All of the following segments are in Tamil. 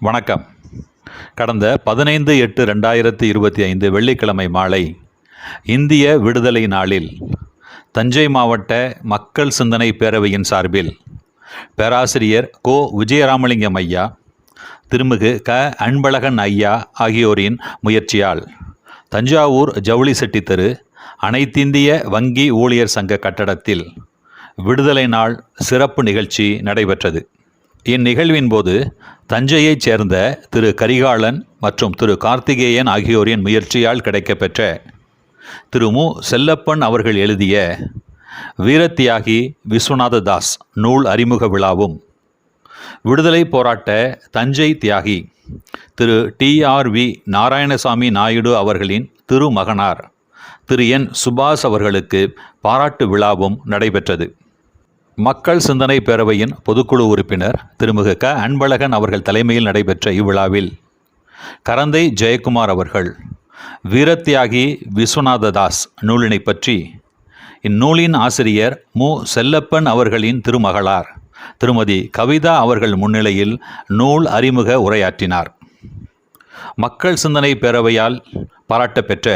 வணக்கம். கடந்த 15/8/2025 வெள்ளிக்கிழமை மாலை இந்திய விடுதலை நாளில் தஞ்சை மாவட்ட மக்கள் சிந்தனை பேரவையின் சார்பில் பேராசிரியர் கோ. விஜயராமலிங்கம் ஐயா, திருமிகு க. அன்பழகன் ஐயா ஆகியோரின் முயற்சியால் தஞ்சாவூர் ஜவுளி செட்டி தெரு அனைத்திந்திய வங்கி ஊழியர் சங்க கட்டடத்தில் விடுதலை நாள் சிறப்பு நிகழ்ச்சி நடைபெற்றது. இந்நிகழ்வின் போது தஞ்சையைச் சேர்ந்த திரு கரிகாலன் மற்றும் திரு கார்த்திகேயன் ஆகியோரின் முயற்சியால் கிடைக்கப்பெற்ற திரு மு. செல்லப்பன் அவர்கள் எழுதிய வீரத்தியாகி விஸ்வநாத தாஸ் நூல் அறிமுக விழாவும், விடுதலை போராட்ட தஞ்சை தியாகி திரு டி.ஆர்.வி. நாராயணசாமி நாயுடு அவர்களின் திருமகனார் திரு என். சுபாஷ் அவர்களுக்கு பாராட்டு விழாவும் நடைபெற்றது. மக்கள் சிந்தனை பேரவையின் பொதுக்குழு உறுப்பினர் திருமிகு க. அன்பழகன் அவர்கள் தலைமையில் நடைபெற்ற இவ்விழாவில் கரந்தை ஜெயக்குமார் அவர்கள் வீரத்தியாகி விஸ்வநாத தாஸ் நூலினை பற்றி இந்நூலின் ஆசிரியர் மு. செல்லப்பன் அவர்களின் திருமகளார் திருமதி கவிதா அவர்கள் முன்னிலையில் நூல் அறிமுக உரையாற்றினார். மக்கள் சிந்தனை பேரவையால் பாராட்டப்பெற்ற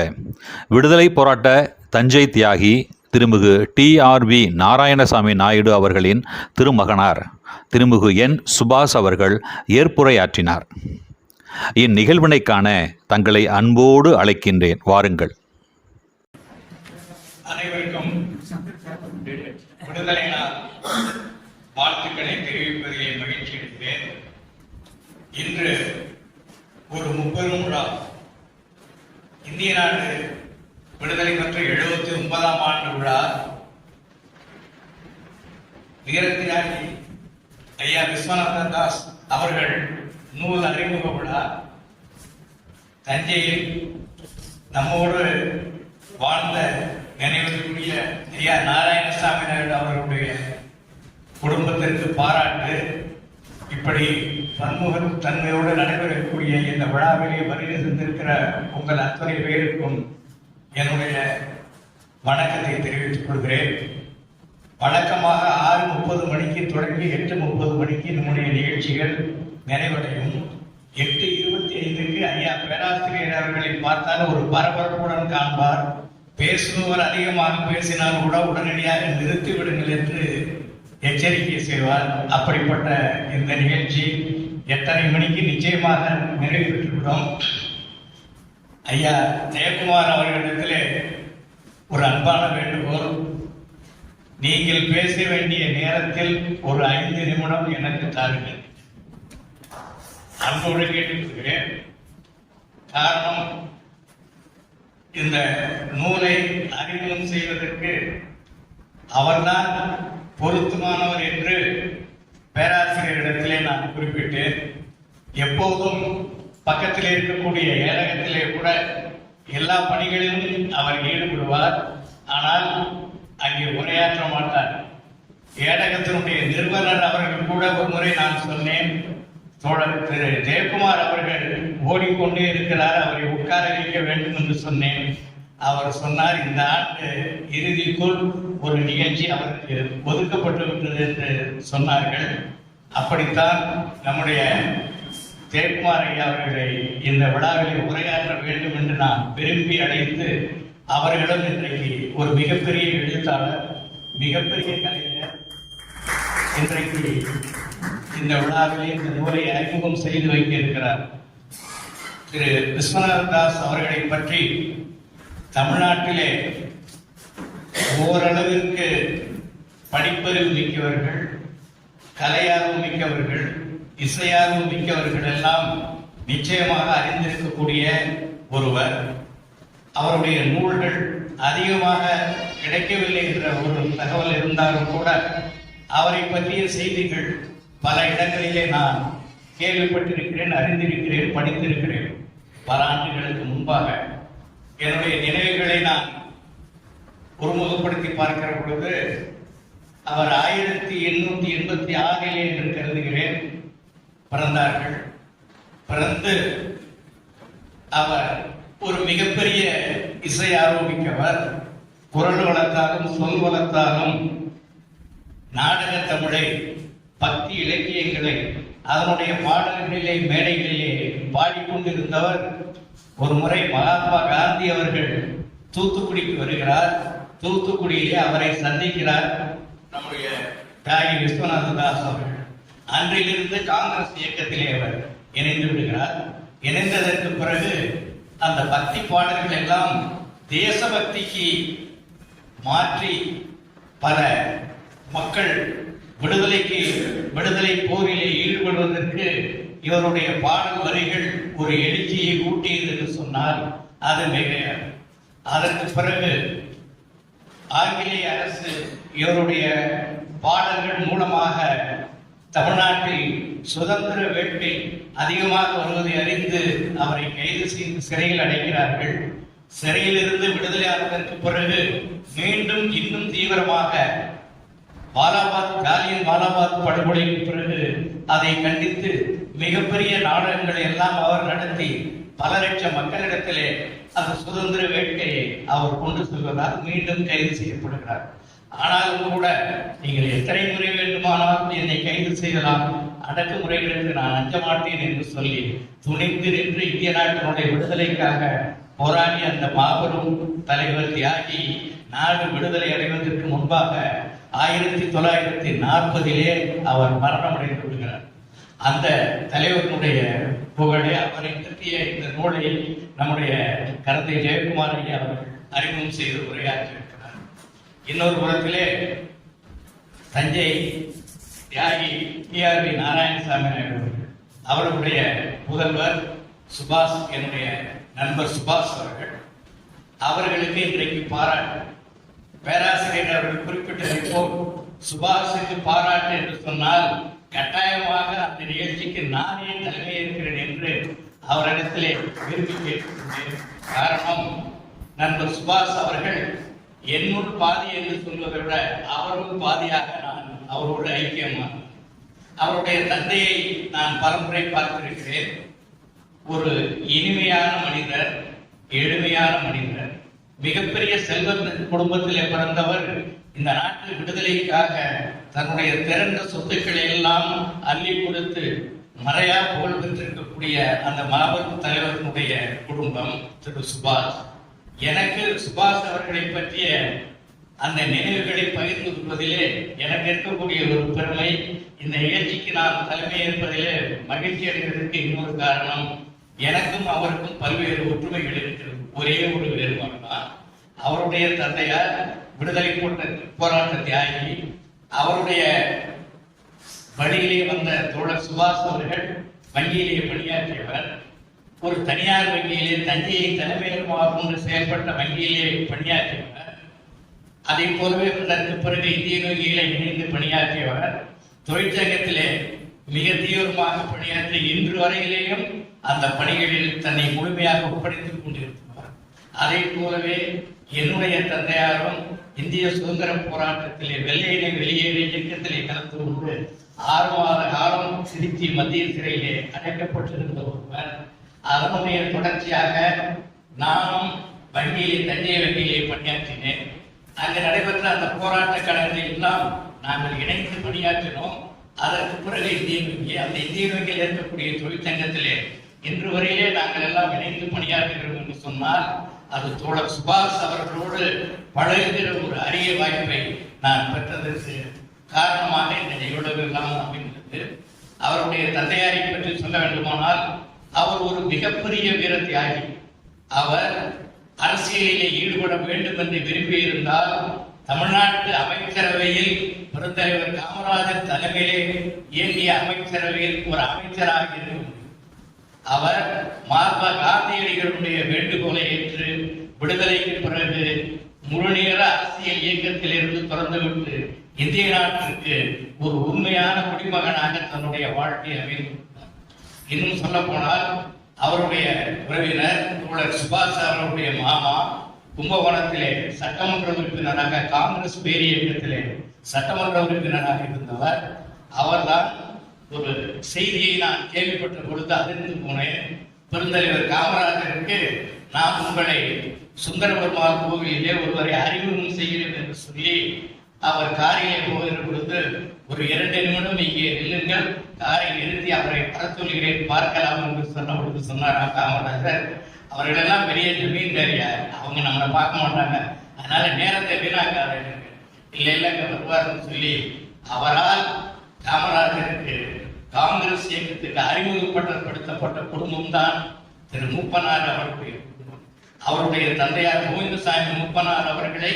விடுதலை போராட்ட தஞ்சை தியாகி திருமிகு டி.ஆர்.வி. நாராயணசாமி நாயுடு அவர்களின் திருமகனார் திருமிகு என். சுபாஷ் அவர்கள் ஏற்புரையாற்றினார். இந்நிகழ்வினை காண தங்களை அன்போடு அழைக்கின்றேன். வாருங்கள். அனைவருக்கும் விடுதலை நாள் வாழ்த்துக்களை தெரிவிப்பதிலே மகிழ்ச்சி அடைந்தேன். இன்று ஒரு முப்பெரும் விழா. இந்திய நாடு விடுதலை பெற்ற 79ஆம் ஆண்டு விழா. வீரத்தியாகி ஐயா விஸ்வநாத தாஸ் அவர்கள் நூல் அறிமுக விழா. தஞ்சையில் நம்மோடு வாழ்ந்த நினைவுக்குரிய ஐயா நாராயணசாமி நாயுடு அவர்களுடைய குடும்பத்திற்கு பாராட்டு. இப்படி பன்முகத்தன்மையோடு நடைபெறக்கூடிய இந்த விழாவிலே வருகை தந்திருக்கிற உங்கள் அத்தனை பேருக்கும் என்னுடைய வணக்கத்தை தெரிவித்துக் கொள்கிறேன். வழக்கமாக 6:30 மணிக்கு தொடங்கி 8:30 மணிக்கு நம்முடைய நிகழ்ச்சிகள் நிறைவடையும். 8:25க்கு ஐயா பேராசிரியர் அவர்களை பார்த்தால் ஒரு பரபரப்புடன் காண்பார். பேசுபவர் அதிகமாக பேசினால் கூட உடனடியாக நிறுத்திவிடுங்கள் என்று எச்சரிக்கை செய்வார். அப்படிப்பட்ட இந்த நிகழ்ச்சி எத்தனை மணிக்கு நிச்சயமாக நிறைவு பெற்றுவிடும். ஐயா ஜெயக்குமார் அவர்களிடத்திலே ஒரு அன்பான வேண்டுகோள். நீங்கள் பேச வேண்டிய நேரத்தில் ஒரு 5 நிமிடம் எனக்கு தாருங்கள். அன்போடு கேட்டுக்கொள்கிறேன். காரணம், இந்த நூலை அறிமுகம் செய்வதற்கு அவர்தான் பொருத்தமானவர் என்று பேராசிரியரிடத்திலே நான் குறிப்பிட்டேன். எப்போதும் பக்கத்தில் இருக்கக்கூடிய ஏலகத்திலே கூட எல்லா பணிகளிலும் அவர் ஈடுபடுவார். ஆனால் அங்கே உரையாற்ற மாட்டார். ஏலகத்தினுடைய நிறுவனர் அவர்கள் கூட ஒரு முறை நான் சொன்னேன், தோழர் திரு ஜெயக்குமார் அவர்கள் ஓடிக்கொண்டே இருக்கிறார், அவரை உட்கார வைக்க வேண்டும் என்று சொன்னேன். அவர் சொன்னார், இந்த ஆண்டு இறுதிக்குள் ஒரு நிகழ்ச்சி அவருக்கு ஒதுக்கப்பட்டு விட்டது என்று சொன்னார்கள். அப்படித்தான் நம்முடைய ஜெயக்குமார் ஐயா அவர்களை இந்த விழாவில் உரையாற்ற வேண்டும் என்று நான் விரும்பி அழைத்து அவர்களிடம் இன்றைக்கு ஒரு மிகப்பெரிய எழுத்தாளர், மிகப்பெரிய கலைஞர் இன்றைக்கு இந்த விழாவிலே இந்த நூலை அறிமுகம் செய்து வைக்க இருக்கிறார். திரு விஸ்வநாத தாஸ் அவர்களை பற்றி தமிழ்நாட்டிலே ஓரளவிற்கு படிப்பறிவு மிக்கவர்கள், கலையார்வம் மிக்கவர்கள், இசையார்வம் மிக்கவர்கள் எல்லாம் நிச்சயமாக அறிந்திருக்கக்கூடிய ஒருவர். அவருடைய நூல்கள் அதிகமாக கிடைக்கவில்லை என்ற ஒரு தகவல் இருந்தாலும் கூட அவரை பற்றிய செய்திகள் பல இடங்களிலே நான் கேள்விப்பட்டிருக்கிறேன், அறிந்திருக்கிறேன், படித்திருக்கிறேன். பல ஆண்டுகளுக்கு முன்பாக என்னுடைய நினைவுகளை நான் ஒருமுகப்படுத்தி பார்க்கிற பொழுது அவர் 1886 என்று கருதுகிறேன் பிறந்தார்கள். பிறந்து அவர் ஒரு மிகப்பெரிய இசை ஆரோபிக்கவர். குரல் வளர்த்தாலும் சொல் வளர்த்தாலும் நாடக தமிழை, பக்தி இலக்கியங்களை அதனுடைய பாடல்களிலே மேடைகளிலே பாடிக்கொண்டிருந்தவர் ஒரு முறை மகாத்மா காந்தி அவர்கள் தூத்துக்குடிக்கு வருகிறார். தூத்துக்குடியிலே அவரை சந்திக்கிறார் நம்முடைய தியாகி விஸ்வநாத தாஸ் அவர்கள். அன்றிலிருந்து காங்கிரஸ் இயக்கத்திலே அவர் இணைந்து விடுகிறார். இணைந்ததற்கு பிறகு அந்த பக்தி பாடல்கள் எல்லாம் தேசபக்திக்கு மாற்றி பல மக்கள் விடுதலை போரிலே ஈடுபடுவதற்கு இவருடைய பாடல் வரிகள் ஒரு எழுச்சியை ஊட்டியது என்று சொன்னால் அது மிகையாது. அதற்கு பிறகு ஆங்கிலேய அரசு இவருடைய பாடல்கள் மூலமாக தமிழ்நாட்டில் சுதந்திர வேட்கை அதிகமாக வருவதை அறிந்து அவரை கைது செய்து சிறையில் அடைக்கிறார்கள். சிறையிலிருந்து விடுதலையானதற்கு பிறகு மீண்டும் இன்னும் தீவிரமாக ஜாலியன் வாலாபாத் படுகொலைக்கு பிறகு அதை கண்டித்து மிகப்பெரிய நாடகங்களை எல்லாம் அவர் நடத்தி பல லட்சம் மக்களிடத்திலே அந்த சுதந்திர வேட்கையை அவர் கொண்டு செல்வதால் மீண்டும் கைது செய்யப்படுகிறார். ஆனாலும் கூட நீங்கள் எத்தனை முறை வேண்டுமானாலும் என்னை கைது செய்யலாம், அடக்குமுறைகளுக்கு நான் அஞ்ச மாட்டேன் என்று சொல்லி துணிந்து நின்று இந்திய நாட்டினுடைய விடுதலைக்காக போராடிய அந்த மாபெரும் தலைவர் தியாகி நாடு விடுதலை அடைவதற்கு முன்பாக 1940 அவர் மரணம் அடைந்து விடுகிறார். அந்த தலைவர்களுடைய புகழை அவரை பற்றிய இந்த நூலை நம்முடைய கரந்தை ஜெயக்குமார் ஐயா அவர்கள் அறிமுகம் செய்து உரையாற்றியிருக்கிறார். இன்னொரு புறத்திலே தஞ்சை தியாகி டிஆர்பி நாராயணசாமி அவர்கள், அவருடைய புதல்வர் சுபாஷ், என்னுடைய நண்பர் சுபாஷ் அவர்களுக்கு இன்றைக்கு பாராட்டு. பேராசிரியர் அவர்கள் குறிப்பிட்டதை போல் சுபாஷுக்கு பாராட்டு என்று சொன்னால் கட்டாயமாக அந்த நிகழ்ச்சிக்கு நானே தலைமை இருக்கிறேன் என்று அவரிடத்திலே விரும்பி கேட்கின்றேன். காரணம், நண்பர் சுபாஷ் அவர்கள் என்னுள் பாதி என்று சொல்வதை விட அவரும் பாதியாக நான் அவரோடு ஐக்கியமாக. அவருடைய தந்தையை நான் பலமுறை பார்த்திருக்கிறேன். ஒரு இனிமையான மனிதர், எளிமையான மனிதர், மிகப்பெரிய செல்வ குடும்பத்திலே பிறந்தவர். இந்த நாட்டு விடுதலைக்காக தன்னுடைய திரண்ட சொத்துக்களை எல்லாம் அள்ளி கொடுத்து மறையா புகழ் பெற்றிருக்கக்கூடிய அந்த மாபெரும் தலைவர்களுடைய குடும்பம் திரு சுபாஷ். எனக்கு சுபாஷ் அவர்களை பற்றிய அந்த நினைவுகளை பகிர்ந்து கொள்வதிலே எனக்கு இருக்கக்கூடிய ஒரு பெருமை. இந்த நிகழ்ச்சிக்கு நான் தலைமை ஏற்பதிலே மகிழ்ச்சி அடைவதற்கு இன்னொரு காரணம், எனக்கும் அவருக்கும் பல்வேறு ஒற்றுமைகள் இருக்கிறது. ஒரே ஒரு வேறுபாடு தான், அவருடைய தந்தையார் விடுதலை போராட்ட தியாகி, அவருடைய வழியிலே வந்த தோழர் சுபாஷ் அவர்கள் வங்கியிலே பணியாற்றியவர். ஒரு தனியார் வங்கியிலே தஞ்சையை தலைமையிடமாக கொண்டு செயல்பட்ட வங்கியிலே பணியாற்றியவர். அதை போலவே அதற்கு பிறகு இந்திய வங்கியிலே இணைந்து பணியாற்றியவர். தொழிற்சங்கத்திலே மிக தீவிரமாக பணியாற்றி இன்று வரையிலேயும் அந்த பணிகளில் தன்னை முழுமையாக ஒப்படைத்துக் கொண்டிருக்கிறார். அதை போலவே என்னுடைய தந்தையாரும் இந்திய சுதந்திர போராட்டத்திலே வெள்ளையினை வெளியேறு இயக்கத்திலே கலந்து கொண்டு 6 மாத காலம் திருச்சி மத்திய சிறையிலே அடைக்கப்பட்டிருந்த ஒருவர். அதனுடைய தொடர்ச்சியாக நானும் வங்கியிலே, தஞ்சை வங்கியிலே பணியாற்றினேன். அங்கு நடைபெற்ற அந்த போராட்ட களங்களில் எல்லாம் நாங்கள் இணைந்து பணியாற்றினோம். அதற்கு பிறகு இந்திய வங்கி, அந்த இந்திய வங்கியில் இருக்கக்கூடிய தொழிற்சங்கத்திலே இன்று வரையிலே நாங்கள் எல்லாம் இணைந்து பணியாற்றுகிறோம் என்று சொன்னால் அது தோழர் சுபாஷ் அவர்களோடு பழகுகிற ஒரு அரிய வாய்ப்பை நான் பெற்றதற்கு காரணமாக இந்த நிகழ்வு எல்லாம் அமைந்தது. அவருடைய தந்தையாரை பற்றி சொல்ல வேண்டுமானால் அவர் ஒரு மிகப்பெரிய வீர தியாகி. அவர் அரசியலிலே ஈடுபட வேண்டும் என்று விரும்பியிருந்தால் தமிழ்நாட்டு அமைச்சரவையில் பெருந்தலைவர் காமராஜர் தலைமையிலே இயங்கிய அமைச்சரவையில் ஒரு அமைச்சராக இருக்கும். அவர் மகாத்மா காந்தியடிகளுடைய வேண்டுகோளை ஏற்று விடுதலைக்கு பிறகு முழுநேர அரசியல் இயக்கத்தில் இருந்து திறந்துவிட்டு இந்திய நாட்டிற்கு ஒரு உண்மையான குடிமகனாக தன்னுடைய வாழ்க்கையை அமைந்துள்ளார். இன்னும் சொல்ல போனால் அவருடைய உறவினர் தோழர் சுபாஷ் அவருடைய மாமா கும்பகோணத்திலே சட்டமன்ற உறுப்பினராக, காங்கிரஸ் பேர் இயக்கத்திலே சட்டமன்ற உறுப்பினராக இருந்தவர். அவர்தான் ஒரு செய்தியை நான் கேள்விப்பட்ட பொழுது அதிர்ந்து போனேன். பெருந்தலைவர் காமராஜருக்கு நான் உங்களை சுந்தரபெருமாள் கோவிலிலே ஒருவரை அறிமுகம் செய்கிறேன் என்று சொல்லி அவர் காரிலே போகிற பொழுது ஒரு 2 நிமிடம் இங்கே நில்லுங்கள், காரை நிறுத்தி அவரை வர சொல்கிறேன் பார்க்கலாம் என்று சொன்ன பொழுது சொன்னாராம் காமராஜர், அவர்களெல்லாம் பெரிய ஜமீன்தாரியா, அவங்க நம்மளை பார்க்க மாட்டாங்க, அதனால நேரத்தை வீணாக்காத, இல்லைங்க வருவார்னு சொல்லி அவரால் காமராஜருக்கு காங்கிரஸ் இயக்கத்துக்கு அறிமுகப்படுத்தப்பட்ட குடும்பம் தான் திரு மூப்பனார் அவர்களுடைய குடும்பம். அவருடைய தந்தையார் கோவிந்தசாமி மூப்பனார் அவர்களை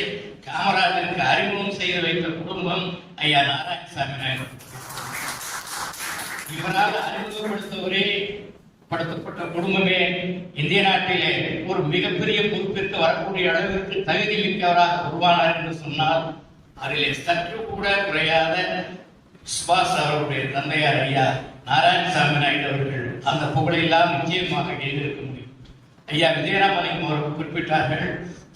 காமராஜருக்கு அறிமுகம் செய்து வைத்த குடும்பம் ஐயா நாராயணசாமி நாயர். இவரால் படுத்தப்பட்ட குடும்பமே இந்திய நாட்டிலே ஒரு மிகப்பெரிய பொறுப்பிற்கு வரக்கூடிய அளவிற்கு தகுதி மிக்கவராக உருவானார் என்று சொன்னால் அதிலே சற்று கூட குறையாத சுபாஷ் அவருடைய தந்தையார் ஐயா நாராயணசாமி நாயுடு அவர்கள் அந்த புகழையெல்லாம் நிச்சயமாக எழுதியிருக்க முடியும். ஐயா விஜயராமலிங்கம் அவர்கள் குறிப்பிட்டார்கள்,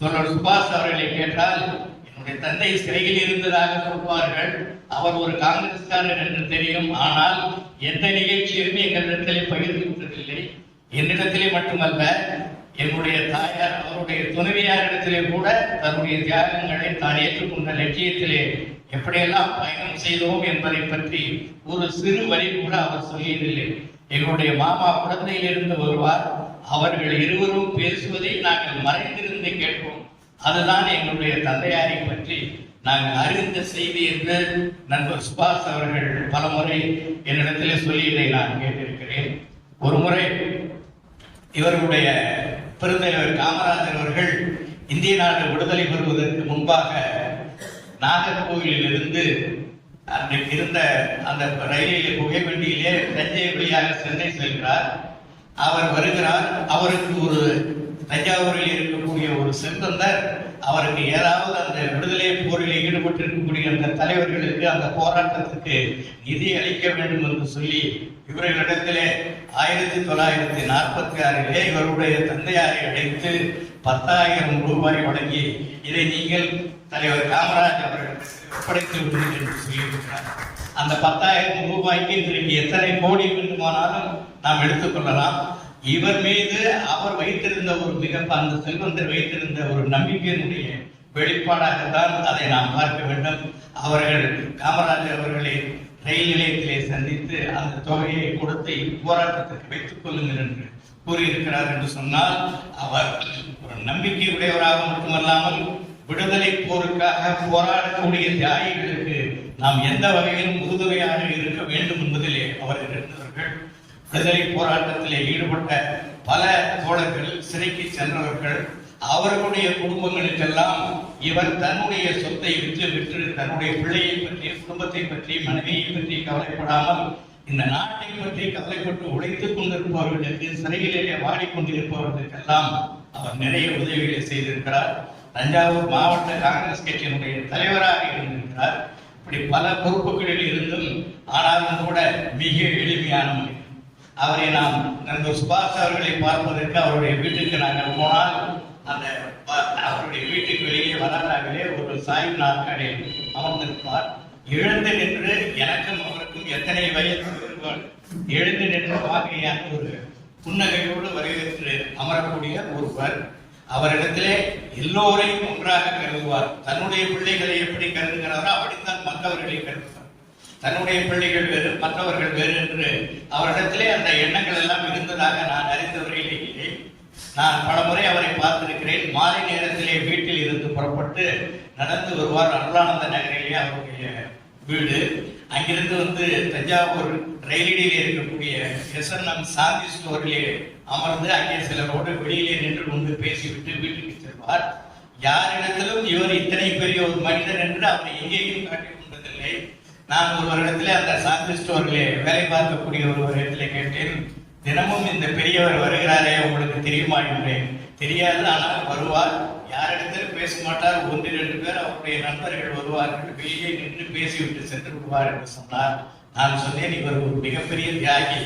தோழர் சுபாஷ் அவர்களை கேட்டால் என்னுடைய தந்தை சிறையில் இருந்ததாக சொல்வார்கள், அவர் ஒரு காங்கிரஸ்காரர் என்று தெரியும், ஆனால் எந்த நிகழ்ச்சியுமே எங்களிடத்திலே பகிர்ந்து விட்டதில்லை. என்னிடத்திலே மட்டுமல்ல, என்னுடைய தாயார் அவருடைய துணைவியாரிடத்திலே கூட தன்னுடைய தியாகங்களை தான் ஏற்றுக்கொண்ட லட்சியத்திலே எப்படியெல்லாம் பயணம் செய்தோம் என்பதை பற்றி ஒரு சிறு வரி கூட அவர் சொல்லியதில்லை. எங்களுடைய மாமா குழந்தையிலிருந்து வருவார், அவர்கள் இருவரும் பேசுவதை நாங்கள் மறைந்திருந்து கேட்போம், அதுதான் எங்களுடைய தந்தையாரை பற்றி நாங்கள் அறிந்த செய்தி என்று நண்பர் சுபாஷ் அவர்கள் பல முறை என்னிடத்திலே சொல்லியதை நான் கேட்டிருக்கிறேன். ஒரு முறை இவர்களுடைய பெருந்தலைவர் காமராஜர் அவர்கள் இந்திய நாடு விடுதலை பெறுவதற்கு முன்பாக நாகர்கோவிலில் இருந்து அன்றைக்கு இருந்த அந்த ரயிலிலே புகைவண்டியிலே தஞ்சை வழியாக சென்னை செல்கிறார். அவர் வருகிறார். அவருக்கு ஒரு தஞ்சாவூரில் இருக்கக்கூடிய ஒரு செல்வந்தர் அவருக்கு ஏதாவது அந்த விடுதலை போரில் ஈடுபட்டிருக்கக்கூடிய அந்த தலைவர்களுக்கு அந்த போராட்டத்துக்கு நிதி அளிக்க வேண்டும் என்று சொல்லி இவர்களிடத்திலே 1946 இவருடைய தந்தையாரை அழைத்து 10,000 ரூபாய் வழங்கி இதை நீங்கள் தலைவர் காமராஜ் அவர்கள் ஒப்படைத்து விடுங்கள் என்று சொல்லியிருக்கிறார். அந்த 10,000 ரூபாய்க்கு இன்றைக்கு எத்தனை கோடி வேண்டுமானாலும் நாம் எடுத்துக்கொள்ளலாம். இவர் மீது அவர் வைத்திருந்த ஒரு அந்த செல்வந்தர் வைத்திருந்த ஒரு நம்பிக்கையினுடைய வெளிப்பாடாகத்தான் அதை நாம் பார்க்க வேண்டும். அவர்கள் காமராஜர் அவர்களை ரயில் நிலையத்திலே சந்தித்து அந்த தொகையை கொடுத்து போராட்டத்திற்கு வைத்துக் கொள்ளுங்கள் என்று கூறியிருக்கிறார் என்று சொன்னால் அவர் ஒரு நம்பிக்கை உடையவராக மட்டுமல்லாமல் விடுதலை போருக்காக போராடக்கூடிய தியாகிகளுக்கு நாம் எந்த வகையிலும் உறுதுணையாக இருக்க வேண்டும் என்பதிலே அவர் இருந்தவர்கள். விடுதலை போராட்டத்திலே ஈடுபட்ட பல தோழர்கள், சிறைக்கு சென்றவர்கள், அவர்களுடைய குடும்பங்களுக்கெல்லாம் இவர் தன்னுடைய சொத்தை விற்று தன்னுடைய பிள்ளையை பற்றி, குடும்பத்தை பற்றி, மனைவியை பற்றி கவலைப்படாமல் இந்த நாட்டை பற்றி கவலைப்பட்டு உழைத்துக் கொண்டிருப்பவர்களுக்கு, சிறையிலே வாடிக்கொண்டிருப்பவர்களுக்கெல்லாம் அவர் நிறைய உதவிகளை செய்திருக்கிறார். தஞ்சாவூர் மாவட்ட காங்கிரஸ் கட்சியினுடைய தலைவராக இருந்திருக்கிறார். இப்படி பல பொறுப்புகளில் இருந்தும் ஆனாலும் கூட மிக எளிமையான மனிதர். அவரை நாம் நண்பர் சுபாஷ் அவர்களை பார்ப்பதற்கு அவருடைய வீட்டுக்கு நாங்கள் போனால் அந்த அவருடைய வீட்டுக்கு வெளியே வராதாகவே ஒரு சாய்வு நாற்காலியில் அமர்ந்திருப்பார். எழுந்து நின்று எனக்கும் அவருக்கும் எத்தனை வயது எழுந்து நின்று வாகையான ஒரு புன்னகையோடு வரவேற்று அமரக்கூடிய ஒருவர். அவரிடத்திலே எல்லோரையும் ஒன்றாக கருதுவார். தன்னுடைய பிள்ளைகளை எப்படி கருதுகிறாரோ அப்படித்தான் மற்றவர்களை கருதுவார். தன்னுடைய பிள்ளைகள் வேறு, மற்றவர்கள் வேறு என்று அவரிடத்திலே அந்த எண்ணங்கள் எல்லாம் இருந்ததாக நான் அறிந்தவரையிலேயே நான் பல முறை அவரை பார்த்திருக்கிறேன். மாலை நேரத்திலே வீட்டில் இருந்து புறப்பட்டு நடந்து வருவார். அருளானந்த நகரிலே அவருடைய வீடு. அங்கிருந்து வந்து தஞ்சாவூர் ரயிலிலே இருக்கக்கூடிய SNM சாந்தி ஸ்டோரிலே அமர்ந்து அங்கே சிலரோடு வெளியிலே நின்று கொண்டு பேசிவிட்டு வீட்டுக்கு செல்வார். யாரிடத்திலும் இவர் இத்தனை பெரிய ஒரு மனிதர் என்று அவரை எங்கேயும் காட்டிக் கொண்டதில்லை. நான் ஒருவரிடத்திலே அந்த சாந்தி ஸ்டோரிலே வேலை பார்க்கக்கூடிய ஒருவரிடத்திலே கேட்டேன், தினமும் இந்த பெரியவர் வருகிறாரே உங்களுக்கு தெரியுமா என்றேன். தெரியாது, ஆனால் வருவார். யாரிடத்திலும் பேச மாட்டார். 1-2 பேர் அவருடைய நண்பர்கள் வருவார்கள். வெளியே நின்று பேசிவிட்டு சென்று விடுவார் என்று சொன்னார். நான் சொன்னேன், இவர் ஒரு மிகப்பெரிய தியாகி.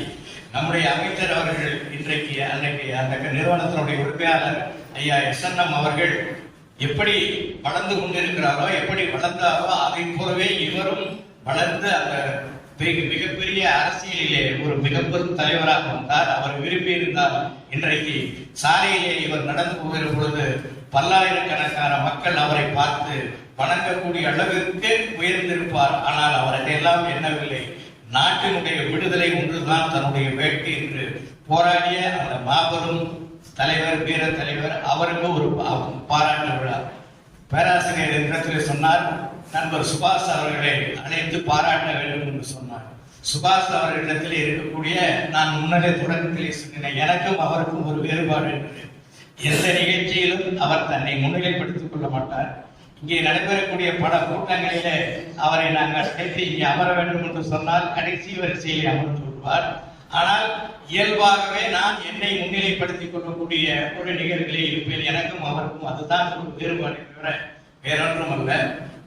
நம்முடைய அமைச்சர் அவர்கள் இன்றைக்கு அன்றைக்கு அந்த நிறுவனத்தினுடைய உரிமையாளர் ஐயா SNM அவர்கள் எப்படி வளர்ந்து கொண்டிருக்கிறாரோ, எப்படி வளர்ந்தாரோ அதை போலவே இவரும் வளர்ந்து அந்த மிகப்பெரிய அரசியலிலே ஒரு மிகப்பெரும் தலைவராக வந்தார். அவர் விரும்பியிருந்தால் இன்றைக்கு சாலையிலே இவர் நடந்து போகிற பொழுது பல்லாயிரக்கணக்கான மக்கள் அவரை பார்த்து வணங்கக்கூடிய அளவிற்கு உயர்ந்திருப்பார். ஆனால் அவர் அதையெல்லாம் எண்ணவில்லை. நாட்டினுடைய விடுதலை ஒன்றுதான் தன்னுடைய வேட்கை என்று போராடிய அந்த மாபெரும் தலைவர், வீர தலைவர், அவருக்கு ஒரு பாராட்டு விழா. பேராசிரியர் இடத்தில் சொன்னார், நண்பர் சுபாஷ் அவர்களை அழைத்து பாராட்ட வேண்டும் என்று சொன்னார். சுபாஷ் அவர்களிடத்தில் இருக்கக்கூடிய, நான் முன்னரே தொடக்கத்திலே சொன்னேன், எனக்கும் அவருக்கும் ஒரு வேறுபாடு என்று. எந்த நிகழ்ச்சியிலும் அவர் தன்னை முன்னிலைப்படுத்திக் கொள்ள மாட்டார். இங்கே நடைபெறக்கூடிய பல கூட்டங்களிலே அவரை நாங்கள் அழைத்து இங்கே அமர வேண்டும் என்று சொன்னால் கடைசி வரிசையிலே அமர்ந்து கொள்வார். ஆனால் இயல்பாகவே நான் என்னை முன்னிலைப்படுத்திக் கொள்ளக்கூடிய ஒரு நிகழ்வுகளில் இருப்பேன். எனக்கும் அவருக்கும் அதுதான் ஒரு வேறுபாடு தவிர வேறொன்றும் அல்ல.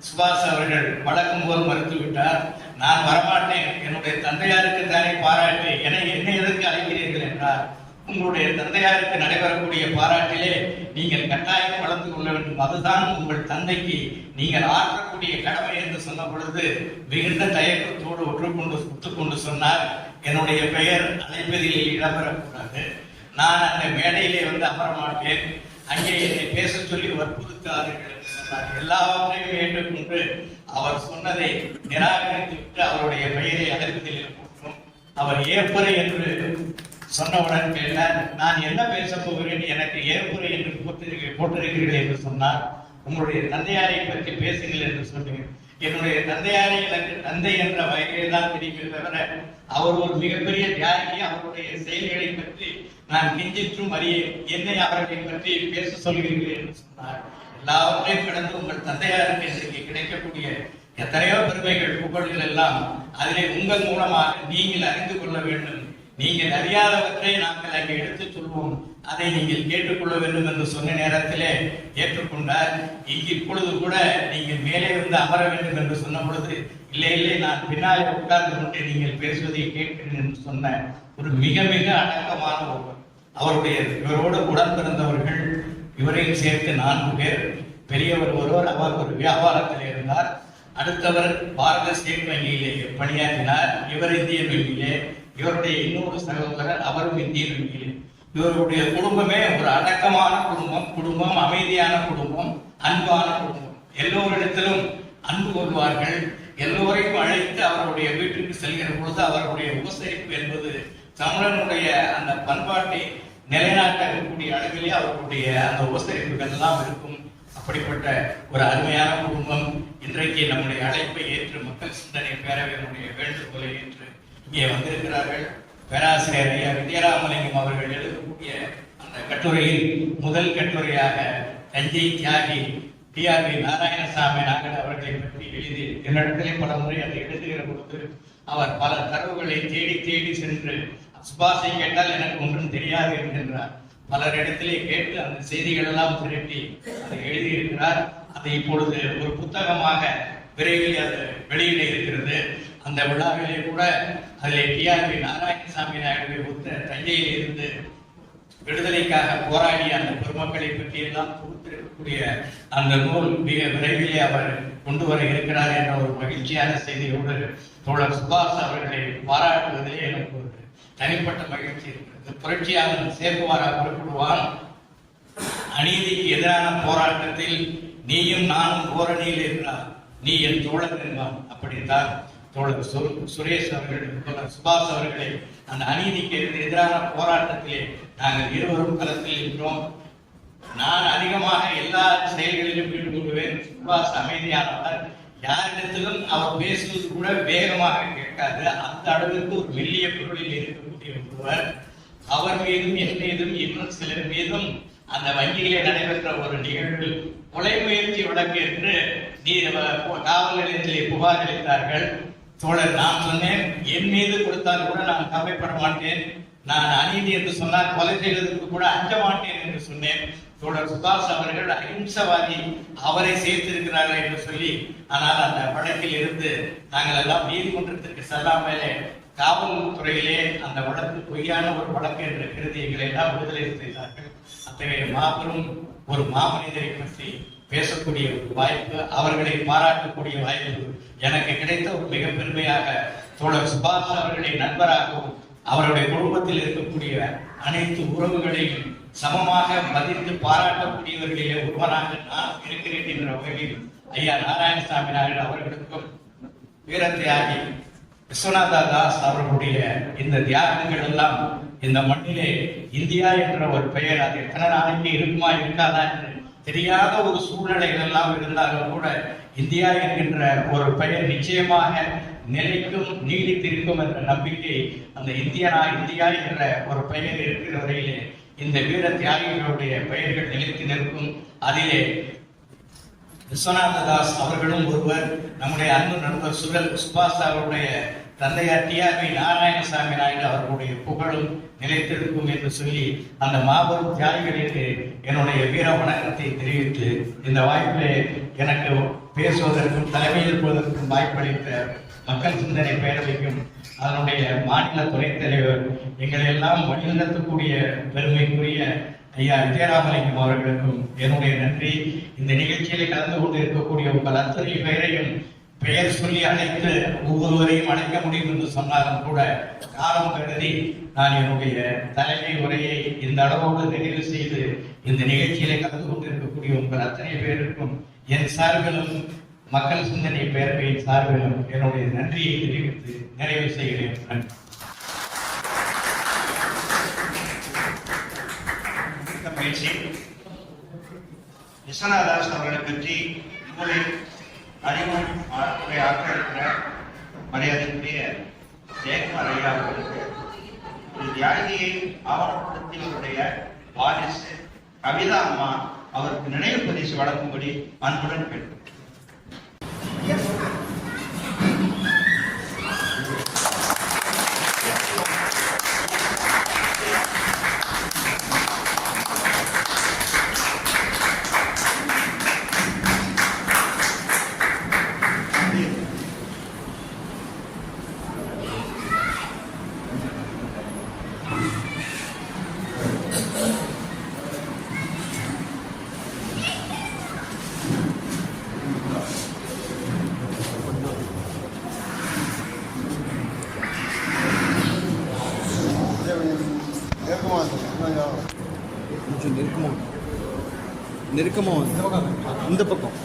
சுபாஷ் அவர்கள் வழக்கம் போல் மறுத்துவிட்டார். நான் வரமாட்டேன், என்னுடைய தந்தையாருக்கு தானே பாராட்டு, என்னை எதற்கு அழைக்கிறீர்கள் என்றார். உங்களுடைய தந்தையாருக்கு நடைபெறக்கூடிய பாராட்டிலே நீங்கள் கட்டாயம் கலந்து கொள்ள வேண்டும், அதுதான் உங்கள் தந்தைக்கு நீங்கள் ஆற்றக்கூடிய கடமை என்று சொன்ன பொழுது மிகுந்த தயக்கத்தோடு ஒத்துக்கொண்டு சொன்னார், என்னுடைய பெயர் அழைப்பதில் இடம்பெறக்கூடாது, நான் அந்த மேடையிலே வந்து அமர மாட்டேன், அங்கே என்னை பேச சொல்லி வற்புறுத்தார்கள் என்று சொன்னார். எல்லாவற்றையும் ஏற்றுக்கொண்டு அவர் சொன்னதை நிராகரித்து விட்டு அவருடைய பெயரை அழைப்பதில் போற்றும். அவர் ஏற்புரை என்று சொன்னவுடன் கேட்டார், நான் என்ன பேச போகிறேன், எனக்கு ஏற்புரை என்று போட்டிருக்கிறீர்கள் என்று சொன்னார். உங்களுடைய தந்தையாரை பற்றி பேசுங்கள் என்று சொன்னீங்க. என்னுடைய தந்தையாரை எனக்கு தந்தை என்ற வகையில் தான் தெரியுமே தவிர அவர் ஒரு மிகப்பெரிய தியாகி, அவருடைய செயல்களை பற்றி நான் கிஞ்சிற்றும் அறியேன், என்னை அவர்களை பற்றி பேச சொல்கிறீர்கள் என்று சொன்னார். எல்லாவற்றையும் கடந்து உங்கள் தந்தையாருக்கு இன்றைக்கு கிடைக்கக்கூடிய எத்தனையோ பெருமைகள், புகழ்கள் எல்லாம் அதிலே உங்கள் மூலமாக நீங்கள் அறிந்து கொள்ள வேண்டும். நீங்கள் அறியாதவற்றை நாங்கள் அங்கே எடுத்துச் சொல்வோம், அதை நீங்கள் கேட்டுக்கொள்ள வேண்டும் என்று சொன்ன நேரத்திலே ஏற்றுக்கொண்டார். இங்கு இப்பொழுது கூட நீங்கள் மேலே வந்து அமர வேண்டும் என்று சொன்ன பொழுது இல்லை இல்லை, நான் பின்னாலே உட்கார்ந்து கொண்டு நீங்கள் பேசுவதை கேட்கிறேன் என்று சொன்ன ஒரு மிக மிக அடக்கமான ஒருவர். அவருடைய இவரோடு உடன் பிறந்தவர்கள் இவரையும் சேர்த்து 4 பேர். பெரியவர் ஒருவர், அவர் ஒரு வியாபாரத்தில் இருந்தார். அடுத்தவர் பாரத ஸ்டேட் வங்கியிலே பணியாற்றினார், இவர் இந்திய வங்கியிலே. இவருடைய இன்னொரு சகோதரர், அவரும் இந்திய வங்கியிலே. இவருடைய குடும்பமே ஒரு அடக்கமான குடும்பம், அமைதியான குடும்பம், அன்பான குடும்பம். எல்லோரிடத்திலும் அன்பு கொள்வார்கள். எல்லோரையும் அழைத்து அவருடைய வீட்டுக்கு செல்கிற பொழுது அவருடைய உபசரிப்பு என்பது தமிழனுடைய அந்த பண்பாட்டை நிலைநாட்டக்கூடிய அளவிலே அவர்களுடைய அந்த உபசரிப்புகள் எல்லாம் இருக்கும். அப்படிப்பட்ட ஒரு அருமையான குடும்பம் இன்றைக்கு நம்முடைய அழைப்பை ஏற்று மக்கள் சிந்தனை பேரவையினுடைய வேண்டுகோளை ஏற்று இங்கே வந்திருக்கிறார்கள். பேராசிரியர் ஐயா விஜயராமலிங்கம் அவர்கள் எழுதக்கூடிய அந்த கட்டுரையில் முதல் கட்டுரையாக தஞ்சை தியாகி டி.ஆர்.வி. நாராயணசாமி நாகர் அவர்களை பற்றி எழுதி என்னிடத்திலே பல முறை அதை எழுதுகிற பொழுது அவர் பல தரவுகளை தேடி தேடி சென்று சுபாஷை கேட்டால் எனக்கு ஒன்றும் தெரியாது என்கின்றார். பலரிடத்திலே கேட்டு அந்த செய்திகள் எல்லாம் திரட்டி அதை எழுதியிருக்கிறார். அதை இப்பொழுது ஒரு புத்தகமாக விரைவில் அது வெளியிட இருக்கிறது. அந்த விழாவிலே கூட அதில் டி.ஆர்.வி. நாராயணசாமி நாயுடுவை ஒத்த தஞ்சையில் இருந்து விடுதலைக்காக போராடிய அந்த பெருமக்களை பற்றி எல்லாம் கொடுத்திருக்கக்கூடிய அந்த நூல் மிக விரைவிலே அவர் கொண்டு வர இருக்கிறார் என்ற ஒரு மகிழ்ச்சியான செய்தியோடு தோழர் சுபாஷ் அவர்களை பாராட்டுவதிலே எனக்கு ஒரு தனிப்பட்ட மகிழ்ச்சி இருக்கிறது. புரட்சியாளர் சேகுவாரா குறிப்பிடுவான், அநீதிக்கு எதிரான போராட்டத்தில் நீயும் நானும் ஓரணியில் இருக்கிறார், நீ என் தோழர் என்பான். அப்படித்தான் தோழர் சுரேஷ் அவர்கள், தோழர் சுபாஷ் அவர்களை அந்த அநீதிக்கு எதிரான போராட்டத்திலே நாங்கள் இருவரும் களத்தில் இருக்கிறோம். நான் அதிகமாக எல்லா செயல்களிலும் ஈடுபடுவேன். சுபாஷ் அமைதியானவர், யாரிடத்திலும் அவர் பேசுவது கூட வேகமாக கேட்காது. அந்த அளவிற்கு ஒரு மெல்லிய பொருளில் இருக்கக்கூடிய ஒருவர். அவர் மீதும் என் மீதும் இன்னும் சிலர் மீதும் அந்த வங்கியிலே நடைபெற்ற ஒரு நிகழ்வில் கொலை முயற்சி வழக்கு என்று காவல் நிலையத்திலே புகார் அளித்தார்கள். தோழர், நான் சொன்னேன், என் மீது கொடுத்தால் கூட நான் கவலைப்பட மாட்டேன், நான் அநீதி என்று சொன்னால் கொலை செய்வதற்கு கூட அஞ்ச மாட்டேன் என்று சொன்னேன். தோழர் சுபாஷ் அவர்கள் அஹிம்சவாதி, அவரை சேர்த்திருக்கிறார்கள் என்று சொல்லி, ஆனால் அந்த வழக்கில் இருந்து நாங்கள் எல்லாம் நீதிமன்றத்திற்கு செல்லாமலே காவல்துறையிலே அந்த வழக்கு பொய்யான ஒரு வழக்கு என்ற கருதியங்களை எல்லாம் விடுதலை செய்தார்கள். அத்தகைய மாபெரும் ஒரு மாமனிதரை பற்றி பேசக்கூடிய ஒரு வாய்ப்பு, அவர்களை பாராட்டக்கூடிய வாய்ப்பு எனக்கு கிடைத்த ஒரு மிக பெருமையாக தோழர் சுபாஷ் அவர்களை நண்பராகவும் அவருடைய குடும்பத்தில் இருக்கக்கூடிய அனைத்து உறவுகளையும் சமமாக மதித்து பாராட்டக்கூடியவர்களிலே ஒருவராக நான் இருக்கிறேன் என்ற வகையில் ஐயா நாராயணசாமி நாயுடு அவர்களுக்கும் வீரத்தியாகி விஸ்வநாத தாஸ் அவர்களுடைய இந்த தியாகங்கள் எல்லாம் இந்த மண்ணிலே இந்தியா என்ற ஒரு பெயர் அது எத்தனை நாளைக்கு இருக்குமா இருக்காதா என்று தெரியாத ஒரு சூழ்நிலைகள் எல்லாம் இருந்தாலும் கூட இந்தியா என்கின்ற ஒரு பெயர் நிச்சயமாக நிலைக்கும் நீடித்திருக்கும் என்ற நம்பிக்கை அந்த இந்தியா என்ற ஒரு பெயர் இருக்கிற வரையிலே இந்த வீர தியாகிகளுடைய பெயர்கள் நிலைத்து நிற்கும். அதிலே விஸ்வநாத தாஸ் அவர்களும் ஒருவர், நம்முடைய அன்பு நண்பர் சுபாஷ் அவருடைய தந்தையார் டிஆர்பி நாராயணசாமி நாயுடு அவர்களுடைய புகழும் நிலைத்திருக்கும் என்று சொல்லி அந்த மாபெரும் தியாகிகளுக்கு என்னுடைய வீர வணக்கத்தை தெரிவித்து இந்த வாய்ப்பிலே எனக்கு பேசுவதற்கும் தலைமையேற்பதற்கும் வாய்ப்பளித்த மக்கள் சிந்தனை பேரவைக்கும் அதனுடைய மாநில துணைத் தலைவர் எங்களை எல்லாம் வழிநடத்தக்கூடிய பெருமைக்குரிய ஐயா விஜயராமலிங்கம் அவர்களுக்கும் என்னுடைய நன்றி. இந்த நிகழ்ச்சியிலே கலந்து கொண்டு இருக்கக்கூடிய உங்கள் அத்தனை பெயரையும் பெயர் சொல்லி அழைத்து ஒவ்வொருவரையும் அழைக்க முடியும் என்று சொன்னாலும் கூட காலம் கருதி நான் என்னுடைய தலைமை உரையை இந்த அளவோடு நிறைவு செய்து இந்த நிகழ்ச்சியிலே கலந்து கொண்டு இருக்கக்கூடிய உங்கள் அத்தனை பேருக்கும் என் சார்பிலும் மக்கள் சிந்தனை பேரவையின் சார்பிலும் என்னுடைய நன்றியை தெரிவித்து நிறைவு செய்கிறேன். நன்றி. விஸ்வநாத தாஸ் அவர்களை பற்றி நூலில் அறிமுகம் ஆற்ற இருக்கிற மரியாதைக்குரிய ஜெயக்குமார் ஐயா அவர்களுக்கு ஒரு தியாகியை ஆவணப்படுத்தியவருடைய வாரிசு கவிதா அம்மா அவருக்கு நினைவு பரிசு வழங்கும்படி அன்புடன் கேட்கிறேன். கொஞ்சம் நெருக்கமாக இந்த பக்கம்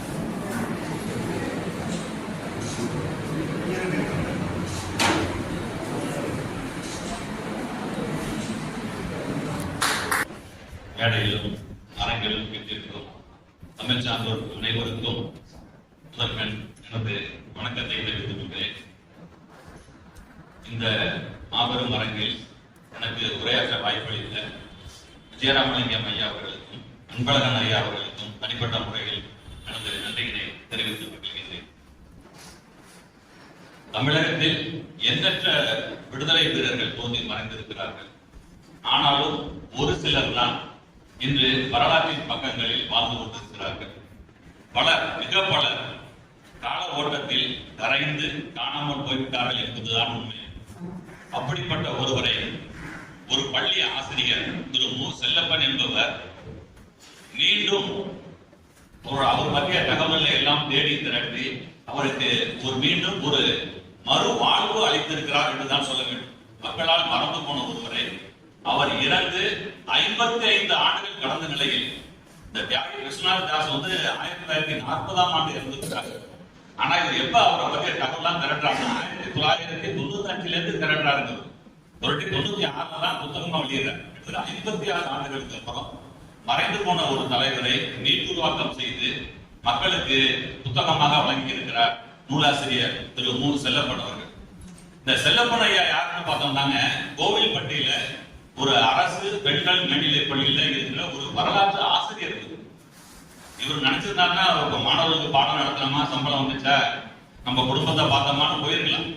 மேடையிலும் அரங்கிலும் வீட்டிற்கும் தமிழ் சான்றோர் அனைவருக்கும் முதற்கண் எனது வணக்கத்தை தெரிவித்துக் கொள்கிறேன். இந்த மாபெரும் அரங்கில் எனக்கு உரையாற்ற வாய்ப்பளித்த விஜயராமலிங்கம் ஐயா அவர்களுக்கும் அன்பழகன் ஐயா அவர்களுக்கும் தனிப்பட்ட முறையில் எனது நன்றியினை தெரிவித்துக் கொள்கிறேன். தமிழகத்தில் எண்ணற்ற விடுதலை வீரர்கள் தோன்றி மறைந்திருக்கிறார்கள். ஆனாலும் ஒரு சிலர் தான் இன்று வரலாற்றின் பக்கங்களில் வாழ்ந்து கொண்டிருக்கிறார்கள். பலர், மிக பலர் கால ஓட்டத்தில் கரைந்து காணாமல் போய்விட்டார்கள் என்பதுதான் உண்மை. அப்படிப்பட்ட ஒருவரை ஒரு பள்ளி ஆசிரியர் திரு மு. செல்லப்பன் என்பவர் மீண்டும் அவர் பற்றிய தகவல்களை எல்லாம் தேடி திரட்டி அவருக்கு மீண்டும் ஒரு மறு வாழ்வு அளித்திருக்கிறார் என்றுதான் சொல்ல வேண்டும். மக்களால் மறந்து போன ஒருவரை அவர் இறந்து 55 ஆண்டுகள் கடந்த நிலையில் இந்த தியாகி விஸ்வநாத தாஸ் 1940ஆம் ஆண்டு இறந்திருக்கிறார். ஆனா இவர் எப்ப அவரை பற்றிய தகவலாம் திரட்டுறாங்க 1995 இருந்து திரட்டுறாரு. 1996 தான் புத்தகமா வெளியிடுறார். 56 ஆண்டுகளுக்கு அப்புறம் மறைந்து போன ஒரு தலைவரை மீட்டுருவாக்கம் செய்து மக்களுக்கு புத்தகமாக வழங்கி இருக்கிறார் நூலாசிரியர் திரு மு. செல்லப்பன் அவர்கள். இந்த செல்லப்பன் ஐயா யாருன்னு பார்த்தோம்னாங்க, கோவில்பட்டியில ஒரு அரசு பெண்கள் மேல்நிலைப் பள்ளியில இருக்கிற ஒரு வரலாற்று ஆசிரியர். இவர் நினைச்சிருந்தாங்கன்னா மாணவர்களுக்கு பாடம் நடத்தணுமா, சம்பளம் வந்துச்சா, நம்ம குடும்பத்தை பார்த்தோமான்னு போயிருக்கலாம்.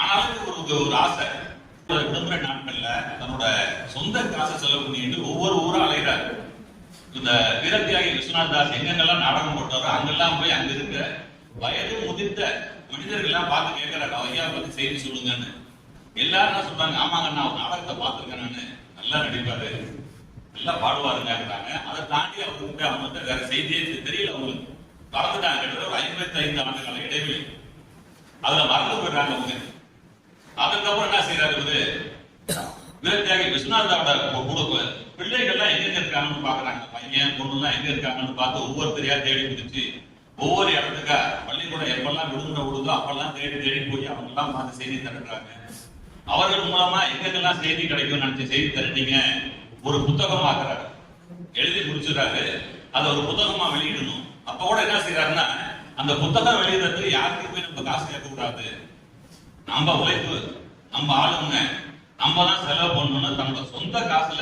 ஆனாலும் ஒரு ஆசை, விடுமுறை நாட்கள்ல தன்னோட சொந்த காசை செலவு பண்ணிட்டு ஒவ்வொரு ஊரா அலைகிறார். இந்த வீரத்தியாகி விஸ்வநாத தாஸ் எங்கெங்கெல்லாம் நாடகம் போட்டாரோ அங்கெல்லாம் போய் அங்க இருக்க வயது முதிர்ந்த மனிதர்கள் எல்லாம் பார்த்து கேட்கிறாரு, ஐயா பத்தி செய்தி சொல்லுங்கன்னு. எல்லாரும் என்ன சொல்றாங்க, ஆமாங்க நான் நாடகத்தை பார்த்திருக்கேன், நானு நல்லா நடிப்பாரு, நல்லா பாடுவாருங்கிறாங்க. அதை தாண்டி அவருக்கு அவங்கள்ட்ட வேற செய்தியே தெரியல. அவங்களுக்கு மறந்துட்டாங்க. ஒரு 55 ஆண்டு கால இடைவெளி அதுல மறந்து போயிடுறாங்க. அவங்க அதுக்கப்புறம் என்ன செய்யறாரு வீரத்தியாகி விஸ்வநாதோட பிள்ளைகள்லாம் எங்க இருக்காங்கன்னு பாக்குறாங்க. பையன் பொண்ணு எல்லாம் எங்க இருக்காங்கன்னு பார்த்து ஒவ்வொருத்தரையா தேடி பிடிச்சு ஒவ்வொரு இடத்துக்கா பள்ளிக்கூடம் எப்பெல்லாம் விடுமுறை விடுதோ அப்பெல்லாம் தேடி தேடி போய் அவங்க எல்லாம் பார்த்து செய்தி திரட்டுறாங்க. அவர்கள் மூலமா எங்கெல்லாம் செய்தி கிடைக்கும் நினைச்சு செய்தி திரட்டிங்க ஒரு புத்தகமாக்குறாரு, எழுதி முடிச்சுறாரு. அதை ஒரு புத்தகமா வெளியிடணும். அப்ப கூட என்ன செய்யறாருன்னா, அந்த புத்தகம் வெளியிடறதுக்கு யாருக்கு போய் நம்ம காசு கேட்க கூடாது, நம்ம உழைப்பு, நம்ம ஆளுங்க, நம்ம தான் செலவு பண்ணணும்னு தன்னோட சொந்த காசுல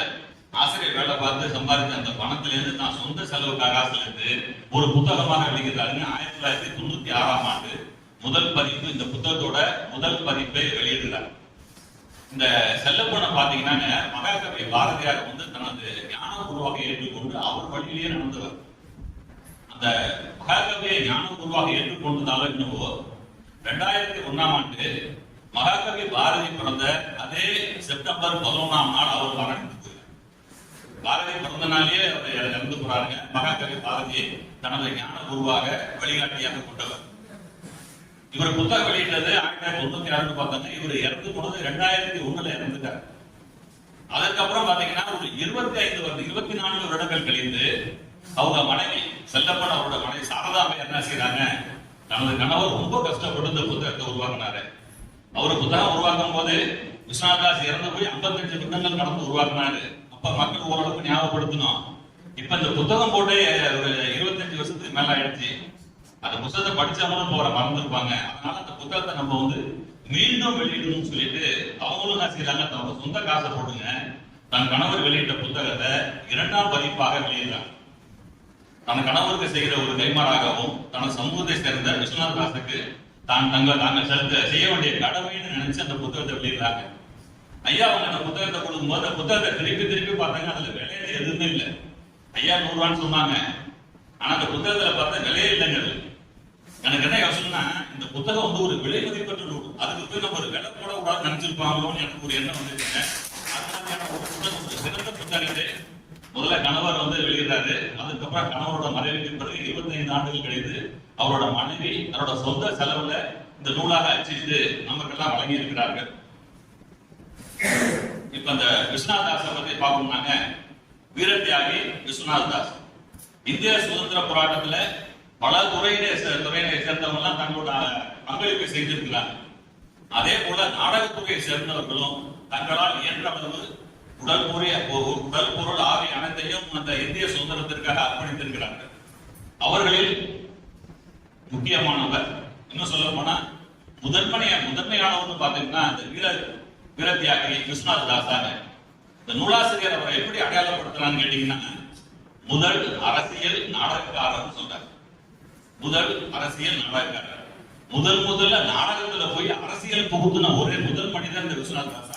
ஆசிரியர் வேலை பார்த்து சம்பாதிச்ச அந்த பணத்துல இருந்து தான் சொந்த செலவு காசுல இருந்து ஒரு புத்தகமாக வெளியிடுறாருங்க. 1996ஆம் ஆண்டு முதல் பதிப்பு, இந்த புத்தகத்தோட முதல் பதிப்பை வெளியிடுறார். இந்த செல்லப்பனை பாத்தீங்கன்னா மகாகவி பாரதியார் தனது ஞான உருவாக ஏற்றுக்கொண்டு அவர் வழியிலேயே நடந்தவர். அந்த மகாகவியை ஞான உருவாக ஏற்றுக்கொண்டதால என்னவோ 2001ஆம் ஆண்டு மகாகவி பாரதி பிறந்த அதே செப்டம்பர் 11ஆம் நாள் அவர் மரணம். பாரதி பிறந்த நாளே அவர் இறந்து போறாருங்க. மகாகவி பாரதியை தனது ஞான குருவாக வழிகாட்டியாக கொண்டவர். இவர் புத்தகம் வெளியிட்டது 1996 பார்த்தாங்க. இவர் இறந்து போனது 2001 இறந்துட்டார். அதுக்கப்புறம் பாத்தீங்கன்னா ஒரு 24 வருடங்கள் கழிந்து அவங்க மனைவி செல்லப்பன் அவரோட மனைவி சாரதாமை என்ன செய்யறாங்க, தனது கணவர் ரொம்ப கஷ்டப்பட்டு இந்த புத்தகத்தை உருவாக்குனாரு. அவர் புத்தகம் உருவாக்கும் போது விஸ்வநாதாஸ் இறந்து போய் 55 வருடங்கள் கடந்து உருவாக்குனாரு. அப்ப மக்கள் ஓரளவுக்கு ஞாபகப்படுத்தணும். இப்ப இந்த புத்தகம் போட்டு ஒரு 25 வருஷத்துக்கு மேல ஆயிடுச்சு. அந்த புத்தகத்தை படிச்சவங்களும் போற மறந்துருப்பாங்க. அதனால அந்த புத்தகத்தை நம்ம மீண்டும் வெளியிடணும்னு சொல்லிட்டு அவங்களும் என்ன செய்யறாங்க, தன்னோட சொந்த காசை போடுங்க, தன் கணவர் வெளியிட்ட புத்தகத்தை 2ஆம் பதிப்பாக வெளியிடுறாங்க. தன் கணவருக்கு செய்கிற ஒரு கைமாறாகவும் தனது சமூகத்தை சேர்ந்த விஸ்வநாதாஸுக்கு தாங்கள் செய்ய வேண்டிய கடமைன்னு நினைச்சு அந்த புத்தகத்தை வெளியிடுறாங்க. ஐயா அவங்க அந்த புத்தகத்தை கொடுக்கும்போது அந்த புத்தகத்தை திருப்பி பார்த்தாங்க, அதுல விலையில எதுவுமே இல்லை. ஐயா 100 ரூபான்னு சொன்னாங்க, ஆனா அந்த புத்தகத்துல பார்த்தா விலையே இல்லைங்க. எனக்கு என்ன யோசனைனா, இந்த புத்தகம் ஒரு விலை மதிப்பற்ற நூல், அதுக்கு போய் நம்ம ஒரு விலை போட கூடாது நினைச்சிருப்பாங்களோன்னு எனக்கு ஒரு எண்ணம் வந்துருச்சுங்க. அதனால ஒரு புத்தகம், ஒரு சிறந்த புத்தகத்தை முதல்ல கணவர் வெளியிடுறாரு. அதுக்கப்புறம் கணவரோட மறைவுக்கு பிறகு 25 ஆண்டுகள் கழித்து அவரோட மனைவி தன்னோட சொந்த செலவுல இந்த நூலாக அச்சிட்டு நமக்கெல்லாம் வழங்கி இருக்கிறார்கள். இப்ப இந்த விஸ்வநாதாஸை பத்தி பார்க்கணும்னாங்க, வீரத்தியாகி விஸ்வநாதாஸ் இந்திய சுதந்திர போராட்டத்துல பல துறையினை சேர்ந்தவங்க எல்லாம் தங்களோட பங்களிப்பை செய்திருக்கிறாங்க. அதே போல நாடகத்துறையை சேர்ந்தவர்களும் தங்களால் இயன்ற அளவு உடல் பொருள் ஆவி அனைத்தையும் அந்த இந்திய சுதந்திரத்திற்காக அர்ப்பணித்திருக்கிறார்கள். அவர்களில் முக்கியமானவர், இன்னும் சொல்ல போனா முதன்மையானவர் பாத்தீங்கன்னா இந்த வீரத்தியாகி விஸ்வநாதாஸ். இந்த நூலாசிரியர் அவரை எப்படி அடையாளப்படுத்துறான்னு கேட்டீங்கன்னா, முதல் அரசியல் நாடகக்காரர் சொல்றாரு. முதல் அரசியல் நாடகக்காரர், முதல்ல நாடகத்துல போய் அரசியல் புகுத்தின ஒரே முதல் மனிதர் இந்த விஸ்வநாதாஸ்.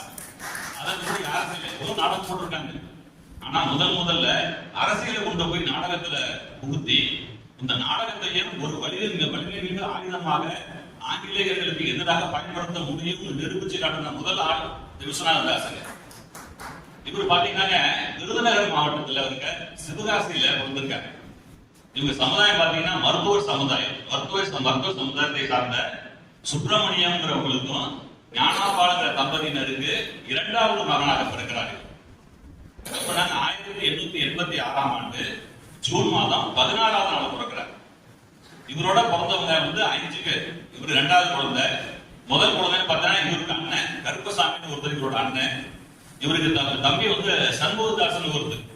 அதற்கு அரசியல் நாடகம் போட்டிருக்காங்க, ஆனா முதல்ல அரசியலை கொண்டு போய் நாடகத்துல புகுத்தி இந்த நாடகத்தையும் ஒரு வலிமை ஆயுதமாக ஆங்கிலேயர்களுக்கு எதிராக பயன்படுத்த முடியும் நிரூபிச்சு காட்டின முதல் ஆள் விஸ்வநாதாஸ். இவர் பாத்தீங்கன்னா விருதுநகர் மாவட்டத்துல இருக்க சிவகாசியில வந்திருக்காங்க. இவங்க சமுதாயம் பாத்தீங்கன்னா மருத்துவர் சமுதாயம். மருத்துவ சமுதாயத்தை சார்ந்த சுப்பிரமணியம்ங்கிறவங்களுக்கும் ஞானாபாலுங்கிற தம்பதியினருக்கு 2வது மகனாக பிறக்கிறார்கள். 1886ஆம் ஆண்டு ஜூன் மாதம் 16ஆவது நாள் பிறக்கிறார். இவரோட பிறந்தவங்க 5 பேர். இவர் 2வது குழந்தை. முதல் குழந்தை பார்த்தா இவருக்கு அண்ணன் கருப்பசாமின்னு ஒருத்தர் இவரோட அண்ணன். இவருக்கு தம்பி சண்முகதாசன் ஒருத்தர்.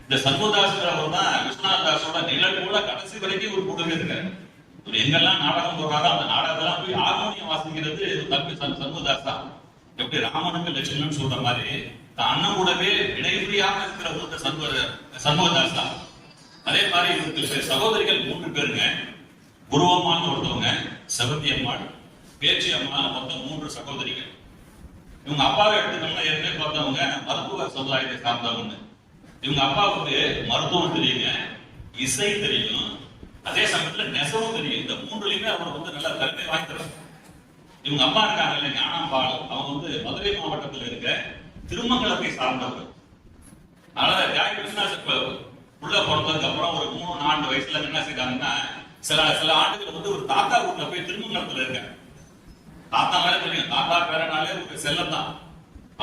இந்த சண்முகதாசர் தான் விஸ்வநாதாஸோட நிழல் கூட கடைசி வரைக்கும் ஒரு கூடவே இருக்காரு. எங்கெல்லாம் நாடகம் போடுறாரோ அந்த நாடகத்தெல்லாம் போய் ஹார்மோனியம் வாசிக்கிறது தம்பி சண்முகதாஸ் தான். எப்படி ராமனுக்கு லட்சுமணன் சொல்ற மாதிரி அண்ணன் கூடவே இடைவெளியாக இருக்கிற சண்முகதாஸ் தான். அதே மாதிரி இவருக்கு சகோதரிகள் 3 பேருங்க. குருவம்மான்னு ஒருத்தவங்க, செவந்தி அம்மாள், பேச்சி அம்மாள், மொத்தம் 3 சகோதரிகள். இவங்க அப்பாவை எடுத்துக்கணும்னா ஏற்கனவே பார்த்தவங்க மருத்துவ சமுதாயத்தை சார்ந்தவங்க. இவங்க அப்பாவுக்கு மருத்துவம் தெரியுங்க, இசை தெரியும், அதே சமயத்துல நெசவும் தெரியும். இந்த 3லயுமே அவர் நல்ல திறமை வாய்ந்தவர். இவங்க அம்மா இருக்காங்க ஞானாம்பாள், அவங்க மதுரை மாவட்டத்தில் இருக்க திருமங்கலத்தை சார்ந்தவர். அதனால தியாகி விஸ்வநாதாஸ் உள்ள பிறந்ததுக்கு அப்புறம் ஒரு 3-4 வயசுல என்ன செய்யறாங்கன்னா, சில ஆண்டுகள் ஒரு தாத்தா வீட்டுல போய் திருமங்கலத்துல இருக்காங்க. தாத்தா மாதிரி தெரியும், தாத்தா பேரனாலே ஒரு செல்லம் தான்.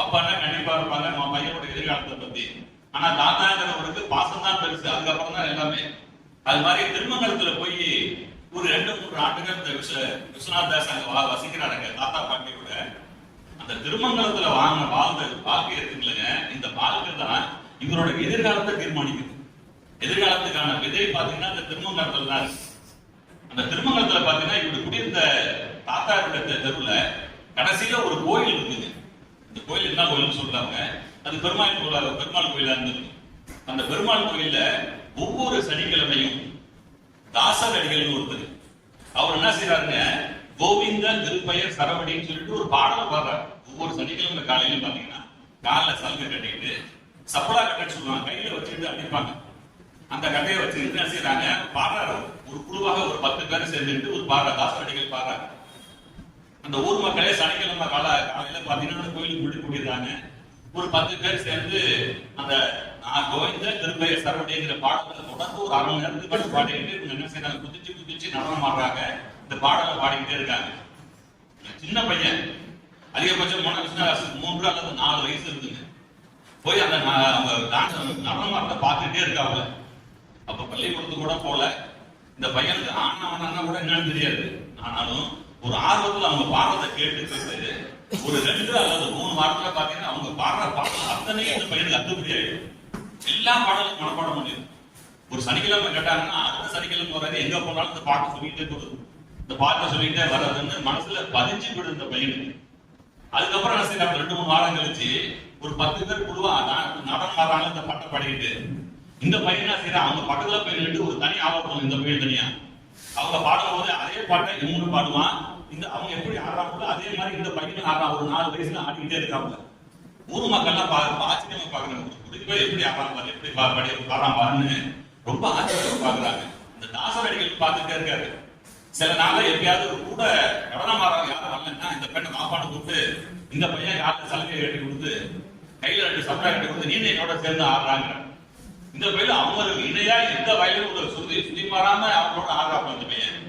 அப்பான்னா கண்டிப்பா இருப்பாங்க பையனோட எதிர்காலத்தை பத்தி. ஆனா தாத்தாங்கிறவருக்கு பாசம் தான் பெருசு, அதுக்கப்புறம் தான் எல்லாமே. அது மாதிரி திருமங்கலத்துல போய் ஒரு 2-3 ஆண்டுகள் இந்த விஸ்வநாத் தாஸ் அங்க வசிக்கிறாருங்க தாத்தா பாட்டியோட. அந்த திருமங்கலத்துல வாழ்ந்த வாழ்க்கை இருக்குங்களேங்க, இந்த வாழ்க்கை தான் இவரோட எதிர்காலத்தை தீர்மானிக்குது. எதிர்காலத்துக்கான விதை பாத்தீங்கன்னா இந்த திருமங்கலத்துல தான் இருக்கு. அந்த திருமங்கலத்துல பாத்தீங்கன்னா இவரு குடியிருந்த தாத்தாருடைய தெருவுல கடைசியில ஒரு கோயில் இருக்குங்க. இந்த கோயில் என்ன கோயில்னு சொல்றாங்க, அது பெருமாள் கோயிலா இருந்தது. அந்த பெருமாள் கோயில்ல ஒவ்வொரு சனிக்கிழமையும் தாசர் அடிகள்னு ஒருத்தர், அவர் என்ன செய்யறாருங்க, கோவிந்த திருப்பெயர் சரவடின்னு சொல்லிட்டு ஒரு பாடலை பாடுறாரு. ஒவ்வொரு சனிக்கிழமை காலையிலும் பாத்தீங்கன்னா காலில் சலங்கை கட்டிக்கிட்டு சப்பலா கட்டன்னு சொல்லுவாங்க, கையில வச்சுக்கிட்டு அடிப்பாங்க. அந்த கட்டையை வச்சுக்கிட்டு என்ன செய்யறாங்க, பாடுறாரு. ஒரு குழுவாக ஒரு 10 பேரை சேர்ந்துட்டு ஒரு பாடுற தாசர் அடிகள் பாடுறாரு. அந்த ஊர் மக்களே சனிக்கிழமை காலையில பாத்தீங்கன்னா கோயிலுக்கு முடி கூட்டிடுறாங்க. ஒரு 10 பேர் சேர்ந்து அந்த கோவிந்த திருப்பெயர் சரவடிங்கிற பாடலை தொடர்ந்து ஒரு 1/2 மணி நேரத்துக்கு மட்டும் பாடிக்கிட்டு இவங்க என்ன செய்யறாங்க, குதிச்சு நடனம் ஆடுறாங்க. இந்த பாடலை பாடிக்கிட்டே இருக்காங்க. சின்ன பையன், அதிகபட்சம் விஸ்வநாதாஸுக்கு 3 அல்லது 4 வயசு இருக்குங்க. போய் அந்த நடனம் ஆடுறத பார்த்துட்டே இருக்காங்க. அப்ப பள்ளிக்கூடத்துக்கு கூட போல. இந்த பையனுக்கு ஆனா கூட என்னன்னு தெரியாது. ஆனாலும் ஒரு ஆர்வத்துல அவங்க பாடுறதை கேட்டு ஒரு 2 அல்லது 3 வாரத்துல பாத்தீங்கன்னா அவங்க பாடுற பாடல் அத்தனையும் இந்த பையனுக்கு அத்துப்படி ஆயிடும். எல்லா பாடலும் மனப்பாடம் பண்ணிடும். ஒரு சனிக்கிழமை கேட்டாங்கன்னா அடுத்த சனிக்கிழமை வராது, எங்க போனாலும் இந்த பாட்டை சொல்லிக்கிட்டே போகுது, இந்த பாட்டை சொல்லிக்கிட்டே வர்றதுன்னு மனசுல பதிஞ்சு விடுது இந்த பையனுக்கு. அதுக்கப்புறம் என்ன செய்யறாங்க, 2-3 வாரம் கழிச்சு ஒரு 10 பேர் குழுவா நடனம் ஆடுறாங்க இந்த பாட்டை பாடிக்கிட்டு. இந்த பையன் என்ன செய்யறான், அவங்க பக்கத்துல போய் நின்று ஒரு தனி ஆவட்டம், இந்த பையன் தனியா அவங்க பாடும் போது அதே பாட்டை இவங்களும் பாடுவான். இந்த அவங்க எப்படி ஆடுறாங்களோ அதே மாதிரி இந்த பையன் ஆடுறான். ஒரு 4 வயசுல ஆடிக்கிட்டே இருக்காங்க. ஊர் மக்கள்லாம் ஆச்சரியமா பாக்குறாங்க, எப்படி ஆடுறாங்க, எப்படி பாடுறான் பாருன்னு ரொம்ப ஆச்சரியமா பாக்குறாங்க. இந்த தாசர் அடிகள் பார்த்துட்டே இருக்காரு. சில நாள்ல எப்பயாவது கூட நடனம் ஆடுறாங்க யாரும் வரலன்னா இந்த பெண்ணை காப்பாடு கூப்பிட்டு இந்த பையன் காலைல சலங்கை கட்டி கொடுத்து கையில 2 சப்பரா கட்டி கொடுத்து நீங்க என்னோட சேர்ந்து ஆடுறாங்க. இந்த பையன் அவங்களுக்கு இணையா எந்த வயலும் ஒரு சுத்தி மாறாம அவங்களோட ஆடுறாங்க. இந்த பையன்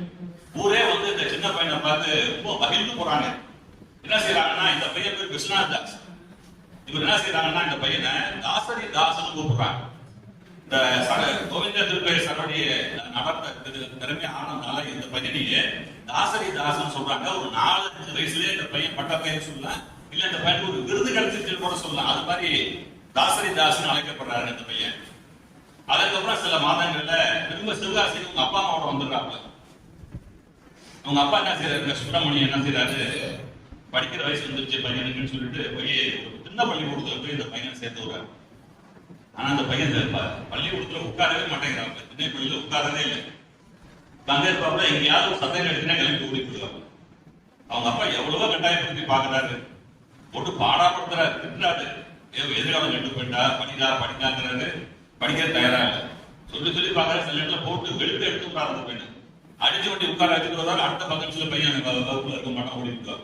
ஊரே வந்து இந்த சின்ன பையனை பார்த்து ரொம்ப மகிழ்ந்து போறாங்க. என்ன செய்யறாங்கன்னா, இந்த பையன் பேர் விஸ்வநாத் தாஸ். இவர் என்ன செய்யறாங்கன்னா, இந்த பையனை தாசரி தாசன் கூப்பிடுறாங்க. இந்த கோவிந்த திருப்பெயர் சரவடி நடத்த திறமை ஆனதுனால இந்த பையனையே தாசரி தாசன் சொல்றாங்க. ஒரு 4-5 வயசுலயே இந்த பையன் பட்ட பெயர் சொல்லலாம், இல்ல இந்த பையன் ஒரு விருது கிடைச்சிட்டு கூட சொல்லலாம். அது மாதிரி தாசரி தாசன் அழைக்கப்படுறாரு இந்த பையன். அதுக்கப்புறம் சில மாதங்கள்ல திரும்ப சிவகாசி உங்க அப்பா அம்மாவோட வந்துடுறாங்க. அவங்க அப்பா என்ன செய்யறாரு, சுப்பிரமணியன் என்ன செய்யறாரு, படிக்கிற வயசு வந்துருச்சு பையனுக்குன்னு சொல்லிட்டு போய் சின்ன பள்ளிக்கூடத்துல போய் இந்த பையனை சேர்த்து விடுறாரு. ஆனா அந்த பையன் பள்ளிக்கூடத்துல உட்காரவே மாட்டேங்கிறாங்க. சின்ன பள்ளியில உட்காரவே இல்லை. தந்தை இருப்பாப்புல எங்கேயாவது ஒரு சத்தம் எடுத்துனா கிளம்பி ஓடி போடுவாங்க. அவங்க அப்பா எவ்வளவோ கட்டாயப்படுத்தி பாக்குறாரு, போட்டு பாடாப்படுத்துறாரு, திட்டுறாரு. எதிர்காலம் கெட்டு போயிட்டா படிக்காங்கிறாரு, படிக்க தயாரா இல்லை. சொல்லி பாக்குற சில நேரத்துல போட்டு வெளுத்து எடுத்து விடுறாரு. அந்த பையனை அடிச்சு வண்டி உட்கார வச்சுட்டு வர்றாரு. அடுத்த பக்கத்துல பையன் வகுப்புல இருக்க மாட்டான், ஓடி இருக்காரு.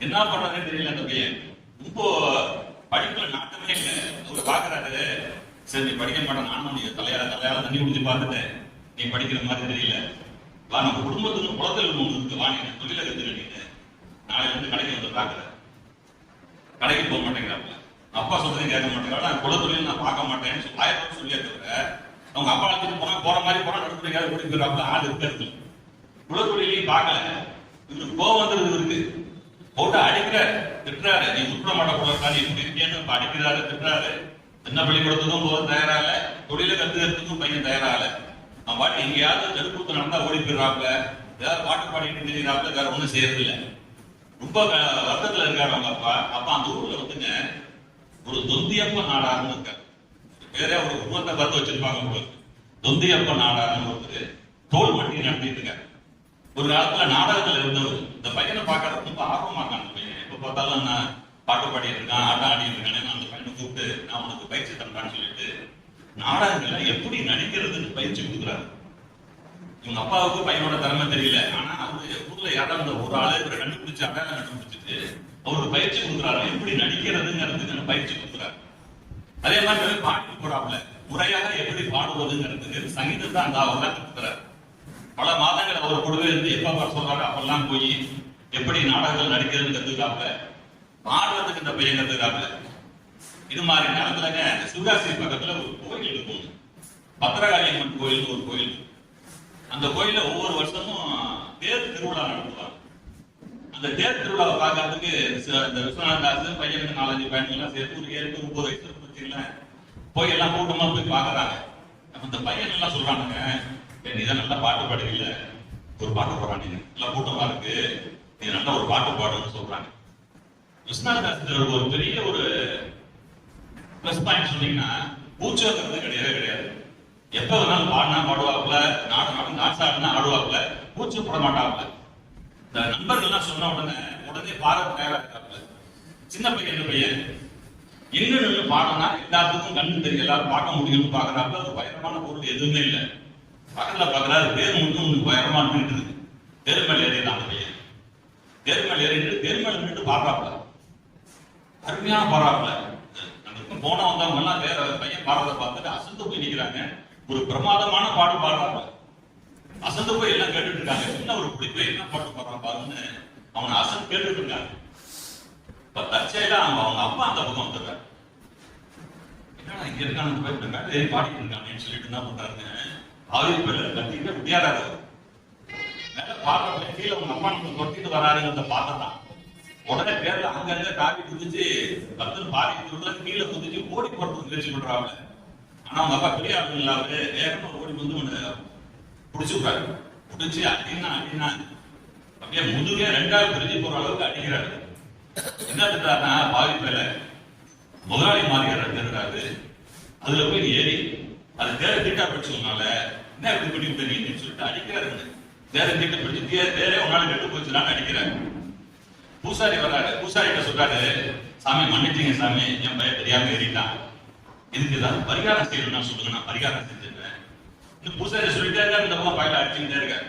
என்ன பண்றதுன்னு தெரியல. அந்த பையன் ரொம்ப படிப்புல நாட்டமே இல்லை. அவர் பாக்குறாரு, சரி நீ படிக்க மாட்டேன், நானும் நீ தலையால தண்ணி குடிச்சு பார்த்துட்டேன், நீ படிக்கிற மாதிரி தெரியல, வா நம்ம குடும்பத்துக்கு குளத்தில் ஒண்ணு இருக்கு, வா நீ தொழில கத்துக்கிட்டீங்க, நாளைக்கு வந்து கடைக்கு வந்து பாக்குற. கடைக்கு போக மாட்டேங்கிறாப்புல. அப்பா சொல்றதையும் கேட்க மாட்டேங்கிறாங்க. நான் குல தொழில் நான் பார்க்க மாட்டேன்னு சொல்லியே தவிர அவங்க அப்பா அழைச்சிட்டு போற மாதிரி போனா நடுப்புறையாவது ஓடி போயிடறாப்புல. ஆள் இருக்கிறது குல தொழிலையும் பார்க்கல. இவருக்கு கோவம் வந்துருது. இருக்கு போட்டு அடிக்கிறாரு, திட்டுறாரு, நீ உட்பட மாட்டக்கூடாது, நீ இப்படி இருக்கேன்னு அடிக்கிறாரு, திட்டுறாரு. சின்ன பள்ளிக்கூடத்துக்கும் போக தயாரால, தொழில கத்துக்கிறதுக்கும் பையன் தயாரால. அவன் பாட்டு எங்கேயாவது தெருக்கூத்து நடந்தா ஓடி போயிடுறாப்புல, ஏதாவது பாட்டு பாடிட்டு தெரியுறாப்புல, வேற ஒண்ணும் செய்யறது இல்லை. ரொம்ப வருத்தத்துல இருக்காரு அவங்க அப்பா. அப்ப அந்த ஊர்ல வந்துங்க ஒரு தொந்தியப்ப நாடாருன்னு இருக்காரு. வேற ஒரு குடும்பத்தை பார்த்து வச்சிருப்பாங்க உங்களுக்கு. தொந்தியப்ப நாடாருன்னு ஒருத்தர் தோல் மட்டி நடத்திட்டு இருக்காரு. ஒரு காலத்துல நாடகத்துல இருந்தவர். இந்த பையனை பார்க்கறது ரொம்ப ஆர்வமா இருக்கான். அந்த பையன் எப்ப பார்த்தாலும் நான் பாட்டு பாடிட்டு இருக்கான், ஆட்டம் ஆடிட்டு இருக்கானே, அந்த பையனை கூப்பிட்டு நான் உனக்கு பயிற்சி தரேன்னு சொல்லிட்டு நாடகங்கள்ல எப்படி நடிக்கிறதுன்னு பயிற்சி கொடுக்குறாரு. இவங்க அப்பாவுக்கு பையனோட திறமை தெரியல. ஆனா அவரு ஊர்ல யாராவது ஒரு ஆளு இவரை கண்டுபிடிச்சு அடையாளம் கண்டுபிடிச்சிட்டு அவருக்கு பயிற்சி கொடுக்குறாரு. எப்படி நடிக்கிறதுங்கிறதுக்கு பயிற்சி கொடுக்குறாரு. அதே மாதிரி பாட்டு போடாமல முறையாக எப்படி பாடுவதுங்கிறதுக்கு சங்கீதத்தை அந்த அவர் தான் கத்துக்கிறார். பல மாதங்கள் அவர் கூடவே இருந்து எப்ப சொல்றாரு அப்பெல்லாம் போய் எப்படி நாடகங்கள் நடிக்கிறதுன்னு கத்துக்காப்ல, பாடுறதுக்கு இந்த பையன் கத்துக்காப்ல. இது மாதிரி நேரத்துலங்க சிவகாசி பக்கத்துல ஒரு கோயில் இருக்கும், பத்திரகாளியம்மன் கோயில் ஒரு கோயில். அந்த கோயில ஒவ்வொரு வருஷமும் தேர் திருவிழா நடத்துவாங்க. அந்த தேர் திருவிழாவை பார்க்கறதுக்கு இந்த விஸ்வநாதாஸ் பையனுக்கு 4-5 பையன்கள்லாம் சேர்த்து ஒரு 7-9 வயசு வச்சுங்களேன் போய் எல்லாம் கூட்டமா போய் பாக்குறாங்க. அந்த பையன் எல்லாம் சொல்றானுங்க, நீதான் நல்லா பாட்டு பாடுவீங்க, ஒரு பாட்டு பாடுறான், நீங்க நல்லா கூட்டமா இருக்கு, நீ நல்லா ஒரு பாட்டு பாடுன்னு சொல்றாங்க. விஸ்வநாதாஸ் ஒரு பெரிய ஒரு பிளஸ் பாயிண்ட் சொன்னீங்கன்னா, பூச்சி வைக்கிறது கிடையாது. எப்ப வேணாலும் பாடினா பாடுவாப்புல, டான்ஸ் ஆடினா ஆடுவாப்புல, பூச்சி போட மாட்டாப்புல. இந்த நண்பர்கள்லாம் சொன்ன உடனே பாட தயாராக சின்ன பையன் எங்க நின்று பாடனா எல்லாத்துக்கும் கண்ணு தெரியும், எல்லாரும் பார்க்க முடியும்னு பாக்குறாப்புல. அது பயங்கரமான பொருள் எதுவுமே இல்லை. பக்கத்துல பாக்குறாரு, தேர் மட்டும் உனக்கு பயங்கரமா நின்று இருக்கு. தேர் மேல ஏறிடலாம் அந்த பையன். தேர் மேல ஏறிட்டு தேர் மேல நின்று பாடுறாப்புல, அருமையான பாடுறாப்புல. நமக்கு போன வந்தவங்க எல்லாம் வேற பையன் பாடுறதை பார்த்துட்டு அசந்து போய் நிக்கிறாங்க. ஒரு பிரமாதமான பாடு பாடுறாப்புல, அசந்து போய் எல்லாம் கேட்டுட்டு இருக்காங்க. என்ன ஒரு பிடிப்பு, என்ன பாட்டு பாடுறான் பாருன்னு அவனை அசந்து கேட்டுட்டு இருக்காங்க. இப்ப தற்செயலா அவங்க அப்பா அந்த பக்கம் வந்துடுறாரு. என்னடா இங்க இருக்கான மேலே பாடிட்டு இருக்கானேன்னு சொல்லிட்டு என்ன பண்றாருங்க, ஆவிப்பல்ல கட்டிட்டு முடியாதாரு மேல பாடுற கீழே அவங்க அப்பா நம்ம தொட்டிட்டு வராருங்கிறத பார்த்ததான் உடனே பேர்ல அங்கங்க காவி குதிச்சு கத்துன்னு பாடி கீழே குதிச்சு ஓடி போடுறது முயற்சி பண்றாங்க. ஆனா அவங்க அப்பா பெரிய ஆளுங்க இல்ல, அவரு வேகமா ஓடி வந்து புடிச்சு விடுறாரு. புடிச்சு அடினா அப்படியே முதுகே 2ஆவது பிரிஞ்சு போற அளவுக்கு அடிக்கிறாரு. என்ன திட்டாருன்னா, பாதிப்பேல முதலாளி மாறிடுறாரு, அதுல போய் ஏறி அது தேர திட்டா படிச்சதுனால என்ன இப்படி பண்ணி விட்டீங்கன்னு சொல்லிட்டு அடிக்கிறாரு. தேர திட்ட படிச்சு தேரே உன்னால கெட்டு போச்சுனான்னு அடிக்கிறாரு. பூசாரி வர்றாரு, பூசாரி கிட்ட சொல்றாரு, சாமி மன்னிச்சீங்க சாமி, என் பையன் தெரியாம ஏறிட்டான், இதுக்கு ஏதாவது பரிகாரம் செய்யணும்னா சொல்லுங்க, நான் பரிகாரம் செஞ்சிருக்கேன். இந்த பூசாரி சொல்லிட்டே இருக்காரு, இந்த பக்கம் பையில அடிச்சுக்கிட்டே இருக்காரு.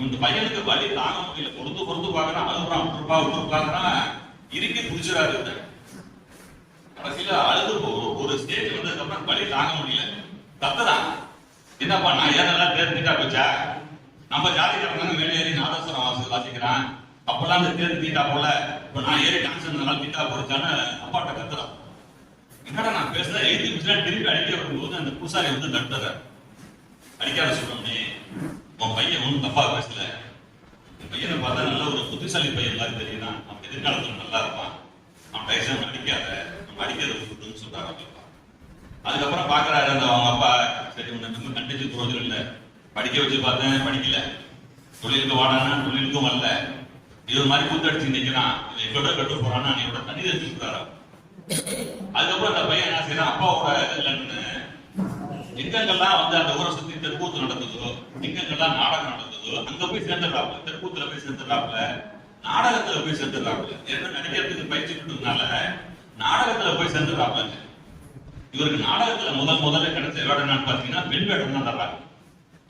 இந்த பையனுக்கு வலி தாங்க முடியல, பொறுத்து பாக்குறான், அழுகுறான், விட்டு பாக்குறான், இறுக்கி குடிச்சிடாரு. கடைசியில அழுது ஒரு ஸ்டேஜ் வந்ததுக்கு அப்புறம் வலி தாங்க முடியல, கத்துறான். என்னப்பா நான் ஏதெல்லாம் தேர்ந்துட்டா போச்சா, நம்ம ஜாதிக்காரங்க மேலே ஏறி நாதஸ்வரம் வாசிக்கிறான், அப்பெல்லாம் அந்த தேர்ந்து தீட்டா போல, இப்ப நான் ஏறி டான்ஸ் தீட்டா போடுச்சான்னு அப்பாட்ட கத்துறான். என்னடா நான் பேசுறேன், எழுதி திருப்பி அடிக்க வரும்போது அந்த பூசாரி வந்து தடுத்துறாரு. அடிக்காத சொல்லணும்னே, உன் பையன் ஒன்றும் தப்பா பேசல, என் பையனை பார்த்தா நல்ல ஒரு புத்திசாலி பையன் எல்லாரும் தெரியுதான், அவன் எதிர்காலத்துல நல்லா இருப்பான், அவன் டைசன் அடிக்காத, நம்ம அடிக்காத விட்டுன்னு சொல்றாரு. அதுக்கப்புறம் பாக்குறாரு அந்த அவங்க அப்பா, சரி உன்னை நம்ம கண்டிச்சு புரோஜனம் இல்லை, படிக்க வச்சு பார்த்தேன் படிக்கல, தொழிலுக்கு வாடானா தொழிலுக்கும் வரல, இது மாதிரி கூத்தடிச்சு நிக்கிறான், எங்கோட கட்டு போறான்னா என்னோட தண்ணி தெரிஞ்சுக்கிறாரா. அதுக்கப்புறம் அந்த பையன் என்ன செய்யறான், அப்பாவோட இல்லைன்னு எங்கெங்கெல்லாம் வந்து அந்த ஊரை சுத்தி தெருக்கூத்து நடந்ததோ, எங்கெங்கெல்லாம் நாடகம் நடந்ததோ அங்க போய் சேர்ந்துடுறாப்புல, தெருக்கூத்துல போய் சேர்ந்துடுறாப்புல, நாடகத்துல போய் சேர்ந்துடுறாப்புல. என்ன நடிக்கிறதுக்கு பயிற்சி கொடுத்ததுனால நாடகத்துல போய் சேர்ந்துடுறாப்புல. இவருக்கு நாடகத்துல முதல்ல கிடைச்ச வேடம் என்னன்னு பாத்தீங்கன்னா பெண் வேடம் தான் தர்றாங்க.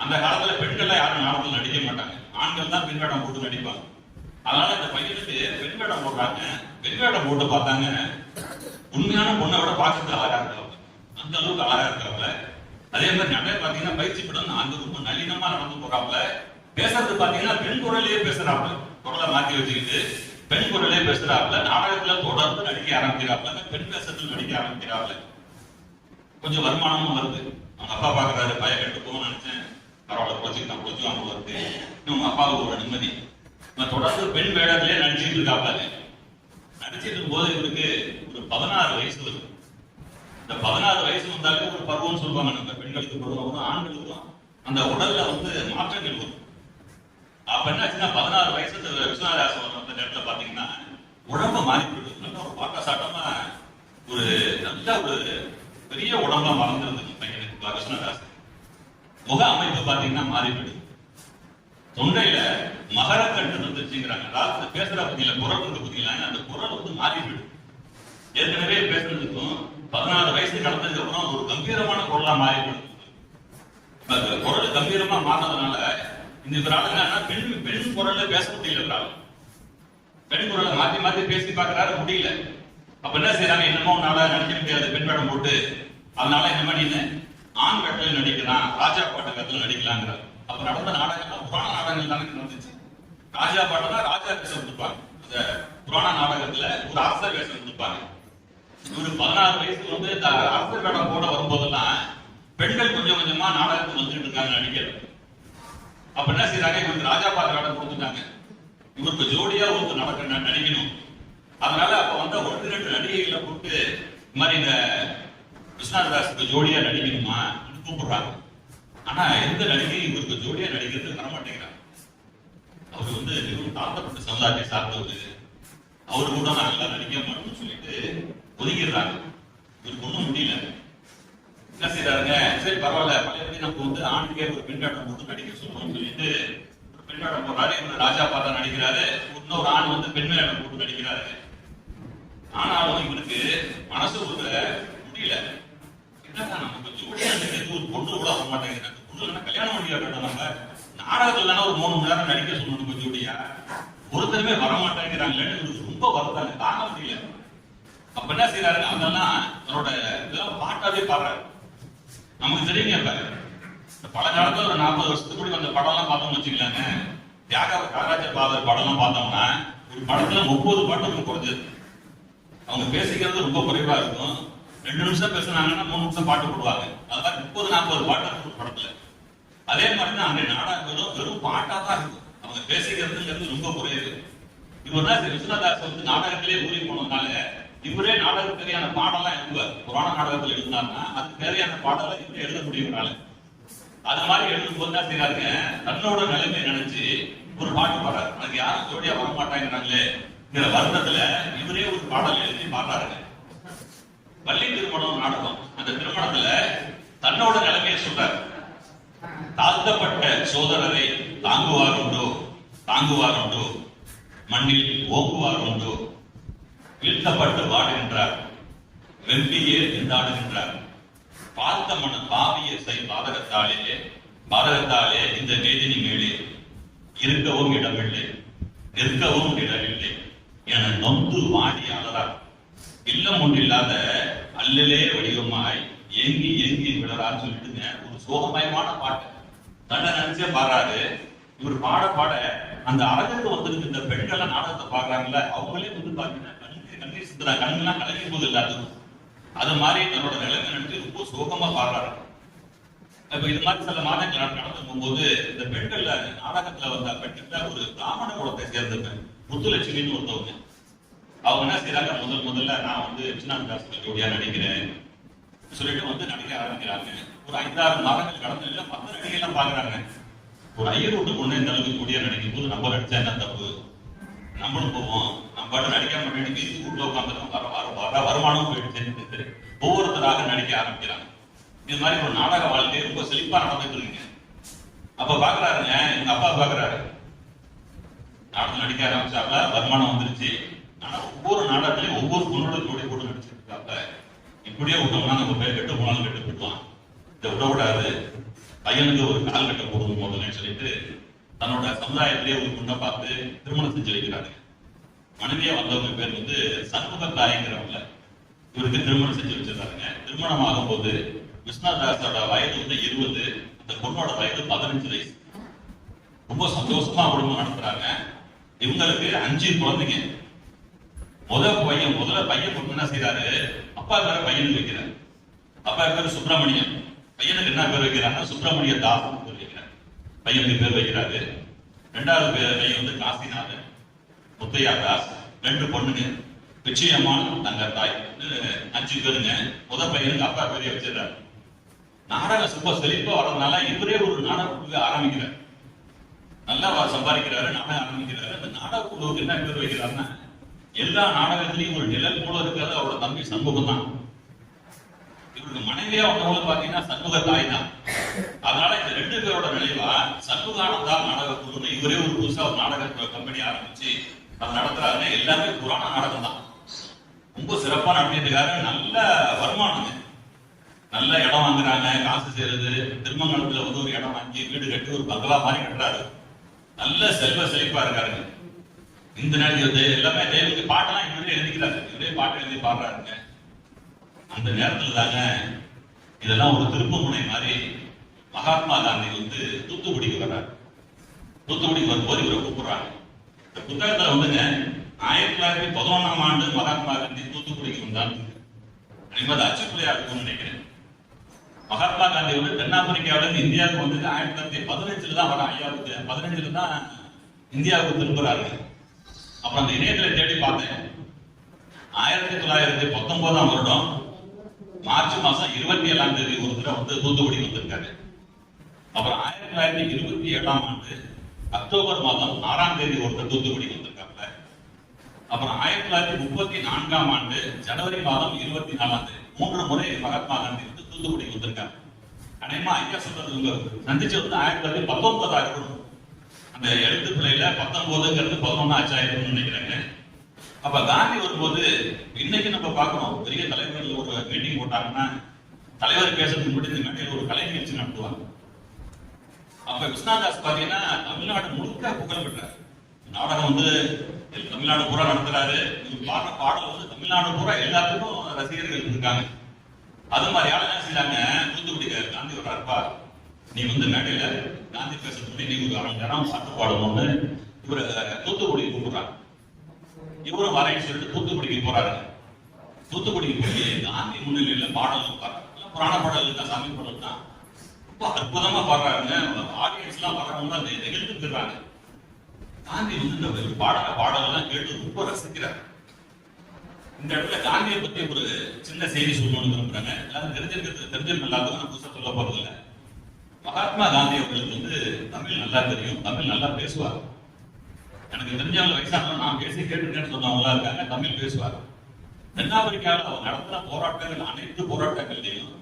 அந்த காலத்துல பெண்கள்லாம் யாரும் நாடகத்துல நடிக்க மாட்டாங்க, ஆண்கள் தான் பெண் வேடம் போட்டு நடிப்பாங்க. அதனால இந்த பையனுக்கு பெண் வேடம் போடுறாங்க. பெண் வேடம் போட்டு பார்த்தாங்க, உண்மையான பொண்ணை விட பார்க்கறதுக்கு அழகா இருக்காங்க, அந்த அளவுக்கு அழகா இருக்காப்ல. அதே மாதிரி நிறைய பாத்தீங்கன்னா பயிற்சி படம் அந்த ரொம்ப நளினமா நடந்து போறாப்ல. பேசுறது பாத்தீங்கன்னா பெண் குரலையே பேசுறாப்ல, குரலை மாத்தி வச்சுக்கிட்டு பெண் குரலே பேசுறாப்ல. நாடகத்துல தொடர்ந்து நடிக்க ஆரம்பிக்கிறாப்ல, பெண் பேசுறதுல நடிக்க ஆரம்பிக்கிறாப்ல. கொஞ்சம் வருமானமும் வருது. அவங்க அப்பா பாக்குறாரு, பையன் கெட்டு போகணும்னு நினைச்சேன், பரவாயில்ல பொழைச்சுக்காம வருது, உங்க அப்பாவுக்கு ஒரு நிம்மதி. தொடர்ந்து பெண் வேடத்திலே நடிச்சுட்டு இருக்காப்ல. நடிச்சிட்டு இருக்கும் போது இவருக்கு ஒரு 16 வயசு வருது. இந்த 16 வயசு வந்தாலே ஒரு பருவம்னு சொல்லுவாங்க, நம்ம பெண்களுக்கு பருவம் வரும், ஆண்களுக்கும் அந்த உடல்ல வந்து மாற்றங்கள் வரும். அப்ப என்னாச்சுன்னா 16 வயசு விஸ்வநாதாசன் அந்த நேரத்துல பாத்தீங்கன்னா உடம்ப மாறி போயிடுது. நல்ல ஒரு பாட்ட சாட்டமா ஒரு நல்ல ஒரு பெரிய உடம்பா மறந்துருது பையனுக்கு விஸ்வநாதாசன். முக அமைப்பு பாத்தீங்கன்னா மாறி போயிடுது. தொண்டையில மகரக்கட்டு வந்துருச்சுங்கிறாங்க. அதாவது பேசுற பத்தியில குரல் வந்து பத்தியில அந்த குரல் வந்து மாறி போயிடுது. ஏற்கனவே பேசுறதுக்கும் 16 வயசு கடந்ததுக்கு அப்புறம் ஒரு கம்பீரமான குரலா மாறி போயிடுது. குரல் கம்பீரமா மாறினதுனால இந்த இவரால் என்னன்னா பெண் குரல்ல பேச முடியல. பெண் குரலை மாத்தி பேசி பாக்குறாரு, முடியல. அப்ப என்ன செய்யறாங்க, என்னமோ உன்னால நடிக்க முடியாது பெண் வேடம் போட்டு, அதனால என்ன பண்ணின்னு ஆண் வேட்டத்தில் நடிக்கலாம், ராஜா பாட்டு கத்துல நடிக்கலாங்கிறார். அப்ப நடந்த நாடகங்கள் புராண நாடகங்கள் தானே நடந்துச்சு. ராஜா பாட்டுனா ராஜா வேஷம் கொடுப்பாங்க. அந்த புராண நாடகத்துல ஒரு அரசர் வேஷம் கொடுப்பாங்க. இவரு 16 வயசுல வந்து இந்த அரசர் வேடம் போட வரும்போதெல்லாம் பெண்கள் கொஞ்சம் கொஞ்சமா நாடகத்துக்கு வந்துட்டு இருக்காங்க நடிக்கிறது. அப்ப என்ன செய்யறாங்க, இவருக்கு ராஜா பாத்திர வேடம் கொடுத்துட்டாங்க. இவருக்கு ஜோடியா ஒருத்தர் நடிக்கணும். அதனால அப்ப வந்து 1-2 நடிகைகளை போட்டு இந்த மாதிரி இந்த விஸ்வநாததாஸுக்கு ஜோடியா நடிக்கணுமா கூப்பிடுறாங்க. ஆனா எந்த நடிகை இவருக்கு ஜோடியா நடிக்கிறது வர மாட்டேங்கிறாங்க. அவர் வந்து தாழ்த்தப்பட்ட சமுதாயத்தை சார்ந்தவர், அவரு கூட நாங்கெல்லாம் நடிக்க மாட்டோம்னு சொல்லிட்டு ஒதுக்கிடுறாங்க. இவருக்கு ஒண்ணும் முடியல. என்ன செய்யறாருங்க, சரி பரவாயில்ல, பழையபடி நம்ம வந்து ஆணுக்கே ஒரு பெண்காட்டம் போட்டு நடிக்க சொல்றோம்னு சொல்லிட்டு ஒரு பெண்காட்டம் போடுறாரு. இவரு ராஜா பார்த்தா நடிக்கிறாரு, இன்னொரு ஆண் வந்து பெண் வேடம் போட்டு நடிக்கிறாரு. ஆனாலும் இவருக்கு மனசு முடியல. என்னன்னா நமக்கு ஜோடியா நடிக்கிறது ஒரு பொண்ணு கூட வர மாட்டேங்கிறாங்க. பொண்ணு கல்யாணம் பண்ணியா வேண்டாம், நம்ம நாடகத்துல தானே ஒரு 3 மணி நேரம் நடிக்க சொல்லணும் ஜோடியா, ஒருத்தருமே வர மாட்டேங்கிறாங்களேன்னு இவருக்கு ரொம்ப வருத்தாங்க, தாங்க முடியல. அப்ப என்ன செய்யறாரு, அதெல்லாம் தன்னோட இதெல்லாம் பாட்டாவே பாடுறாரு. நமக்கு தெரியுங்க, இப்ப பழங்காலத்துல ஒரு 40 வருஷத்துக்கு முன்னாடி வந்த படம் எல்லாம் பார்த்தோம்னு வச்சுக்கலாங்க, தியாகராஜ பாதர் படம் எல்லாம் பார்த்தோம்னா ஒரு படத்துல 30 பாட்டு குறைஞ்சது. அவங்க பேசிக்கிறது ரொம்ப குறைவா இருக்கும். 2 நிமிஷம் பேசுனாங்கன்னா 3 நிமிஷம் பாட்டு போடுவாங்க. அதான் 30-40 பாட்டு இருக்கும் படத்துல. அதே மாதிரி தான் அன்றைய நாடகங்களும் வெறும் பாட்டா தான் இருக்கும். அவங்க பேசிக்கிறதுங்கிறது ரொம்ப குறைவு. இவர் தான் விஸ்வநாதாஸ் வந்து நாடகத்திலே ஊறி போனதுனால இவரே நாடகத்துக்கு தேவையான பாடலாம் எழுதுவார். புராண நாடகத்தில் எழுதினார்னா அதுக்கு தேவையான பாடலாம் இவரே எழுத முடியும்னால அது மாதிரி எழுதும் போது தான் செய்யறாருங்க, தன்னோட நிலைமை நினைச்சு ஒரு பாட்டு பாடுறாரு. அதுக்கு யாரும் ஜோடியா வர மாட்டாங்கிறாங்களே வருத்தத்துல இவரே ஒரு பாடல் எழுதி பாடுறாருங்க. பள்ளி திருமணம் நாடகம். அந்த திருமணத்துல தன்னோட நிலைமையை சொல்றாரு. தாழ்த்தப்பட்ட சோதரரை தாங்குவாருண்டோ தாங்குவாருண்டோ, மண்ணில் ஓங்குவாருண்டோ, வீழ்த்தப்பட்டு வாடுகின்றார், வெம்பியே திண்டாடுகின்றார், பார்த்த மன பாவிய பாதகத்தாலே இந்த வேதினி மேலே இருக்கவும் இடமில்லை, நிற்கவும் இடமில்லை என நொந்து வாடி அலறார். இல்லம் ஒன்றில்லாத அல்லலே வடிவமாய் ஏங்கி ஏங்கி விழறான்னு சொல்லிட்டுங்க ஒரு சோகமயமான பாட்டு தன்னை நினைச்சே பாடுறாரு. இவர் பாட பாட அந்த அரங்குக்கு வந்திருக்கு இந்த பெண்கள் நாடகத்தை பாக்குறாங்கல்ல, அவங்களே வந்து பாத்தீங்கன்னா கண்ணீர் சிந்துறாங்க, கண்ணெல்லாம் கலக்கும் போது எல்லாத்துக்கும் அது மாதிரி தன்னோட நிலைமை நினைச்சு ரொம்ப சோகமா பாடுறாரு. இப்ப இது மாதிரி சில மாதங்கள் நடந்து போகும்போது இந்த பெண்கள்ல நாடகத்துல வந்த பெண்கள்ல ஒரு பிராமண குலத்தை சேர்ந்தவங்க முத்துலட்சுமின்னு ஒருத்தவங்க, அவங்க என்ன செய்யறாங்க, முதல்ல நான் வந்து விஸ்வநாததாஸ் ஜோடியா நடிக்கிறேன் சொல்லிட்டு வந்து நடிக்க ஆரம்பிக்கிறாங்க. ஒரு 5-6 மாதங்கள் கடந்து மற்ற நடிகைலாம் பாக்குறாங்க. ஒரு ஐயர் வீட்டு பொண்ணு இந்த அளவுக்கு ஜோடியா நடிக்கும் போது நம்ம நடிச்சா என்ன தப்பு, நம்மளும் போவோம், நம்ம பாட்டு நடிக்காம நடிக்க வீட்டுல உட்காந்து வருமானம் போயிடுச்சு. ஒவ்வொருத்தராக நடிக்க ஆரம்பிக்கிறாங்க. இது மாதிரி ஒரு நாடக வாழ்க்கை ரொம்ப செழிப்பா நடந்துட்டு இருக்குங்க. அப்ப பாக்குறாருங்க, எங்க அப்பா பாக்குறாரு, நாடகம் நடிக்க ஆரம்பிச்சாங்க, வருமானம் வந்துருச்சு. ஆனா ஒவ்வொரு நாடகத்திலையும் ஒவ்வொரு பொண்ணோட ஜோடி போட்டு நடிச்சிட்டு இருக்காங்க. இப்படியே விட்டோம்னா நம்ம பேர் கெட்டு போனாலும் கெட்டு போட்டுவான், இதை விடக்கூடாது, பையனுக்கு ஒரு கால் கட்ட போடணும் முதல்ல சொல்லிட்டு தன்னோட சமுதாயத்திலேயே ஒரு பொண்ணை பார்த்து திருமணம் செஞ்சு வைக்கிறாங்க. மனைவியா வந்தவங்க பேர் வந்து சண்முகத்தாய்ங்கிறவங்க. இவருக்கு திருமணம் செஞ்சு வச்சிருக்காங்க. திருமணம் ஆகும் போது விஸ்வநாதாஸோட வயது வந்து 20, அந்த பொண்ணோட வயது 15 வயசு. ரொம்ப சந்தோஷமா குடும்பம் நடத்துறாங்க. இவங்களுக்கு 5 குழந்தைங்க. முதல்ல பையன் பொண்ணு என்ன செய்யறாரு, அப்பா பேர பையனுக்கு வைக்கிறார். அப்பா பேர் சுப்பிரமணியம், பையனுக்கு என்ன பேர் வைக்கிறாங்க, சுப்பிரமணிய தாஸ் பேர் வைக்கிறார். பையனுக்கு பேர் வைக்கிறாரு. 2வது பையன் வந்து காசிநாதன், முத்தையா தாஸ். 2 பொண்ணுங்க, பிச்சையம்மான் தங்கத்தாய். 5 பேருங்க. முதல் பையனுக்கு அப்பா பேரைய வச்சிருக்காரு. நாடகம் ரொம்ப செழிப்பா வர்றதுனால இவரே ஒரு நாடக குழுவை ஆரம்பிக்கிறார். நல்லா சம்பாதிக்கிறாரு, நாடகம் ஆரம்பிக்கிறாரு. அந்த நாடக குழுவுக்கு என்ன பேர் வைக்கிறாருன்னா, எல்லா நாடகத்திலையும் ஒரு நிழல் போல இருக்கிறது அவரோட தம்பி சண்முகம் தான். இவருக்கு மனைவியா வந்தவங்க பாத்தீங்கன்னா சண்முக தாய் தான். அதனால இந்த 2 பேரோட நினைவா சண்முகானந்தா நாடக குழு இவரே ஒரு புதுசா ஒரு நாடக கம்பெனி ஆரம்பிச்சு அதை நடத்துறாரு. எல்லாமே புராண நாடகம் தான். ரொம்ப சிறப்பா நடத்திட்டு நல்ல வருமானம், நல்ல இடம் வாங்குறாங்க, காசு சேருது. திருமங்கலத்துல வந்து ஒரு இடம் வாங்கி வீடு கட்டி ஒரு பங்களா மாதிரி கட்டுறாரு. நல்ல செல்வ செழிப்பா இருக்காருங்க. இந்த நேரத்தில் எல்லாமே தேவைக்கு பாட்டெல்லாம் இவரே எழுதிக்கிறாரு, இவரே பாட்டு எழுதி பாடுறாருங்க. அந்த நேரத்துல தாங்க இதெல்லாம் ஒரு திருப்பு முனை மாதிரி மகாத்மா காந்தி வந்து தூத்துக்குடிக்கு வர்றாரு. தூத்துக்குடிக்கு வரும்போது இவரை கூப்பிடுறாங்க. இந்த புத்தகத்துல வந்துங்க 1911ஆம் ஆண்டு மகாத்மா காந்தி தூத்துக்குடிக்கு வந்தார். அது அச்சுப்பிள்ளையா இருக்கும்னு நினைக்கிறேன். மகாத்மா காந்தி வந்து தென்னாப்பிரிக்காவில இருந்து இந்தியாவுக்கு வந்து 1915 தான் வர, ஐயாவுக்கு 15 தான் இந்தியாவுக்கு திரும்புறாரு. அப்புறம் அந்த இணையத்துல தேடி பார்த்தேன். 1919ஆம் வருடம் மார்ச் மாசம் 27ஆம் தேதி ஒரு தடவை வந்து தூத்துக்குடி வந்திருக்காரு. அப்புறம் 1927ஆம் ஆண்டு அக்டோபர் மாதம் 6ஆம் தேதி ஒருத்தர் தூத்துக்குடி வந்திருக்காங்க. அப்புறம் 1934ஆம் ஆண்டு ஜனவரி மாதம் 24ஆம் தேதி 3 முறை மகாத்மா காந்தி வந்து தூத்துக்குடி வந்திருக்காங்க. அநேகமா ஐயா சொல்றது சந்திச்சு வந்து 1919 ஆகணும். அந்த எழுத்து பிள்ளையில 19ங்கிறது 11 ஆச்சாயிருக்கும்னு நினைக்கிறாங்க. அப்ப காந்தி வரும்போது இன்னைக்கு நம்ம பார்க்கணும், பெரிய தலைவர்கள் ஒரு மீட்டிங் போட்டாங்கன்னா தலைவர் பேசுறதுக்கு முன்னாடி இந்த மேடையில் ஒரு கலை நிகழ்ச்சி நடத்துவாங்க. அப்ப விஸ்வநாதாஸ் பாத்தீங்கன்னா தமிழ்நாடு முழுக்க புகழ் பெற்றார். நாடகம் வந்து தமிழ்நாடு பூரா நடத்துறாரு. பாடுற பாடல் வந்து தமிழ்நாடு பூரா எல்லாத்துக்கும் ரசிகர்கள் இருக்காங்க. அது மாதிரி ஆள் என்ன செய்யறாங்க, தூத்துக்குடி காந்தி வர்றாருப்பா, நீ வந்து மேடையில காந்தி பேசுறதுக்கு நீ ஒரு 1/2 மணி நேரம் பாட்டு பாடணும்னு இவரு தூத்துக்குடி கூப்பிடுறாங்க. இவரும் வரேன்னு சொல்லிட்டு தூத்துக்குடிக்கு போறாரு. தூத்துக்குடிக்கு போய் காந்தி முன்னிலையில பாடல் புராண பாடல் தான், சாமி பாடல் தான், ரொம்ப அற்புதமா பாடுறாங்க. ஆடியன்ஸ் எல்லாம் பாடுறவங்க அந்த நிகழ்ந்து போயிடுறாங்க. காந்தி வந்து இந்த பாடலாம் கேட்டு ரொம்ப ரசிக்கிறார். இந்த இடத்துல காந்தியை பத்தி ஒரு சின்ன செய்தி சொல்லணும்னு விரும்புறாங்க. எல்லாரும் தெரிஞ்சிருக்க எல்லாத்துக்கும் நான் புதுசா சொல்ல போறது இல்லை. மகாத்மா காந்தி அவர்களுக்கு வந்து தமிழ் நல்லா தெரியும், தமிழ் நல்லா பேசுவார். எனக்கு தெரிஞ்சவங்க வயசானவங்க நான் பேசி கேட்டுருக்கேன்னு சொன்னவங்களா இருக்காங்க, தமிழ் பேசுவார். தென்னாப்பிரிக்காவில் அவர் நடத்தின போராட்டங்கள் அனைத்து போராட்டங்கள்லையும்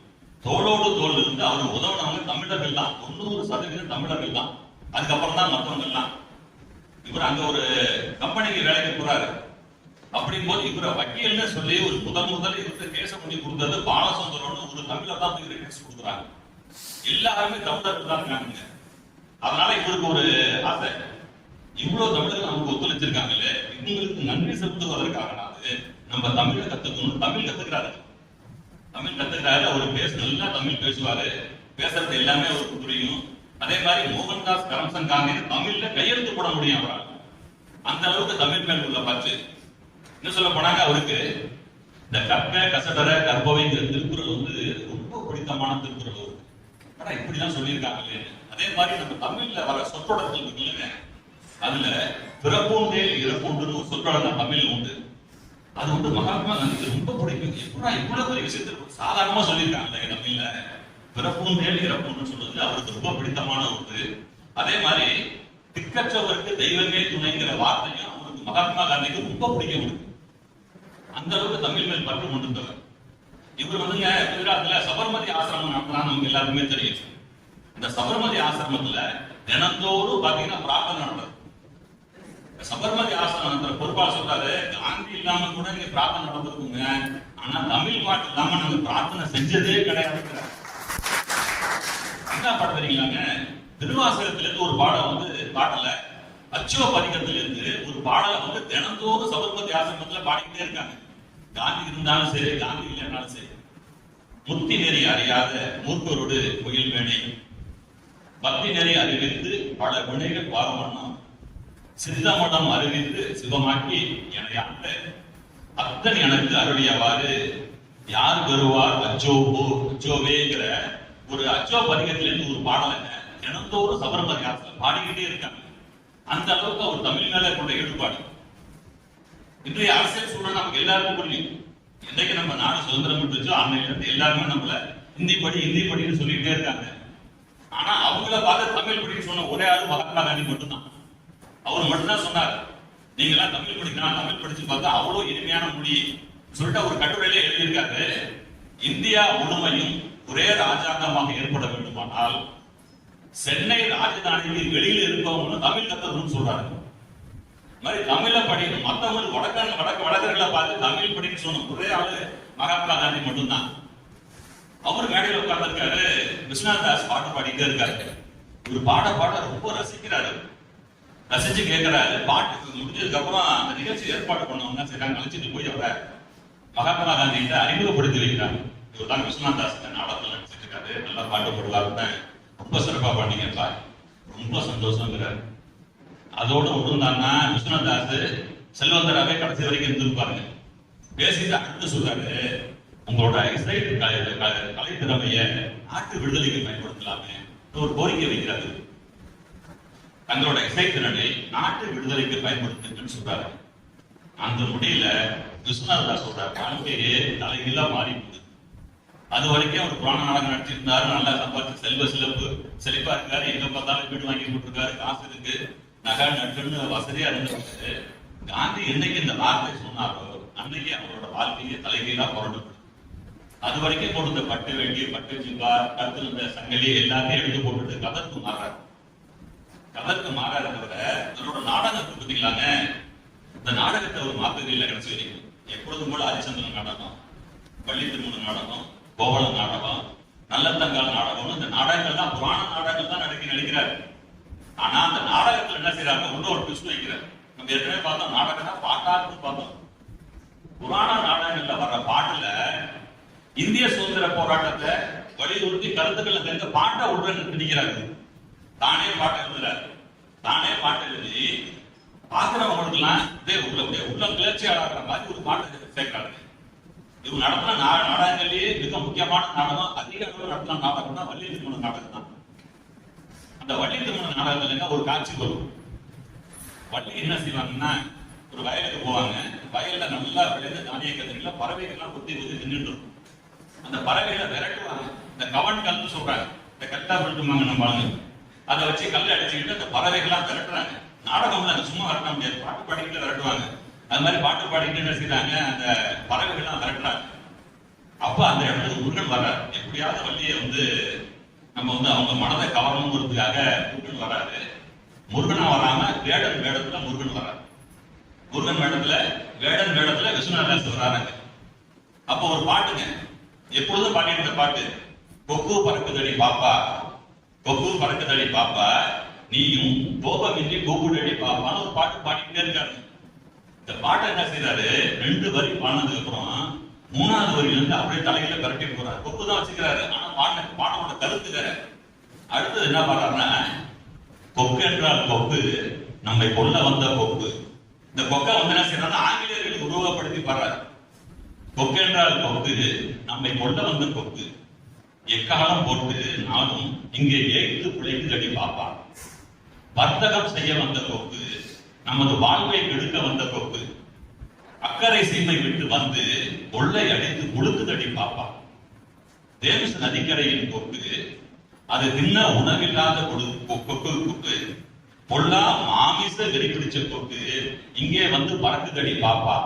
தோளோடு தோல் இருந்து அவர் உதவுனவங்க தமிழர்கள் தான். 90% தமிழர்கள் தான். அதுக்கப்புறம் தான் மற்றவங்கலாம். இவர் அங்க ஒரு கம்பெனிக்கு வேலைக்கு போறாரு. அப்படிங்கும் போது இவரை வக்கீல்னு சொல்லி ஒரு முதல் இவருக்கு கேச பண்ணி கொடுத்தது பாலசுந்தரம்னு ஒரு தமிழர் தான் போய் கேஸ் கொடுக்குறாங்க. எல்லாருமே தமிழர்கள் தான் இருக்காங்க. அதனால இவருக்கு ஒரு ஆசை, இவ்வளவு தமிழர்கள் நமக்கு ஒத்துழைச்சிருக்காங்களே, இவங்களுக்கு நன்றி செலுத்துவதற்காக நம்ம தமிழை கத்துக்கணும். தமிழ் கத்துக்கிறாரு. அவர் நல்லா தமிழ் பேசுவாரு. பேசுறது எல்லாமே அவருக்கு புரியும். அதே மாதிரி மோகன்தாஸ் கரம்சந்த் காந்தி தமிழ்ல கையெழுத்து போட முடியும் அவரால். அந்த அளவுக்கு தமிழ் மேல் உள்ள பற்று. என்ன சொல்ல போனாங்க, அவருக்கு இந்த கற்க கசடர கற்பவைங்கிற திருக்குறள் வந்து ரொம்ப பிடித்தமான திருக்குறள் அவருக்கு. ஆனா இப்படிதான் சொல்லியிருக்காங்களே. அதே மாதிரி நம்ம தமிழ்ல வர சொற்றொடர்கள் இருக்குல்ல, அதுல பிறப்பூண்டே இறப்பூண்டுன்னு ஒரு சொற்றொடர் தமிழ்ல உண்டு. அது வந்து மகாத்மா காந்திக்கு ரொம்ப பிடிக்கும். எப்படா இவ்வளவு பெரிய விஷயத்த சாதாரணமா சொல்லியிருக்காங்க தமிழ்ல. பிறப்பூண்டே இறப்பூண்டுன்னு சொல்றது அவருக்கு ரொம்ப பிடித்தமான ஒன்று. அதே மாதிரி திக்கற்றவருக்கு தெய்வமே துணைங்கிற வார்த்தையும் அவருக்கு மகாத்மா காந்திக்கு ரொம்ப பிடிக்கும். அந்த அளவுக்கு தமிழ் மேல் பற்று கொண்டிருந்தவர். இவர் வந்துங்க குஜராத்ல சபர்மதி ஆசிரமம் நடத்துறான்னு நமக்கு எல்லாருக்குமே தெரியும். இந்த சபர்மதி ஆசிரமத்துல தினந்தோறும் பாத்தீங்கன்னா பிரார்த்தனை நடந்தது. சபர்மதி ஆசிரமம் நடத்துற பொறுப்பாளர் சொல்றாரு, காந்தி இல்லாம கூட இங்க பிரார்த்தனை நடந்திருக்குங்க, ஆனா தமிழ் பாட்டு இல்லாம நாங்க பிரார்த்தனை செஞ்சதே கிடையாது. என்ன பாட்டு தெரியுங்களாங்க, திருவாசகத்திலிருந்து ஒரு பாடம் வந்து பாடல, அச்சுவ பதிகத்திலிருந்து ஒரு பாடலை வந்து தினந்தோறும் சபர்மதி ஆசிரமத்துல பாடிக்கிட்டே இருக்காங்க. காந்தி இருந்தாலும் சரி, காந்தி இல்லைன்னாலும் சரி. முத்தி நெறி அறியாத மூர்க்கரோடு முயல் வேணை, பக்தி நெறி அறிவித்து பல வினைகள் பாரமண்ணம், சித்தமடம் அறிவித்து சிவமாக்கி எனையாண்ட அத்தன் எனக்கு அருளியவாறு யார் பெறுவார் அச்சோவேங்கிற ஒரு அச்சோ பதிகத்திலிருந்து ஒரு பாடலைங்க தினந்தோறும் சபர்மதி ஆசிரமம் பாடிக்கிட்டே இருக்காங்க. அந்த அளவுக்கு அவர் தமிழ் மேல கொண்ட ஈடுபாடு. இன்றைய அரசியல் சூழல் நமக்கு எல்லாருக்கும் புரியும். என்னைக்கு நம்ம நாடு சுதந்திரம் பெற்றுச்சோ அன்னையில இருந்து எல்லாருமே நம்மள ஹிந்தி படின்னு சொல்லிட்டே இருக்காங்க. ஆனா அவங்கள பார்த்து தமிழ் படின்னு சொன்ன ஒரே ஆளு மகாத்மா காந்தி மட்டும்தான். அவர் மட்டும்தான் சொன்னார், நீங்க எல்லாம் தமிழ் படிக்கலாம், தமிழ் படிச்சு பார்த்தா அவ்வளவு இனிமையான மொழி சொல்லிட்டு ஒரு கட்டுரையில எழுதியிருக்காரு. இந்தியா முழுமையும் ஒரே ராஜாங்கமாக ஏற்பட வேண்டுமானால் சென்னை ராஜதானிக்கு வெளியில் இருப்பவங்க தமிழ் கத்துக்கணும்னு சொல்றாரு. மாதிரி தமிழ படிக்கணும். மற்றவங்க வடக்கர்களை பார்த்து தமிழ் படின்னு சொன்ன ஒரே ஆளு மகாத்மா காந்தி மட்டும்தான். அவர் மேடையில் உட்கார்ந்துருக்காரு, விஸ்வநாதாஸ் பாட்டு பாடிட்டே இருக்காரு. ஒரு பாட ரொம்ப ரசிக்கிறாரு. ரசிச்சு கேட்கிறாரு. பாட்டு முடிஞ்சதுக்கு அப்புறம் அந்த நிகழ்ச்சி ஏற்பாடு பண்ணவங்க சரி அழைச்சிட்டு போய் அவரை மகாத்மா காந்தி கிட்ட அறிமுகப்படுத்தி வைக்கிறாங்க. இவர் தான் விஸ்வநாதாஸ் நாடகத்தில் நடிச்சிட்டு இருக்காரு, நல்லா பாட்டு போடுவாருன்னு ரொம்ப சிறப்பா பாடிங்கப்பா, ரொம்ப சந்தோஷங்கிறாரு. அதோடு விட்டுருந்தாங்கன்னா விஸ்வநாதாஸ் செல்வந்தராகவே கடைசி வரைக்கும் இருந்திருப்பாருங்க. பேசிட்டு அடுத்து சொல்றாரு, உங்களோட இசை கலை திறமைய நாட்டு விடுதலைக்கு பயன்படுத்தலாமே ஒரு கோரிக்கை வைக்கிறாரு. தங்களோட இசைத்திறனை நாட்டு விடுதலைக்கு பயன்படுத்துங்கன்னு சொல்றாரு. அந்த முடியல விஸ்வநாதாஸோட வாழ்க்கையே தலைகீழா மாறி போகுது. அது வரைக்கும் அவர் புராண நாடகம் நடிச்சிருந்தாரு, நல்லா சம்பாதிச்சு செழிப்பா இருக்காரு, எங்க பார்த்தாலும் வீடு வாங்கி போட்டிருக்காரு, காசு இருக்கு, நகை நட்டுன்னு வசதியா இருந்திருக்காரு. காந்தி என்னைக்கு இந்த வார்த்தை சொன்னாரோ அன்னைக்கு அவரோட வாழ்க்கையை தலைகீழா புரண்டப்படும். அது வரைக்கும் கொடுத்த பட்டு வேண்டி, பட்டு ஜிப்பா, கருத்துல இருந்த சங்கிலி எல்லாத்தையும் எடுத்து போட்டுட்டு கதற்கு மாறாரு. கதற்கு மாறாரு தவிர அவரோட நாடகத்தை பார்த்தீங்களாங்க, இந்த நாடகத்தை ஒரு மாத்தவே இல்லை. கடைசி வரைக்கும் எப்பொழுதும் போல ஹரிச்சந்திரன் நாடகம், பள்ளி திருமண நாடகம், கோவள நாடகம், நல்லத்தங்கால் நாடகம், இந்த நாடகங்கள் தான் புராண நாடகங்கள் தான் நடிக்கிறார். ஆனா அந்த நாடகத்துல என்ன செய்யறாங்க, இன்னொரு ட்விஸ்ட் வைக்கிறார். நம்ம ஏற்கனவே பார்த்தோம், நாடகம்னா பாட்டான்னு பார்த்தோம். புராண நாடகங்கள்ல வர்ற பாட்டுல இந்திய சுதந்திர போராட்டத்தை வலியுறுத்தி கருத்துக்களை தெரிஞ்ச பாட்டை உள்ள திணிக்கிறாரு. தானே பாட்டு எழுதுறாரு. தானே பாட்டு எழுதி பாக்குறவங்களுக்கு எல்லாம் உள்ள கிளர்ச்சியாளர் மாதிரி ஒரு பாட்டு சேர்க்கிறாரு. இவங்க நடத்தின நாடகங்கள்லயே மிக முக்கியமான நாடகம், அதிக அளவு நடத்தின நாடகம் தான் வள்ளி திருமண நாடகம் தான். அந்த வள்ளி திருமண நாடகத்துல ஒரு காட்சி வரும். வள்ளி என்ன செய்வாங்கன்னா, ஒரு வயலுக்கு போவாங்க. வயல்ல நல்லா விளைந்த தானிய கதிரில பறவைகள்லாம் கொத்தி நின்றுட்டு இருக்கும். அந்த பறவைகளை விரட்டுவாங்க. இந்த கவன் கல்னு சொல்றாங்க, இந்த கல்லா விட்டுமாங்க நம்ம ஆளுங்க, அதை வச்சு கல்லை அடிச்சுக்கிட்டு அந்த பறவைகள்லாம் விரட்டுறாங்க. நாடகம்ல சும்மா விரட்ட முடியாது, பாட்டு பாடிக்கிட்டு விரட்டுவாங்க. அது மாதிரி பாட்டு பாடிக்கிட்டு என்ன செய்யறாங்க, அந்த பறவைகள்லாம் விரட்டுறாங்க. அப்ப அந்த இடத்துக்கு முருகன் வர்றாரு. எப்படியாவது வள்ளியை நம்ம அவங்க மனதை கவரணுங்கிறதுக்காக கூட்டுன்னு வர்றாரு. முருகனா வராம வேடன் வேடத்துல முருகன் வர்றாரு. முருகன் வேடன் வேடத்துல விஸ்வநாதாஸ் வர்றாங்க. அப்போ ஒரு பாட்டுங்க, எப்பொழுதும் பாடிட்டு பாட்டு, கொக்கு பறக்குதடி பாப்பா, கொக்கு பறக்குதடி பாப்பா, நீயும் கோபமின்றி கூப்பிடடி பாப்பான்னு ஒரு பாட்டு பாடிக்கிட்டே இருக்காரு. இந்த பாட்டை என்ன செய்யறாரு, 2 வரி பாடினதுக்கு அப்புறம் 3வது வரியில இருந்து அப்படியே தலையில பரட்டி போறாரு. கொக்கு தான் வச்சுக்கிறாரு, ஆனா பாட்டோட கருத்து வேற. அடுத்தது என்ன பாடுறாருன்னா, கொக்கு என்றால் கொக்கு, நம்மை கொல்ல வந்த கொக்கு. இந்த கொக்கை என்ன செய்யறாரு, ஆங்கிலேயர்களுக்கு உருவகப்படுத்தி பாடுறாரு. கொக்கு என்றால் கொக்கு, நம்மை கொல்ல வந்த கொக்கு, எக்காலம் போட்டு நானும் இங்கே ஏய்த்து பிழைக்குதடி பாப்பா. வர்த்தகம் செய்ய வந்த கொக்கு, நமது வாழ்வை கெடுக்க வந்த கொக்கு, அக்கறை சீமை விட்டு வந்து கொள்ளை அடித்து கொடுக்குதடி பாப்பா. தேம்ஸ் நதிக்கரையின் கொக்கு, அது தின்ன உணவில்லாத கொக்கு, பொல்லா மாமிச வெறி பிடிச்ச கொக்கு, இங்கே வந்து பறக்குதடி பாப்பா.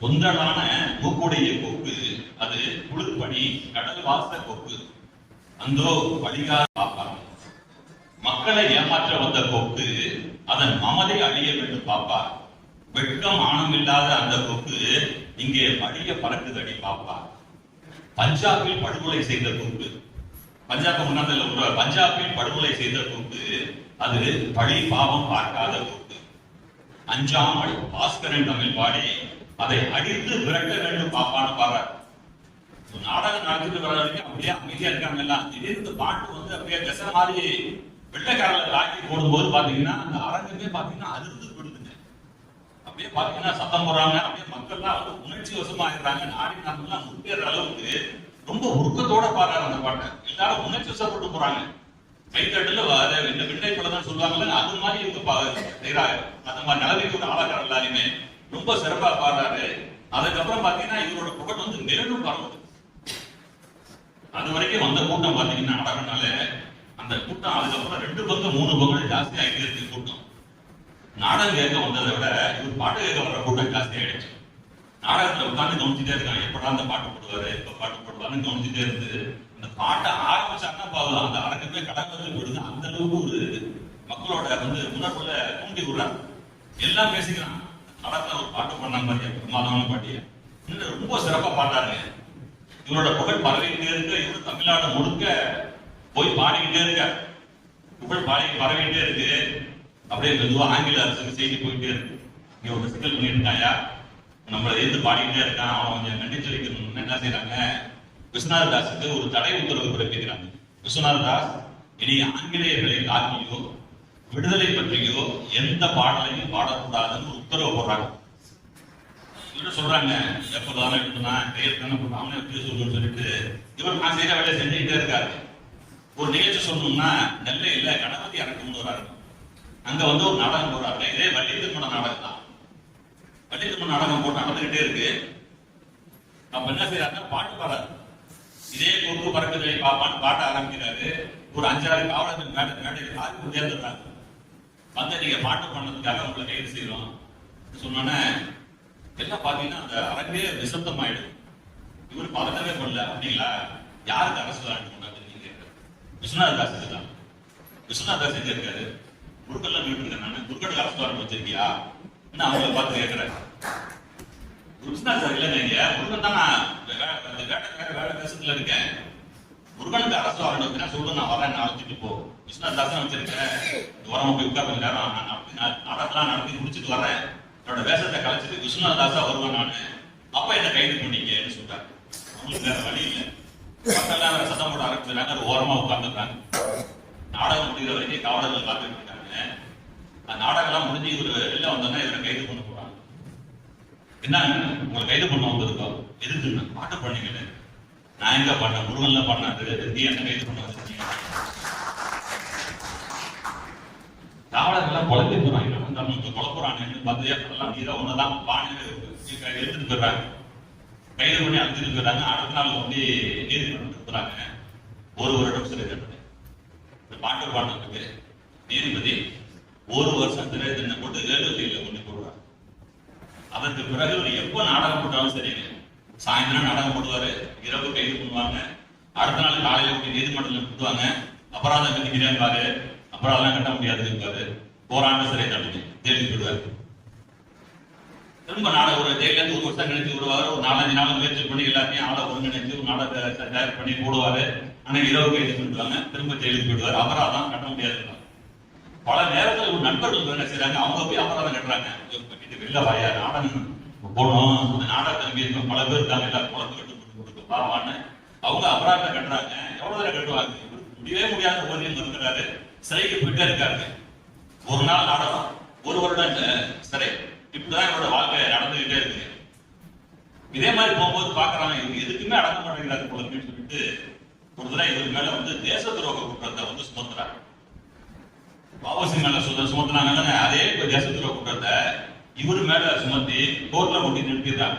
கொந்தளான மூக்குடைய கொக்கு, அது குளிர்பணி கடல் வாச கொக்கு, அந்தோ வழிகார பாப்பா. மக்களை ஏமாற்ற வந்த கொக்கு, அதன் மமதை அழிய வேண்டும் பாப்பா. வெட்கம் ஆணம் இல்லாத அந்த கொக்கு, இங்கே வழிய பறக்குதடி பாப்பா. பஞ்சாபில் படுகொலை செய்த கொக்கு, பஞ்சாபில் படுகொலை செய்த கொக்கு, அது பழி பாவம் பார்க்காத கொக்கு. அஞ்சாமல் பாஸ்கரன் தமிழ் பாடி அதை அடித்து விரட்ட வேண்டும் பாப்பான்னு பாடுறார். நாடகம் நடத்திட்டு வர வரைக்கும் அப்படியே அமைதியா இருக்காங்க எல்லாம். திடீர்னு பாட்டு அப்படியே கசன மாதிரி வெள்ளக்காரல தாக்கி போடும்போது பாத்தீங்கன்னா அந்த அரங்கமே பாத்தீங்கன்னா அதிர்ந்து விடுதுங்க. அப்படியே பாத்தீங்கன்னா சத்தம் போடுறாங்க. அப்படியே மக்கள்லாம் உணர்ச்சி வசமாயிடுறாங்க. நாடி நாமெல்லாம் முன்னேற அளவுக்கு ரொம்ப உருக்கத்தோட பாடுறாரு அந்த பாட்டை. எல்லாரும் உணர்ச்சி வசப்பட்டு போறாங்க. கைத்தட்டுல இந்த விண்ணை படம் சொல்லுவாங்கல்ல, அது மாதிரி இவங்க செய்யறாங்க. அந்த மாதிரி நிலவைக்கு ஒரு ஆளாக்கார எல்லாருமே ரொம்ப சிறப்பா பாடுறாரு. அதுக்கப்புறம் பாத்தீங்கன்னா இவரோட புகழ் மேலும் பரவுது. அது வரைக்கும் வந்த கூட்டம் பாத்தீங்கன்னா நாடகம்னால அந்த கூட்டம் அதுக்கப்புறம் 2 பங்கு 3 பங்கு ஜாஸ்தி ஆகிட்டே இருக்கு கூட்டம். நாடகம் கேட்க வந்ததை விட இவர் பாட்டு கேட்க வர்ற கூட்டம் ஜாஸ்தி ஆயிடுச்சு. நாடகத்துல உட்காந்து கவனிச்சுட்டே இருக்காங்க, எப்படா அந்த பாட்டு போடுவாரு, எப்ப பாட்டு போடுவாருன்னு கவனிச்சுட்டே இருந்து அந்த பாட்டை ஆரம்பிச்சாங்கன்னா பாவம் அந்த அரங்கமே கடற்கரை விடுது. அந்த அளவுக்கு ஒரு மக்களோட உணர்வுல தூண்டி விடுறாங்க. எல்லாம் பேசிக்கிறான். நடத்த ஒரு பாட்டு பண்ண மாதிரி பிரமாதமான பாட்டிய ரொம்ப சிறப்பா பாட்டாருங்க. இவரோட புகழ் பரவிக்கிட்டே இருக்கு. இவரு தமிழ்நாடு முழுக்க போய் பாடிக்கிட்டே இருக்க. புகழ் பரவிக்கிட்டே இருக்கு. அப்படியே மெதுவா ஆங்கில அரசுக்கு செய்தி போயிட்டே இருக்கு. இங்க ஒரு சிக்கல் பண்ணிட்டு இருக்காயா, நம்மளை எதிர்த்து பாடிக்கிட்டே இருக்கான், அவன் கொஞ்சம் கண்டிச்சு வைக்கணும்னு என்ன செய்யறாங்க, விஸ்வநாதாஸுக்கு ஒரு தடை உத்தரவு பிறப்பிக்கிறாங்க. விஸ்வநாதாஸ் இனி ஆங்கிலேயர்களை தாக்கியோ விடுதலை பற்றியோ எந்த பாடலையும் பாடக்கூடாதுன்னு ஒரு உத்தரவு போடுறாங்க. இவரு சொல்றாங்க எப்பதானே எழுதுனா கையெழுத்தானே அவனே எப்படி சொல்லுன்னு சொல்லிட்டு இவர் நான் செய்யற வேலையை செஞ்சுக்கிட்டே இருக்காரு. ஒரு நிகழ்ச்சி சொல்லணும்னா நெல்லையில கணபதி அரங்கம்னு வராரு. அங்க வந்து ஒரு நாடகம் போடுறாங்க. இதே வள்ளி திருமண நாடகம் தான். வள்ளி திருமண நாடகம் போட்டு நடந்துகிட்டே இருக்கு. அப்ப என்ன செய்யறாங்க, பாட்டு பாடுறாரு. இதே கொக்கு பறக்குதலை பாப்பான்னு பாட்ட ஆரம்பிக்கிறாரு. ஒரு 5-6 காவலர்கள் மேடையில் ஆறு உயர்ந்துடுறாங்க. வந்து நீங்க பாட்டு பண்ணதுக்காக உங்களை கைது செய்யறோம் சொன்னோன்னே எல்லாம் பாத்தீங்கன்னா அந்த அரங்கே நிசப்தம் ஆயிடும். இவர் பதட்டமே பண்ணல. அப்படிங்களா, யாருக்கு அரசு வாங்கிட்டு நீங்க விஸ்வநாத தாஸ் தான். விஸ்வநாத தாஸ் எங்க இருக்காரு? குருக்கள்லாம் கேட்டுருக்கேன் நான். குருக்களுக்கு அரசு வாரண்ட் வச்சிருக்கியா? அவங்கள பார்த்து கேட்கிறேன். விஸ்வநாத சார் இல்லைங்க, இங்க முருகன் தான். நான் வேலை தேசத்துல இருக்கேன். முருகனுக்கு அரசு வாரண்ட் வச்சுன்னா சொல்லு, நான் வரேன், நான் வச்சுட்டு போ. விஸ்வநாத தாசன் வச்சிருக்கேன், உரமா போய் உட்கார நேரம் நாடகம்லாம் நடத்தி முடிச்சுட்டு வரேன். என்னோட வேஷத்தை கலைச்சிட்டு விஸ்வநாத தாசா வருவேன் நானு. அப்ப என்ன கைது பண்ணீங்கன்னு சொல்றாங்க. அவங்களுக்கு வேற வழி இல்லை. மக்கள்லாம் வேற சத்தம் போட ஆரம்பிச்சுறாங்க. அது ஓரமா உட்கார்ந்துருக்காங்க. நாடகம் முடிகிற வரைக்கும் காவலர்கள் காத்துட்டு இருக்காங்க. அந்த நாடகம் எல்லாம் முடிஞ்சு இவர் வெளில வந்தோன்னா இவரை கைது பண்ண போறாங்க. என்ன உங்களை கைது பண்ண வந்திருக்கோம், எதுக்குன்னு பாட்டு பண்ணீங்கன்னு. நான் எங்க பண்ணேன், முருகன்ல பண்ணாது, நீ என்ன கைது பண்ண வச்சிருக்கீங்க? காவலர்கள்லாம் குழந்தை போறாங்க. நம்மளுக்கு குழப்பறான்னு பார்த்து எல்லாம் நீரா ஒண்ணுதான் பானையில எடுத்துட்டு போயிடுறாங்க. கைது பண்ணி அழைச்சிட்டு போயிடுறாங்க. அடுத்த நாள் வந்து நீதிமன்றம் இருக்கிறாங்க. 1 வருடம் சிறை தண்டனை. பாட்டு பாடுறதுக்கு நீதிபதி 1 வருஷம் சிறை தண்டனை போட்டு வேலுவத்தியில கொண்டு போடுறாங்க. அதற்கு பிறகு ஒரு எப்ப நாடகம் போட்டாலும் சரிங்க, சாயந்தரம் நாடகம் போடுவாரு, இரவு கைது பண்ணுவாங்க, அடுத்த நாள் காலையில போய் நீதிமன்றத்தில் கொடுத்துவாங்க. அபராதம் கட்டிக்கிறேன் பாரு, அபராதம் கட்ட முடியாது இருப்பாரு. 1 ஆண்டு சிறை தண்டனை, ஜெயிலுக்கு போயிடுவாரு. திரும்ப நாடகம் ஒரு ஜெயில இருந்து 1 வருஷம் கழிச்சு வருவாரு. ஒரு 4-5 நாள் முயற்சி பண்ணி எல்லாத்தையும் ஆளை ஒருங்கிணைச்சு ஒரு நாடகத்தை தயார் பண்ணி போடுவாரு. ஆனா இரவு கைது பண்ணிடுவாங்க, திரும்ப ஜெயிலுக்கு போயிடுவாரு. அபராதம் கட்ட முடியாது. பல நேரத்தில் ஒரு நண்பர்கள் என்ன செய்யறாங்க, அவங்க போய் அபராதம் கட்டுறாங்க. வெளில வாயா நாடகம் போடணும், அந்த நாடகத்தை நம்பி இருக்க பல பேர் இருக்காங்க, எல்லாரும் குழந்தை கட்டு பாவான்னு அவங்க அபராதம் கட்டுறாங்க. எவ்வளவு தடவை கட்டுவாங்க? முடியவே முடியாத ஊதியம் இருக்கிறாரு, சிறைக்கு போயிட்டே இருக்காரு. 1 நாள் நாடகம், 1 வருடம் சிறை. இப்படிதான் என்னோட வாழ்க்கை நடந்துகிட்டே இருக்கு. இதே மாதிரி போகும்போது பாக்குறாங்க, இவங்க எதுக்குமே அடங்க மாட்டேங்கிறாரு போல இருக்குன்னு சொல்லிட்டு ஒரு தடவை இவர் மேல வந்து தேச துரோக குற்றத்தை வந்து சுமத்துறாங்க. வாபசி மேல சுமத்துனாங்க. அதே தேச துரோக குற்றத்தை இவர் மேல சுமத்தி கோர்ட்ல கொண்டு நிறுத்திடுறாங்க.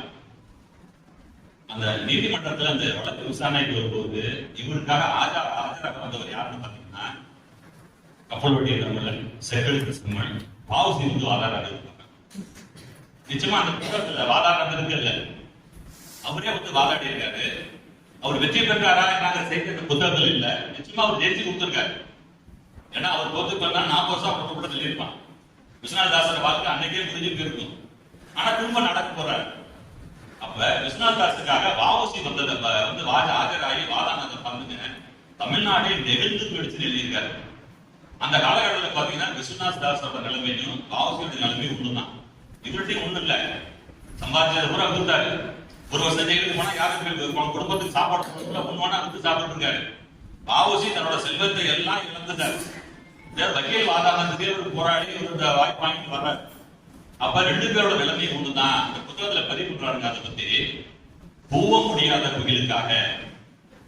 அந்த நீதிமன்றத்துல அந்த வழக்கு விசாரணைக்கு வரும்போது இவருக்காக ஆஜராக வந்தவர் யாருன்னு பாத்தீங்கன்னா கப்பல் வட்டி தமிழன் செகலி கிருஷ்ணன் வாவுசி வந்து வாதாடாக இருப்பாங்க. நிச்சயமா அந்த புத்தகத்துல வாதாடம் இருக்குல்ல, அவரே வந்து வாதாடி இருக்காரு. அவர் வெற்றி பெற்றாரா நாங்க செய்த புத்தகத்துல இல்ல, நிச்சயமா அவர் ஜெயிச்சு கொடுத்திருக்காரு. ஏன்னா அவர் தோத்துக்கு வந்தா 40 வருஷம் கூட சொல்லியிருப்பான். விஸ்வநாத தாசர் வாழ்க்கை அன்னைக்கே முடிஞ்சுட்டு இருக்கும். ஆனா திரும்ப நடக்க போறாரு. அப்ப விஸ்வநாத தாஸுக்காக வாவுசி வந்ததை வந்து ஆஜராகி வாதானதை பார்த்துங்க தமிழ்நாடே நெகிழ்ந்து போயிடுச்சுன்னு எழுதியிருக்காரு. அந்த காலகட்டத்தில் பாத்தீங்கன்னா விஸ்வநாத தாஸோட நிலைமையும் வாவுசியோட நிலைமையும் ஒண்ணுதான். இவர்கிட்டையும் ஒண்ணு இல்ல, சம்பாதிச்சது பூரா கொடுத்தாரு. 1 வருஷம் ஜெயிலுக்கு போனா யாருக்கு குடும்பத்துக்கு சாப்பாடு ஒண்ணு வந்து சாப்பிட்டு இருக்காரு. வாவுசி தன்னோட செல்வத்தை எல்லாம் இழந்துட்டாரு. வக்கீல் வாதானத்துக்கே ஒரு போராடி ஒரு வாய்ப்பு வாங்கிட்டு வர்றாரு. அப்ப 2 பேரோட நிலைமை ஒண்ணுதான். இந்த புத்தகத்துல பதிவு பண்றாங்க. அதை பத்தி போக முடியாத கோயிலுக்காக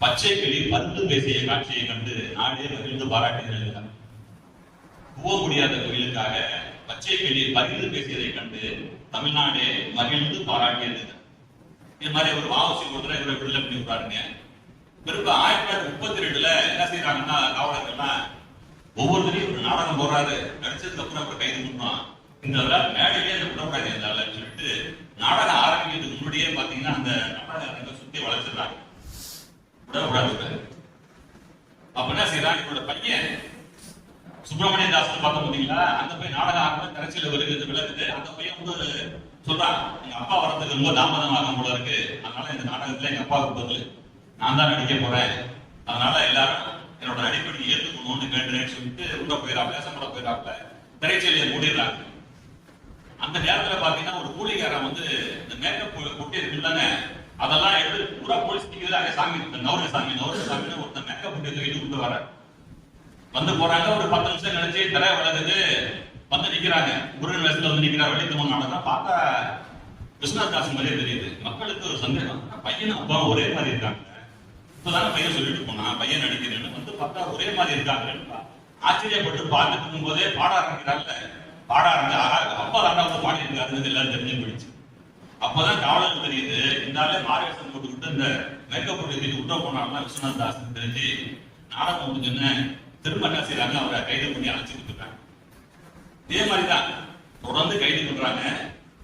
பச்சை கிளி பந்து பேசிய காட்சியை கண்டு நாடே மகிழ்ந்து பாராட்டினார். போக முடியாத கோயிலுக்காக பச்சை கிளி பகிர்ந்து பேசியதை கண்டு தமிழ்நாடே மகிழ்ந்து பாராட்டியது. இது மாதிரி ஒரு வாவுசி ஒருத்தர இவரை விடுதலை பண்ணி விடுறாருங்க. பிறகு 1932 என்ன செய்யறாங்கன்னா காவலர்கள்லாம் ஒவ்வொருத்தரையும் ஒரு நாடகம் போடுறாரு, நடிச்சதுக்கு அப்புறம் அவர் கைது பண்ணோம். இந்த மேடையிலே அந்த விடக்கூடாது இருந்தாலும் சொல்லிட்டு நாடகம் ஆரம்பிக்கிறதுக்கு முன்னாடியே பாத்தீங்கன்னா அந்த நாடக சுத்தி வளர்த்துறாங்க, விடக்கூடாது. அப்ப என்ன செய்யறாங்க, இவரோட பையன் சுப்பிரமணிய தாஸ் பார்த்த முடியுங்களா, அந்த பையன் நாடகம் ஆரம்பம் கரைச்சியில வருகிறது விளக்குது. அந்த பையன் வந்து சொல்றான், எங்க அப்பா வரதுக்கு ரொம்ப தாமதமாகும் போல இருக்கு, அதனால இந்த நாடகத்துல எங்க அப்பாவுக்கு பதில் நான் தான் நடிக்க போறேன், அதனால எல்லாரும் என்னோட அடிப்படை ஏற்றுக்கணும்னு கேட்டுறேன்னு சொல்லிட்டு உள்ள போயிடறாங்க, பேசப்பட போயிடறாங்க, திரைச்செலியை மூடிடுறாங்க. அந்த நேரத்துல பாத்தீங்கன்னா ஒரு கூலிக்காரன் வந்து இந்த மேக்கப் கொட்டி இருக்குல்லங்க, அதெல்லாம் எடுத்து பூரா போலீஸ் நிக்கிறது, அங்கே சாமி நவர சாமின்னு ஒருத்தர் மேக்கப் போட்டு தூக்கிட்டு கொண்டு வர. வந்து போறாங்க. ஒரு 10 நிமிஷம் கழிச்சு திரை விலகுது, வந்து நிக்கிறாங்க. முருகன் வேஷத்துல வந்து நிக்கிறார். வெள்ளித்தமிழ் நாடகம் பார்த்தா விஸ்வநாத் தாஸ் மாதிரியே தெரியுது. மக்களுக்கு ஒரு சந்தேகம், பையன் அப்பா ஒரே மாதிரி இருக்காங்க. இப்பதானே பையன் சொல்லிட்டு போனான் பையன் நடிக்கிறேன்னு, வந்து பார்த்தா ஒரே மாதிரி இருக்காங்க. ஆச்சரியப்பட்டு பார்த்துட்டு இருக்கும் போதே பாட ஆரம்பிக்கிறாங்க. பாட ஆரம்பிச்சு அப்பா தாண்டா வந்து பாடி இருக்காருன்னு எல்லாரும் தெரிஞ்சு போயிடுச்சு. அப்பதான் காவலருக்கு தெரியுது, இந்த ஆளே மாரவேஷம் போட்டுக்கிட்டு இந்த மேக்கப் போட்டு விட்ட போனாலும் விஸ்வநாத் தாஸ் தெரிஞ்சு நாடகம் முடிஞ்சுன்னு திரும்ப என்ன செய்யறாங்க, அவரை கைது பண்ணி அழைச்சி கொடுத்துருக்காங்க. இதே மாதிரிதான் தொடர்ந்து கைது பண்றாங்க.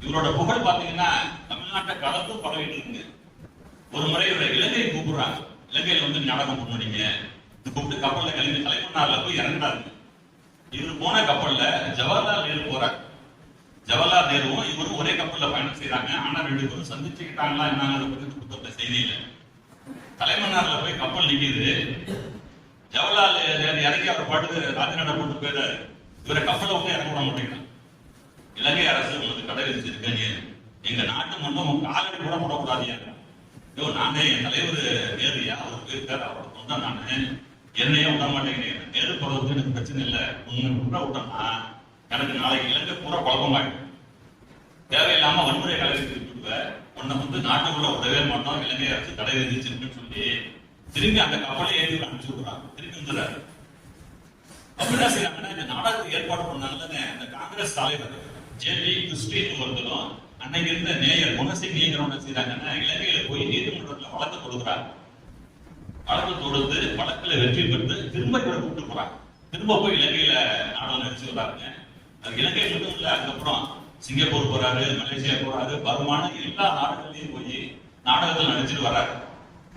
இவரோட புகழ் பாத்தீங்கன்னா தமிழ்நாட்டை கலந்தும் பரவிட்டு இருக்குங்க. ஒரு முறை இவரை இலங்கை கூப்பிடுறாங்க. இலங்கையில வந்து நாடகம் பண்ணுவீங்க கூப்பிட்டு கப்பல்ல கிளம்பி தலைமன்னார்ல போய் இறங்குறாங்க. இவரு போன கப்பல்ல ஜவஹர்லால் நேரு போறாங்க. ஜவஹர்லால் நேருவும் இவரும் ஒரே கப்பல்ல பயணம் செய்யறாங்க. ஆனா 2 பேரும் சந்திச்சுக்கிட்டாங்களா என்னங்கிற பத்தி புத்தகத்துல செய்தி இல்லை. தலைமன்னார்ல போய் கப்பல் நிக்குது. ஜவஹர்லால் நேரு இறங்கி அவர் பாட்டுக்கு ராஜநாட போட்டு போயிடாரு. இவரை கப்பலை விட்டு இறங்க விட மாட்டேங்கிறாங்க. இலங்கை அரசு உங்களுக்கு கடை விதிச்சிருக்கீங்க, எங்க நாட்டு மன்றம் காலடி கூட போடக்கூடாதியா. நானே என் தலைவர் நேருயா அவர் போயிருக்காரு, அவரோட தொண்டை நானு, என்னையே விட மாட்டேங்கிறேன். நேரு போறதுக்கு எனக்கு பிரச்சனை இல்லை, உன்னை விட விட்டோம்னா எனக்கு நாளைக்கு இலங்கை பூரா குழப்பமாயிடும். தேவையில்லாம வன்முறை கலவரத்துக்கு விட்டுடுவேன், உன்னை வந்து நாட்டுக்குள்ள விடவே மாட்டோம், இலங்கை அரசு தடை விதிச்சிருக்குன்னு சொல்லி திரும்பி அந்த கப்பலை ஏறி அனுப்பிச்சு விடுறாங்க. திரும்பி வந்துடுறாரு. அப்ப என்ன செய்யறாங்கன்னா, இந்த நாடகத்துக்கு ஏற்பாடு பண்ணாங்க அந்த காங்கிரஸ் தலைவர் ஜேபி கிறிஸ்டின் ஒருத்தரும் அன்னைக்கு இருந்த நேயர் குணசிங்கிறவங்க செய்யறாங்கன்னா, இலங்கையில போய் நீதிமன்றத்துல வழக்கு கொடுக்குறாங்க. வழக்கு தொடுத்து வழக்குல வெற்றி பெற்று திரும்ப இவரை கூப்பிட்டு போறாங்க. திரும்ப போய் இலங்கையில நாடகம் நடிச்சு வர்றாங்க. அது இலங்கை மட்டும் இல்ல, அதுக்கப்புறம் சிங்கப்பூர் போறாரு, மலேசியா போறாரு, பர்மான எல்லா நாடுகள்லயும் போய் நாடகத்தில் நடிச்சுட்டு வர்றாரு.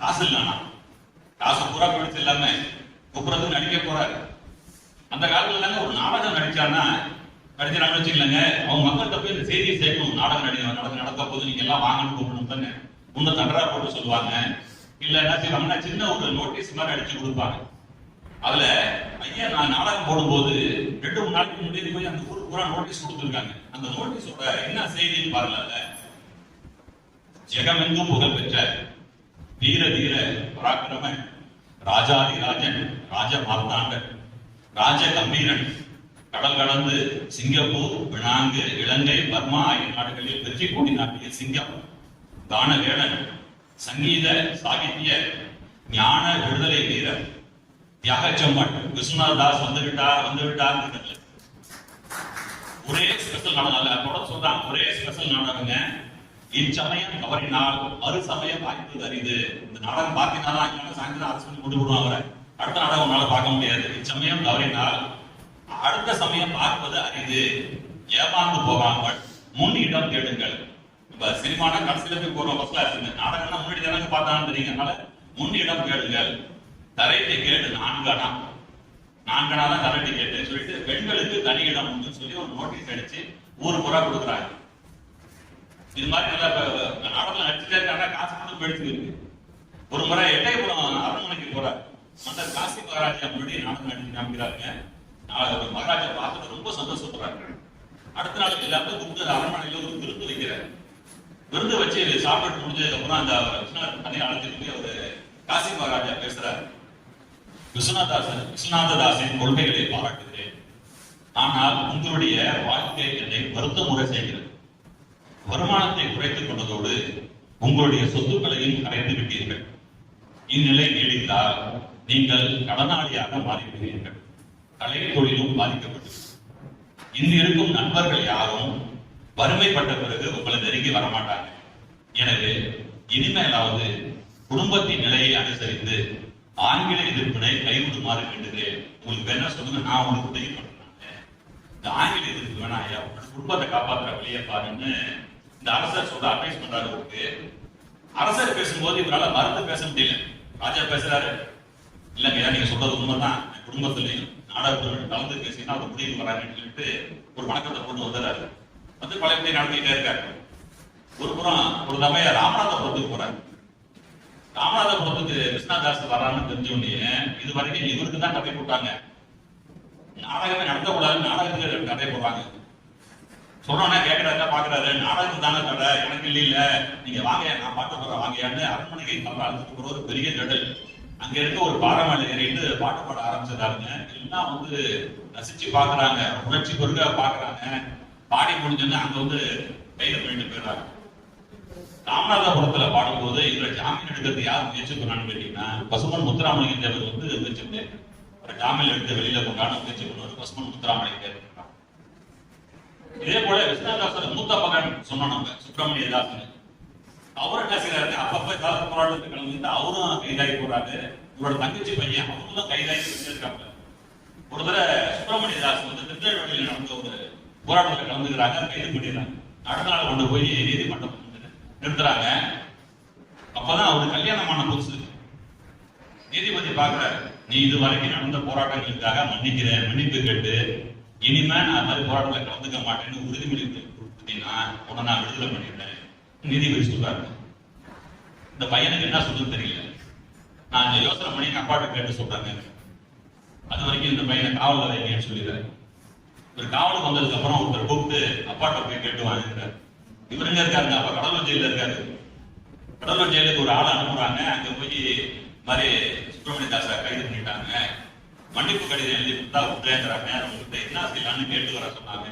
காசு இல்லைன்னா காசு பூரா போயிடுச்சு, எல்லாமே கூப்பிடுறதுக்கு நடிக்க போறாரு. அந்த காலத்துல தாங்க ஒரு நாடகம் நடிச்சான்னா நடிச்சாங்கன்னு வச்சுக்கலங்க, அவங்க மக்கள்கிட்ட போய் இந்த செய்தியை சேர்க்கணும். நாடகம் நடக்க போது நீங்க எல்லாம் வாங்கன்னு கூப்பிடணும் தானே. இன்னும் தண்டரா போட்டு சொல்லுவாங்க. இல்ல என்ன செய்வாங்கன்னா, சின்ன ஒரு நோட்டீஸ் மாதிரி அடிச்சு கொடுப்பாங்க. அதுல ஐயா நான் நாடகம் போடும்போது 2-3 நாளைக்கு முன்னாடி போய் அந்த ஊருக்கு பூரா நோட்டீஸ் கொடுத்துருக்காங்க. அந்த நோட்டீஸோட என்ன செய்தின்னு பாருங்க. ஜெகமெங்கும் புகழ் பெற்ற வீர தீர பராக்கிரம ராஜாதி ராஜன் ராஜ மார்த்தாண்டன் ராஜ கம்பீரன் கடல் கடந்து சிங்கப்பூர், பினாங்கு, இலங்கை, பர்மா ஆகிய நாடுகளில் வெற்றி கொடி நாட்டிய சிங்கம், கானவேலன், சங்கீத சாகித்ய ஞான விடுதலை வீரர், தியாகச்சம்மன் விஸ்வநாத் தாஸ் வந்துவிட்டார். ஒரே ஸ்பெஷல் நாடகம் தொடர்ந்து சொல்றாங்க. ஒரே ஸ்பெஷல் நாடகங்க. இச்சமயம் தவறினால் மறு சமயம் வாய்ப்பது அரிது. இந்த நாடகம் பார்த்தீங்கன்னா சாயந்தரம் அரசு பண்ணி கொண்டு விடுவாங்க. அடுத்த நாடகம் உன்னால பார்க்க முடியாது. இச்சமயம் தவறினால் அடுத்த சமயம் பார்ப்பது அரிது. ஏமாந்து போகாமல் முன் இடம் தேடுங்கள். இப்ப சினிமானா கடைசியில போய் போறோம், ஃபர்ஸ்ட் கிளாஸ். நாடகம்னா முன்னாடி தானே பார்த்தான்னு தெரியுங்க. அதனால முன் இடம் தேடுங்கள். தரை டிக்கெட் 4 அணா. 4 அணா தான் தரை டிக்கெட் சொல்லிட்டு பெண்களுக்கு தனி இடம் உண்டுன்னு சொல்லி ஒரு நோட்டீஸ் அடிச்சு ஊரு பூரா கொடுக்குறாங்க. இது மாதிரி நல்லா நாடகத்துல நடிச்சுட்டே இருக்காங்க. காசு கொடுத்து போயிடுச்சு இருக்கு. ஒரு முறை எட்டயபுரம் அரண்மனைக்கு போறாரு. மன்னர் காசி மகாராஜா முன்னாடி நாடகம் நடிச்சு காமிக்கிறாங்க. மகாராஜா பார்த்துட்டு ரொம்ப சந்தோஷப்படுறாங்க. அடுத்த நாளுக்கு எல்லாத்தையும் கூப்பிட்டு அரண்மனையில ஒரு விருந்து வைக்கிறார். விருந்து வச்சு சாப்பிட்டு முடிஞ்சதுக்கு அப்புறம் அந்த விஸ்வநாத் தனியை அழைச்சிட்டு போய் அவரு காசி மகாராஜா பேசுறாரு. விஸ்வநாததாசின் கொள்கைகளை பாராட்டுகிறேன். ஆனால் உங்களுடைய வாழ்க்கை என்னை வருத்தமுறை செய்கிறது. வருமானத்தை குறைத்துக் கொண்டதோடு உங்களுடைய சொத்துக்களையும் கரைத்து விட்டீர்கள். இந்நிலை நீடித்தால் நீங்கள் கடனாளியாக மாறிவிடுவீர்கள். கலை தொழிலும் பாதிக்கப்பட்டது. இங்கு இருக்கும் நண்பர்கள் யாரும் வறுமைப்பட்ட பிறகு உங்களை நெருங்கி வரமாட்டாங்க. எனவே இனிமேலாவது குடும்பத்தின் நிலையை அனுசரித்து ஆங்கில எதிர்ப்பினை கைவிடுமாறு வேண்டுகிறேன். உங்களுக்கு வேணா சொல்லுங்க, நான் உங்களுக்கு உதவி பண்றேன். இந்த ஆங்கில எதிர்ப்பு வேணா ஐயா, குடும்பத்தை காப்பாற்றுற வழியை பாருன்னு இந்த அரசர் சொல்ற அட்வைஸ் பண்றாரு. உங்களுக்கு அரசர் பேசும்போது இவரால் மறுத்து பேச முடியல. ராஜா பேசுறாரு, இல்லைங்க நீங்க சொல்றது உண்மைதான், குடும்பத்திலையும் நாடகத்தில் கலந்து பேசினா ஒரு முடிவு வராங்கன்னு சொல்லிட்டு ஒரு வணக்கத்தை போட்டு வந்துடுறாரு. வந்து பழைய நடத்திட்டே இருக்காரு. ஒரு புறம் ஒரு சமய ராமநாதபுரத்துக்கு போறாரு. ராமநாதபுரத்துக்கு விஸ்வநாதாஸ் வரான்னு தெரிஞ்ச உடனே இது வரைக்கும் இவருக்கு தான் கதை போட்டாங்க. நாடகமே நடத்தக்கூடாது, நாடகத்துக்கு கதை போடுறாங்க. சொல்றோன்னா கேட்கறாரு, பாக்குறாரு, நாடகம் தானே கடை, எனக்கு இல்ல, நீங்க வாங்க நான் பார்க்க போறேன் வாங்கன்னு அரண்மனைக்கு அழைச்சிட்டு போற ஒரு பெரிய ஜடல். அங்க இருக்க ஒரு பாறை ஏறிட்டு பாட்டு பாட ஆரம்பிச்சிருக்காங்க. எல்லாம் வந்து ரசிச்சு பாக்குறாங்க, உணர்ச்சி பொருளா பாக்குறாங்க. பாடி முடிஞ்சோன்னா அங்க வந்து கைது பண்ணிட்டு போயிடுறாங்க. ராமநாதபுரத்துல பாடும்போது இவரை ஜாமீன் எடுக்கிறது யார் முயற்சி பண்ணான்னு கேட்டீங்கன்னா பசுமன் முத்துராமலிங்க தேவர் வந்து முயற்சி பண்ணியிருக்காரு. ஒரு ஜாமீன் எடுத்து வெளியில கொண்டாட முயற்சி பண்ணுவார் பசுமன் முத்துராமலிங்க தேவர். இதே போல விஸ்வநாதாசர் மூத்த மகன் சொன்னோம் நம்ம சுப்பிரமணிய தாசன். அவர் என்ன செய்யறாரு, அப்பப்ப ஏதாவது போராட்டத்துக்கு கலந்து அவரும் கைதாகி போறாரு. இவரோட தங்கச்சி பையன் அவங்களும் கைதாகி இருக்காங்க. ஒரு தடவை சுப்பிரமணிய தாஸ் வந்து திருநெல்வேலியில் நடந்த ஒரு போராட்டத்தில் கலந்துக்கிறாங்க, கைது பண்ணிடுறாங்க. அடுத்த நாள் கொண்டு போய் நீதிமன்றம் நிறுத்துறாங்க. அப்பதான் அவரு கல்யாணமான புதுசு. நீதிபதி பாக்குறாரு, நீ இது வரைக்கும் நடந்த போராட்டங்களுக்காக மன்னிக்கிறேன், மன்னிப்பு கேட்டு இனிமே நான் அது மாதிரி போராட்டத்தில் கலந்துக்க மாட்டேன்னு உறுதிமொழி கொடுத்தீங்கன்னா உடனே நான் விடுதலை பண்ணிடுறேன் நீதிபதி சொல்றாரு. இந்த பையனுக்கு என்ன சொல்றது தெரியல. நான் இந்த யோசனை பண்ணி அப்பாட்ட கேட்டு சொல்றாங்க. அது வரைக்கும் இந்த பையனை காவலில் வைங்கன்னு சொல்லிடுறாரு. ஒரு காவலுக்கு வந்ததுக்கு அப்புறம் ஒருத்தர் கூப்பிட்டு அப்பாட்ட போய் கேட்டு வாங்குறாரு. இவருங்க இருக்காருங்க, அப்ப கடலூர் ஜெயில இருக்காரு. கடலூர் ஜெயிலுக்கு ஒரு ஆளை அனுப்புறாங்க. அங்க போய் மாதிரி சுப்பிரமணிய தாசரை கைது பண்ணிட்டாங்க, மன்னிப்பு கடிதம் எழுதி கொடுத்தா விட்டுறேங்கிறாங்க, உங்ககிட்ட என்ன செய்யலாம்னு கேட்டு வர சொன்னாங்க.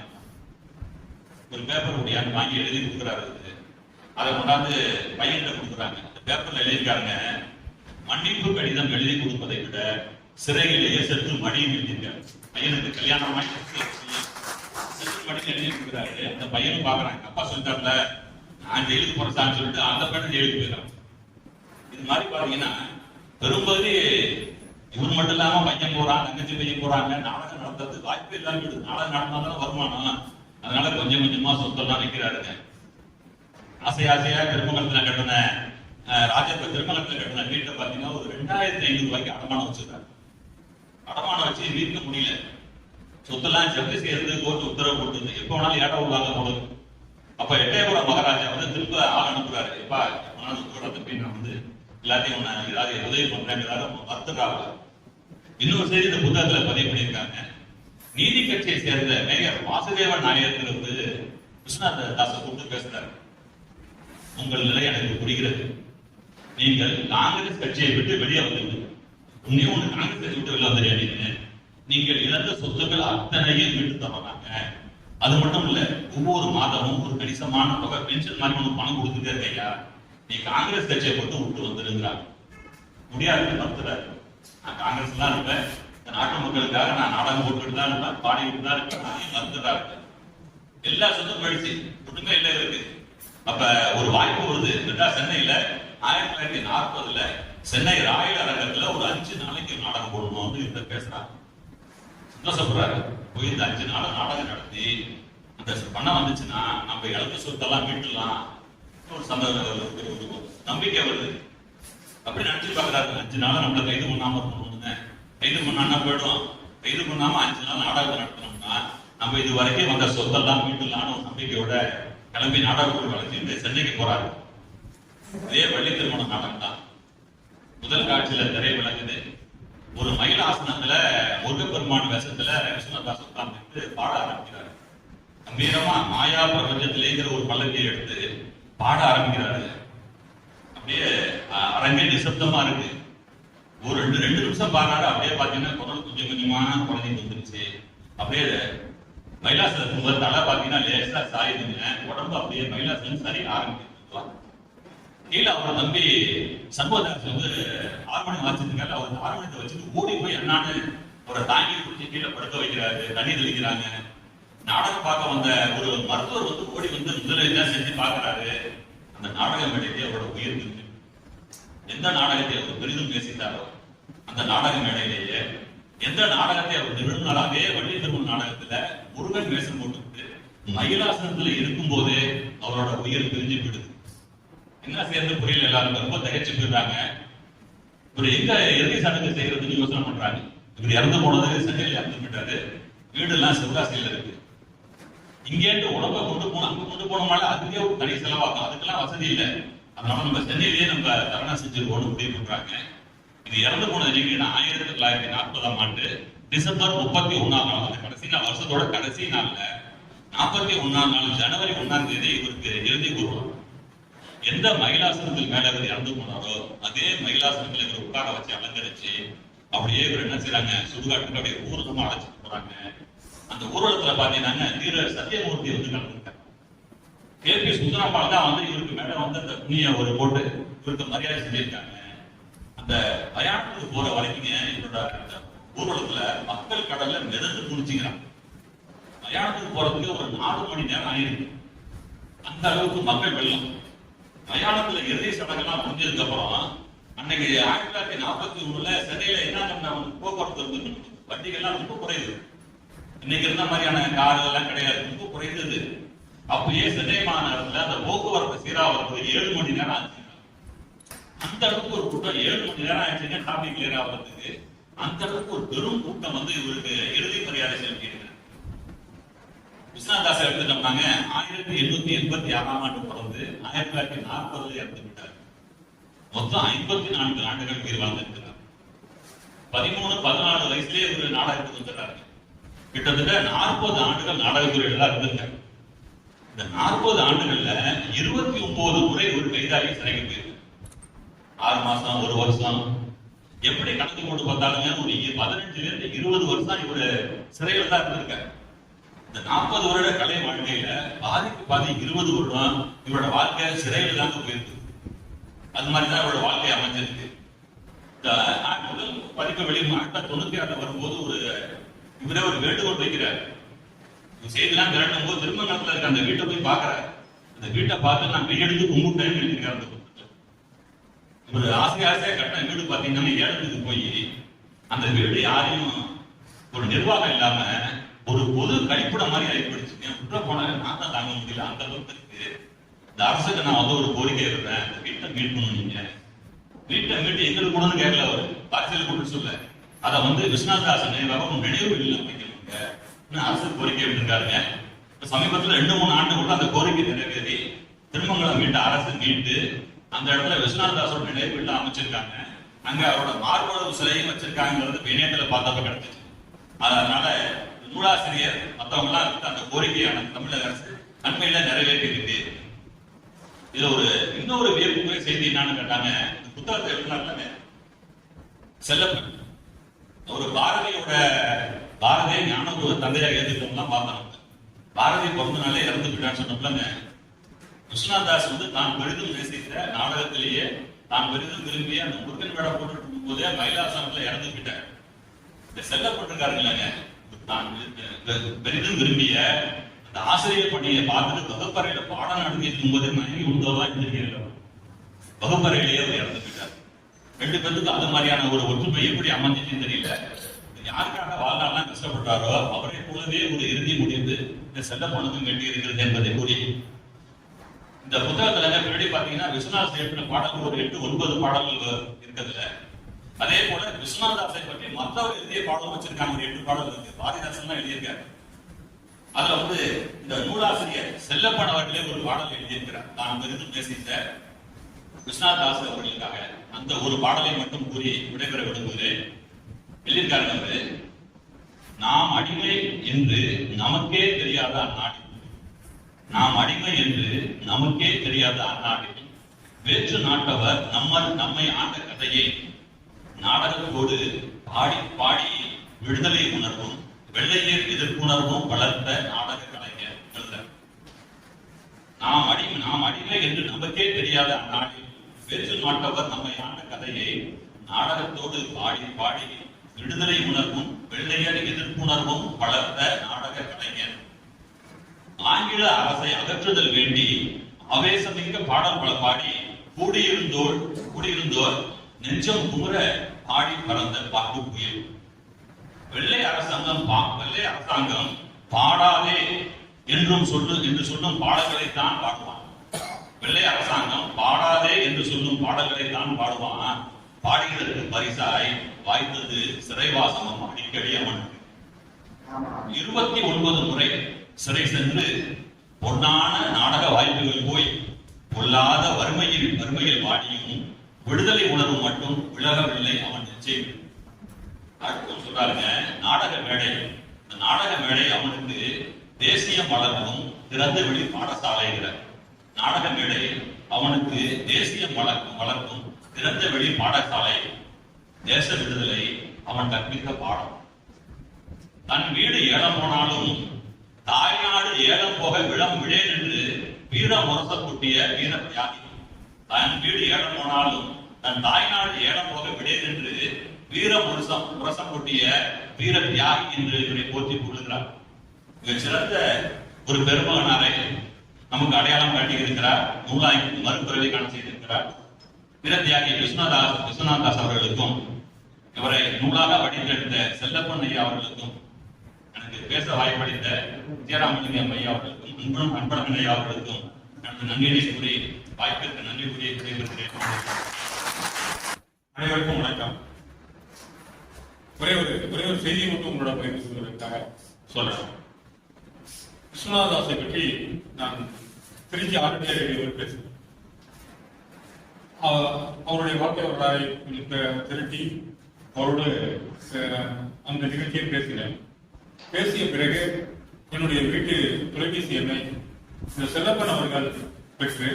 ஒரு பேப்பர் முடியாது வாங்கி எழுதி கொடுக்குறாரு. அதை கொண்டாந்து பையன்கிட்ட கொடுக்குறாங்க. அந்த பேப்பர்ல எழுதியிருக்காங்க, மன்னிப்பு கடிதம் எழுதி கொடுப்பதை விட சிறையிலேயே செத்து மடியும் எழுதியிருக்காரு. பையனுக்கு கல்யாணம் செத்து மடியும் எழுதி கொடுக்குறாரு. அந்த பையனும் பாக்குறாங்க, அப்பா சொல்லிட்டாருல நான் ஜெயிலுக்கு போறேன்னு சொல்லிட்டு அந்த பையன் ஜெயிலுக்கு போயிடறாங்க. இது மாதிரி பாத்தீங்கன்னா பெரும்பகுதி இவர் மட்டும் இல்லாம பையன் போறான், தங்கச்சி பையன் போறாங்க. நாடகம் நடத்துறது வாய்ப்பு இல்லாம விடுது. நாடகம் நடந்தாலும் வருமானம், அதனால கொஞ்சம் கொஞ்சமா சொத்தெல்லாம் வைக்கிறாருங்க. ஆசையா திருமங்கலத்துல கட்டின திருமங்கலத்துல கட்டின வீட்டை பாத்தீங்கன்னா ஒரு 2500 ரூபாய்க்கு அடமானம் வச்சிருக்காரு. அடமானம் வச்சு வீட்டுல முடியல. சொத்தெல்லாம் ஜப்தி செய்யறது கோர்ட்டு உத்தரவு போட்டு எப்ப வேணாலும் ஏட விடுவாங்க போடுது. அப்ப எட்டயபுரம் மகாராஜா வந்து திரும்ப ஆள் அனுப்புறாரு. எப்பா உத்தரவு நான் வந்து எல்லாத்தையும் ஏதாவது உதவி பண்றேன் வருத்தக்காக. இன்னொரு செய்தி இந்த புத்தகத்துல பதிவு பண்ணியிருக்காங்க. நீதி கட்சியை சேர்ந்த மேயர் வாசுதேவன் நாயகர் வந்து விஸ்வநாத தாசை கூப்பிட்டு பேசுறாரு. உங்கள் நிலை எனக்கு புரிகிறது. நீங்கள் காங்கிரஸ் கட்சியை விட்டு வெளியே வந்துவிட்டு உன்னையும் ஒன்று காங்கிரஸ் விட்டு வெளியே வந்துடுறீங்க. நீங்கள் இழந்த சொத்துக்கள் அத்தனையும் மீட்டு தர்றாங்க. அது மட்டும் இல்ல, ஒவ்வொரு மாதமும் ஒரு கணிசமான தொகை பென்ஷன் மாதிரி ஒன்று பணம் கொடுத்துட்டே இருக்கையா, நீ காங்கிரஸ் கட்சியை மட்டும் விட்டு வந்துருங்கிறாங்க. முடியாது, மறுத்துறாரு. நான் காங்கிரஸ் தான் இருப்பேன், இந்த நாட்டு மக்களுக்காக நான் நாடகம் போட்டுட்டு தான் இருப்பேன், பாடிக்கிட்டு தான் இருப்பேன், மறுத்துறாரு. எல்லா சொத்தும் கழிச்சு ஒண்ணுமே இல்லை இருக்கு. அப்ப ஒரு வாய்ப்பு வருது. சென்னையில 1940 சென்னை ராயல் அரங்கத்துல ஒரு 5 நாளைக்கு நாடகம் போடணும் இவங்க பேசுறாங்க. சந்தோஷப்படுறாரு. போய் இந்த 5 நாள் நாடகம் நடத்தி அந்த பணம் வந்துச்சுன்னா நம்ம இழந்த சொத்தெல்லாம் மீட்டுலாம் ஒரு நம்பிக்கை வருது. அப்படி நினைச்சு பாக்குறாரு. 5 நாள் நம்மள கைது பண்ணாம இருக்கணும்னு. கைது பண்ணா போயிடும். கைது பண்ணாம 5 நாள் நாடகத்தை நடத்தணும்னா நம்ம இது வரைக்கும் வந்த சொத்தெல்லாம் மீட்டுலான்னு ஒரு நம்பிக்கையோட கிளம்பி நாடகக்குழு வளர்த்து சென்னைக்கு போறாரு. இதே வள்ளி திருமண நாடகம் தான் முதல் காட்சியில திரை விளங்குது. ஒரு மயிலாசனத்துல முருகப்பெருமான் வேஷத்துல விஸ்வநாதாஸ் உட்கார்ந்து பாட ஆரம்பிக்கிறாரு. கம்பீரமா மாயா பிரபஞ்சத்திலேங்கிற ஒரு பல்லக்கியை எடுத்து பாட ஆரம்பிக்கிறாரு. அப்படியே அரங்கே நிசப்தமா இருக்கு. ஒரு 2 நிமிஷம் பாடுறாரு. அப்படியே பாத்தீங்கன்னா குரல் கொஞ்சம் கொஞ்சமா குறைஞ்சிட்டு வந்துருச்சு. அப்படியே மயிலாசனத்துக்கு முதல் தலை பாத்தீங்கன்னா லேசா சாயுதுங்க. உடம்பு அப்படியே மயிலாசனம் சரி ஆரம்பிக்கிறது. கீழே அவரை நம்பி சண்முகதாஸ் வந்து ஹார்மோனியம் வாசிச்சிருக்காரு. அவர் ஹார்மோனியத்தை வச்சுட்டு ஓடி போய் என்னான்னு அவரை தாங்கி பிடிச்சி கீழே படுக்க வைக்கிறாரு. தண்ணி தெளிக்கிறாங்க. நாடகம் பார்க்க வந்த ஒரு மருத்துவர் வந்து ஓடி வந்து முதலீடு செஞ்சு பார்க்கிறாரு. அந்த நாடக மேடையிலே அவரோட உயிர் இருக்கு. எந்த நாடகத்தை அவர் பெரிதும் பேசிட்டாரோ அந்த நாடக மேடையிலேயே எந்த நாடகத்தை அவர் நிறுவனாலே வள்ளி திருமண நாடகத்துல முருகன் வேஷம் போட்டு மயிலாசனத்துல இருக்கும் போதே அவரோட உயிர் பிரிஞ்சு போயிடுது. என்ன சேர்ந்து புரியல. எல்லாரும் ரொம்ப தகைச்சு போயிடுறாங்க. இவர் எங்க இறுதி சடங்கு செய்யறதுன்னு யோசனை பண்றாங்க. இவர் இறந்து போனது சென்னையில இறந்து போயிட்டாரு. வீடு எல்லாம் சிவகாசியில இருக்கு. இங்கேட்டு உடம்ப கொண்டு போனோம், அங்க கொண்டு போனோம்னால அதுக்கே ஒரு தனி செலவாகும். அதுக்கெல்லாம் வசதி இல்லை. அதனால நம்ம சென்னையிலேயே நம்ம தரணா செஞ்சிருக்கோம்னு முடிவு பண்றாங்க. இது இறந்து போனது என்னைக்குன்னா 1940ஆம் ஆண்டு டிசம்பர் 31ஆம் நாள். அந்த கடைசி நாள், வருஷத்தோட கடைசி நாள்ல 41ஆம் நாள் ஜனவரி 1ஆம் தேதி இவருக்கு இறுதி கூறுவோம். எந்த மகிழாசனத்தில் மேல இவர் இறந்து போனாரோ அதே மகிழாசனத்தில் இவர் உட்கார வச்சு அலங்கரிச்சு அப்படியே இவர் என்ன செய்யறாங்க, சுடுகாட்டுக்கு அப்படியே ஊர்வலமா அழைச்சிட்டு போறாங்க. அந்த ஊர்வலத்துல பாத்தீங்கன்னா தீர சத்தியமூர்த்தி வந்து கலந்துருக்காங்க. கே.பி. சுந்தரம்பாள் தான் வந்து இவருக்கு மேல வந்து அந்த துணியை ஒரு போட்டு இவருக்கு மரியாதை செஞ்சிருக்காங்க. அந்த மயானத்துக்கு போற வரைக்கும் இவரோட ஊர்வலத்துல மக்கள் கடல்ல மிதந்து குளிச்சுக்கிறாங்க. மயானத்துக்கு போறதுக்கு ஒரு 4 மணி நேரம் ஆயிருக்கு. அந்த அளவுக்கு மக்கள் வெள்ளம். மயானத்துல இறுதி சடங்கெல்லாம் முடிஞ்சதுக்கு அப்புறம் அன்னைக்கு 1941 சென்னையில என்ன போக்குவரத்து வந்து வண்டிகள்லாம் ரொம்ப குறையுது. இன்னைக்கு இருந்த மாதிரியான கார் எல்லாம் கிடையாது, ரொம்ப குறைந்தது. அப்பயே சென்னை மாநகரத்துல அந்த போக்குவரத்து சீராகிறதுக்கு 7 மணி நேரம் ஆச்சு. அந்த அளவுக்கு ஒரு கூட்டம் 7 மணி நேரம் ஆயிடுச்சுங்க டிராபிக் கிளியர் ஆகிறதுக்கு. அந்த அளவுக்கு ஒரு பெரும் கூட்டம் வந்து இவருக்கு இறுதி மரியாதை செலுத்தியிருக்கு. விஸ்வநாதாசை எடுத்துட்டோம்னாங்க 1886ஆம் ஆண்டு பிறந்து 1940 இறந்து விட்டார். மொத்தம் 54 ஆண்டுகள் உயிர் வாழ்ந்திருக்கிறார். 13-14 வயசுலேயே ஒரு நாடகத்துக்கு வந்துடுறாரு. கிட்டத்தட்ட 40 ஆண்டுகள் நாடக துறையில இருந்திருக்காரு. இந்த 40 ஆண்டுகள்ல 29 முறை ஒரு கைதாகி சிறைக்கு போயிருக்கு. 6 மாசம், 1 வருஷம், எப்படி கணக்கு போட்டு பார்த்தாலுங்க ஒரு 15 to 20 வருஷம் இவரு சிறையில தான் இருந்திருக்காரு. இந்த 40 வருட கலை வாழ்க்கையில பாதி 20 வருடம் இவரோட வாழ்க்கை சிறையில தாங்க போயிருக்கு. அது மாதிரிதான் இவரோட வாழ்க்கை அமைஞ்சிருக்கு. இந்த முதல் பதிப்பு வெளி 1996 வரும்போது இவரே ஒரு வேண்டுகோள் வைக்கிறார். செய்திலாம் திரட்டும் போது திருமங்கலத்துல இருக்க அந்த வீட்டை போய் பாக்குறாரு. அந்த வீட்டை பார்த்து நான் கையெடுத்து கும்பிட்டேன்னு எழுதியிருக்காரு. ஒரு ஆசையா கட்டின வீடு பாத்தீங்கன்னா ஏலத்துக்கு போய் அந்த வீடு யாரையும் ஒரு நிர்வாகம் இல்லாம ஒரு பொது கழிப்பிடம் மாதிரி ஆகிப்படுச்சு. உள்ள போன நான் தான் தாங்க முடியல, அந்த அளவுக்கு இருக்கு. இந்த அரசுக்கு நான் வந்து ஒரு கோரிக்கை இருக்கிறேன், அந்த வீட்டை மீட் பண்ணணும். நீங்க வீட்டை மீட்டு எங்களுக்கு கூட கேட்கல, அவர் அரசியல் கூட்டு சொல்ல அதை வந்து விஸ்வநாதாசன் நினைவு இல்லை வைக்கணுங்க அரசு கோரிக்கை விட்டுருக்காருங்க. சமீபத்தில் 2-3 ஆண்டுக்குள்ள அந்த கோரிக்கை நிறைவேறி திருமங்கலம் வீட்டை அரசு மீட்டு அந்த இடத்துல விஸ்வநாதாசோட நினைவு வீட்டை அமைச்சிருக்காங்க. அங்க அவரோட மார்பளவு சிலையும் வச்சிருக்காங்கிறது இணையத்துல பார்த்தப்ப கிடைச்சிச்சு. அதனால நூலாசிரியர் மற்றவங்க எல்லாம் இருக்கு அந்த கோரிக்கையான தமிழக அரசு அண்மையில நிறைவேற்றி இருக்கு. இது இன்னொரு வியப்புக்குரிய செய்தி என்னன்னு கேட்டாங்க, இந்த புத்தகத்தை எழுதினாங்க செல்லப்பன். ஒரு பாரதிய ஞான ஒரு தந்தையாக ஏற்றுக்கலாம் பார்த்தோம். பாரதி பிறந்த நாளே இறந்து விட்டான்னு சொன்னப்பலங்க விஸ்வநாதாஸ் வந்து தான் பெரிதும் நேசித்த நாடகத்திலேயே தான் பெரிதும் விரும்பிய அந்த முருகன் வேடம் போட்டு இருக்கும் போதே மயிலாசனத்துல இறந்து விட்டார். இந்த செல்லப்பட்டிருக்காருங்களாங்க, தான் பெரிதும் விரும்பிய அந்த ஆசிரியர் பணியை பார்த்துட்டு வகுப்பறையில பாடம் நடத்திருக்கும் போதே மயங்கி உண்டோவா இருந்திருக்கிறார். வகுப்பறையிலேயே அவர் இறந்து விட்டார். 2 பேருக்கு அது மாதிரியான ஒரு ஒற்றுமை எப்படி அமைஞ்சிச்சுன்னு தெரியல. யாருக்காக வாழ்நாள்லாம் கஷ்டப்பட்டாரோ அவரை போலவே ஒரு இறுதி முடிந்து இந்த செல்லப்பனுக்கும் கட்டி இருக்கிறது என்பதை கூறி இந்த புத்தகத்துல பின்னாடி பாத்தீங்கன்னா விஸ்வநாதாஸ் எழுப்பின பாடல்கள் ஒரு 8-9 பாடல்கள் இருக்கிறதுல. அதே போல விஸ்வநாதாஸை பற்றி மற்றவர் எழுதிய பாடலும் வச்சிருக்காங்க. ஒரு 8 பாடல் இருக்கு. பாரதிதாசன் தான் எழுதியிருக்காரு. அதுல வந்து இந்த நூலாசிரியர் செல்லப்பன் அவர்களே ஒரு பாடல் எழுதியிருக்கிறார். தான் பெரிதும் நேசித்த விஸ்வநாதாஸ் அவர்களுக்காக அந்த ஒரு பாடலை மட்டும் கூறி விடைபெற விடுகிறேன். எழுதியிருக்காரு, நாம் அடிமை என்று நமக்கே தெரியாத அந்நாட்டில், நாம் அடிமை என்று நமக்கே தெரியாத அந்நாட்டில் வேற்று நாட்டவர் நம்மை ஆண்ட கதையை நாடகத்தோடு பாடி பாடி விடுதலை உணர்வும் வெள்ளையர் எதிர்ப்புணர்வும் வளர்த்த நாடக கலைஞர். நாம் அடிமை என்று நமக்கே தெரியாத அந்நாட்டில் வேற்று நாட்டவர் நம்மை ஆண்ட கதையை நாடகத்தோடு பாடி பாடி விடுதலை உணர்வும் வெள்ளையர் எதிர்ப்புணர்வும் வளர்த்த நாடக கலைஞர். ஆங்கில அரசை அகற்றுதல் வேண்டி அவேசமிக்க பாடல் பல பாடி கூடியிருந்தோர் நெஞ்சம் குமுற பாடி பறந்த பாட்டு புயல். வெள்ளை அரசாங்கம் பாடாதே என்று சொல்லும் பாடல்களைத்தான் பாடுவான். வெள்ளை அரசாங்கம் பாடாதே என்று சொல்லும் பாடல்களைத்தான் பாடுவான். பாடுகிறதுக்கு பரிசாய் வாய்த்தது சிறைவாசமும் அடிக்கடி அவனுக்கு. 29 முறை சிறை சென்று பொன்னான நாடக வாய்ப்புகள் போய் பொல்லாத வறுமையில் வாடியும் விடுதலை உணர்வு மட்டும் விலகவில்லை அவன் நிச்சயம். அடுத்து சொல்றாருங்க, நாடக மேடை. இந்த நாடக மேடை அவனுக்கு தேசிய மலர்வும் திறந்த வெளி பாடசாலைங்கிற நாடக மேடை அவனுக்கு தேசியம் வளர்க்கும் திறந்த வெளி பாடசாலை தேச விடுதலை அவன் கற்பித்த பாடம். தன் வீடு ஏலம் போனாலும் தாய்நாடு ஏலம் போக விழேன் என்று வீர முரச கூட்டிய வீர தியாகி. தன் வீடு ஏலம் போனாலும் தன் தாய்நாடு ஏலம் போக விழேன் என்று வீர முரசம் கூட்டிய வீர தியாகி என்று இவரை போற்றி கொள்கிறார். மிக சிறந்த ஒரு பெருமகனாரை நமக்கு அடையாளம் காட்டி இருக்கிறார். நூலாய் மறுபிறவை காண செய்திருக்கிறார். வீர தியாகி விஸ்வநாதாஸ் அவர்களுக்கும் இவரை நூலாக வடித்தெடுத்த செல்லப்பன் ஐயா அவர்களுக்கும் எனக்கு பேச வாய்ப்பளித்த விஜயராமலிங்கம் ஐயா அவர்களுக்கும் அன்பழகன் ஐயா அவர்களுக்கும் எனக்கு நன்றியை கூறி வாய்ப்பிற்கு நன்றி கூறிய விடைபெறுகிறேன். அனைவருக்கும் வணக்கம். ஒரே ஒரு செய்தியை மட்டும் உங்களோட பகிர்ந்து கொள்வதற்காக சொல்றேன். விஸ்வநாதாஸை பற்றி நான் திருச்சி ஆர்டியா ரேடியோவில் பேசுகிறேன். அவருடைய வாழ்க்கை வரலாறை திரட்டி அவரோடு அந்த நிகழ்ச்சியை பேசினேன். பேசிய பிறகு என்னுடைய வீட்டு தொலைபேசி எண்ணை இந்த செல்லப்பன் அவர்கள் பெற்று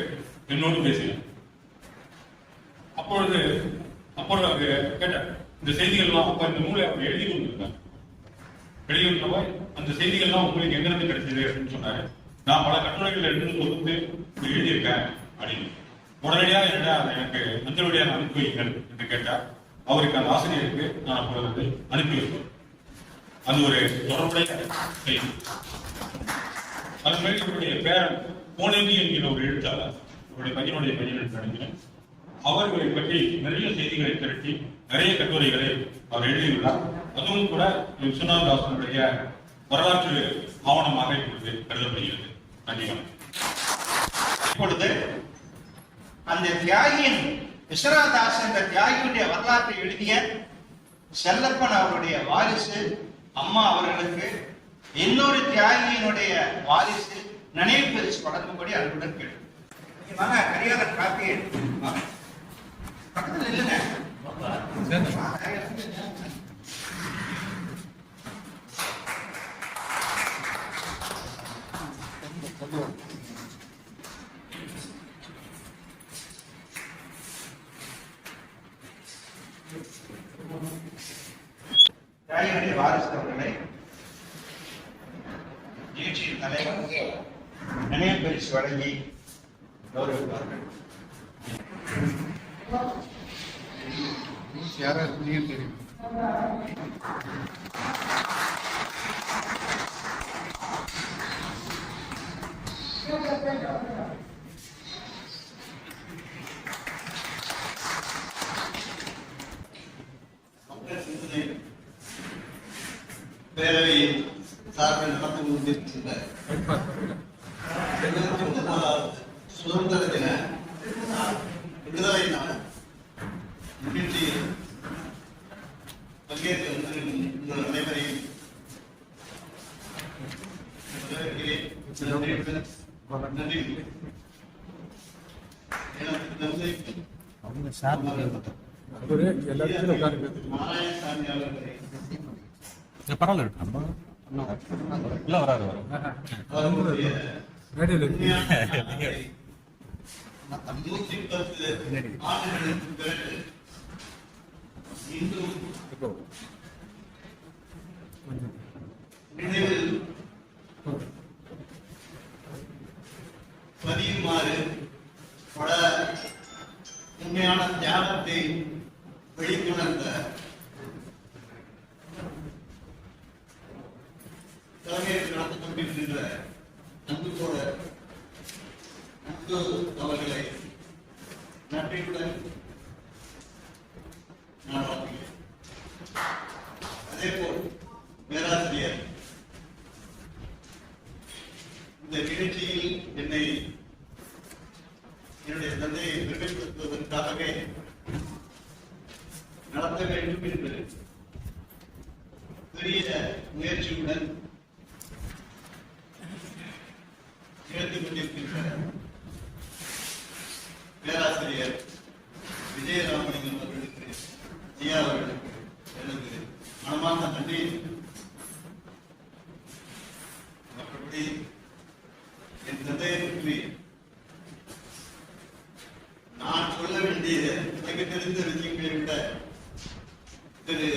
என்னோடு பேசினார். அப்பொழுது கேட்டார், இந்த செய்திகள்லாம் அப்ப இந்த நூலை அவர் எழுதி கொண்டிருந்தார். எழுதியிருந்தவ அந்த செய்திகள்லாம் உங்களுக்கு எங்கிருந்து கிடைச்சது அப்படின்னு சொன்னாரு. நான் பல கட்டுரைகள் எடுத்து தொகுத்து எழுதியிருக்கேன் அப்படின்னு. உடனடியாக என்னடா எனக்கு மஞ்சளுடைய அனுப்பி வைங்கள் என்று கேட்டார். அவருக்கு அந்த ஆசிரியருக்கு நான் அப்பொழுது அனுப்பி வைத்தேன். அது ஒரு தொடர்புடைய செய்தி. அதன் மேல் இவருடைய பேரன் போனேந்தி என்கிற ஒரு எழுத்தாளர், அவருடைய பையனுடைய பையன் என்று நினைக்கிறேன், அவர்களை பற்றி நிறைய செய்திகளை திரட்டி நிறைய கட்டுரைகளை அவர் எழுதியுள்ளார். அதுவும் கூட விஸ்வநாதாசனுடைய வரலாற்று ஆவணமாக இப்பொழுது கருதப்படுகிறது. நன்றி. இப்பொழுது அந்த தியாகியின் விஸ்வநாதாஸ் என்ற தியாகியுடைய வரலாற்றை எழுதிய செல்லப்பன் அவருடைய வாரிசு அம்மா அவர்களுக்கு இன்னொரு தியாகியினுடைய வாரிசு நினைவு பரிசு வழங்கும்படி அன்புடன் கேட்டு கரியாத காப்பி பக்கத்தில் இல்லைங்க. தியாகியுடைய வாரிசு அவர்களை நிகழ்ச்சியின் தலைவர் நினைவு பரிசு வழங்கி கௌரவிப்பார்கள். யாரா இருக்கீங்கன்னு தெரியும். பேரவையின் சார்பில் நடந்து கொண்டிருக்கின்ற சுதந்திர தின விடுதலை நாள் நிகழ்ச்சியில் பங்கேற்க வந்திருக்கும் உங்கள் அனைவரையும் நன்றி. அவங்க சார் எல்லாத்தையும் உட்காந்து நாராயணசாமி அவர்களை பரவாயில்ல இல்லை வராது அவர்களுடைய ரேடியோவில் 110 ஆண்டுகளுக்கு பிறகு இன்றும் நினைவில் பதியுமாறு பல உண்மையான தியாகத்தை வெளிக்கொணர்ந்த தலைமையில் நடந்து கொண்டிருக்கின்ற அன்பு தோழர் அன்பு அவர்களை நன்றியுடன் நான் வாழ்த்துகிறேன். அதேபோல் பேராசிரியர் இந்த நிகழ்ச்சியில் என்னுடைய தந்தையை பெருமைப்படுத்துவதற்காகவே நடத்த வேண்டும் என்று பெரிய முயற்சியுடன் எடுத்துக் கொண்டிருக்கின்ற பேராசிரியர் விஜயராமலிங்கம் அவர்களுக்கு, ஐயா அவர்களுக்கு எனது மனமார்ந்த நன்றி. மற்றபடி என் தந்தையை பற்றி தெரிந்த விஷயங்களை விட திரு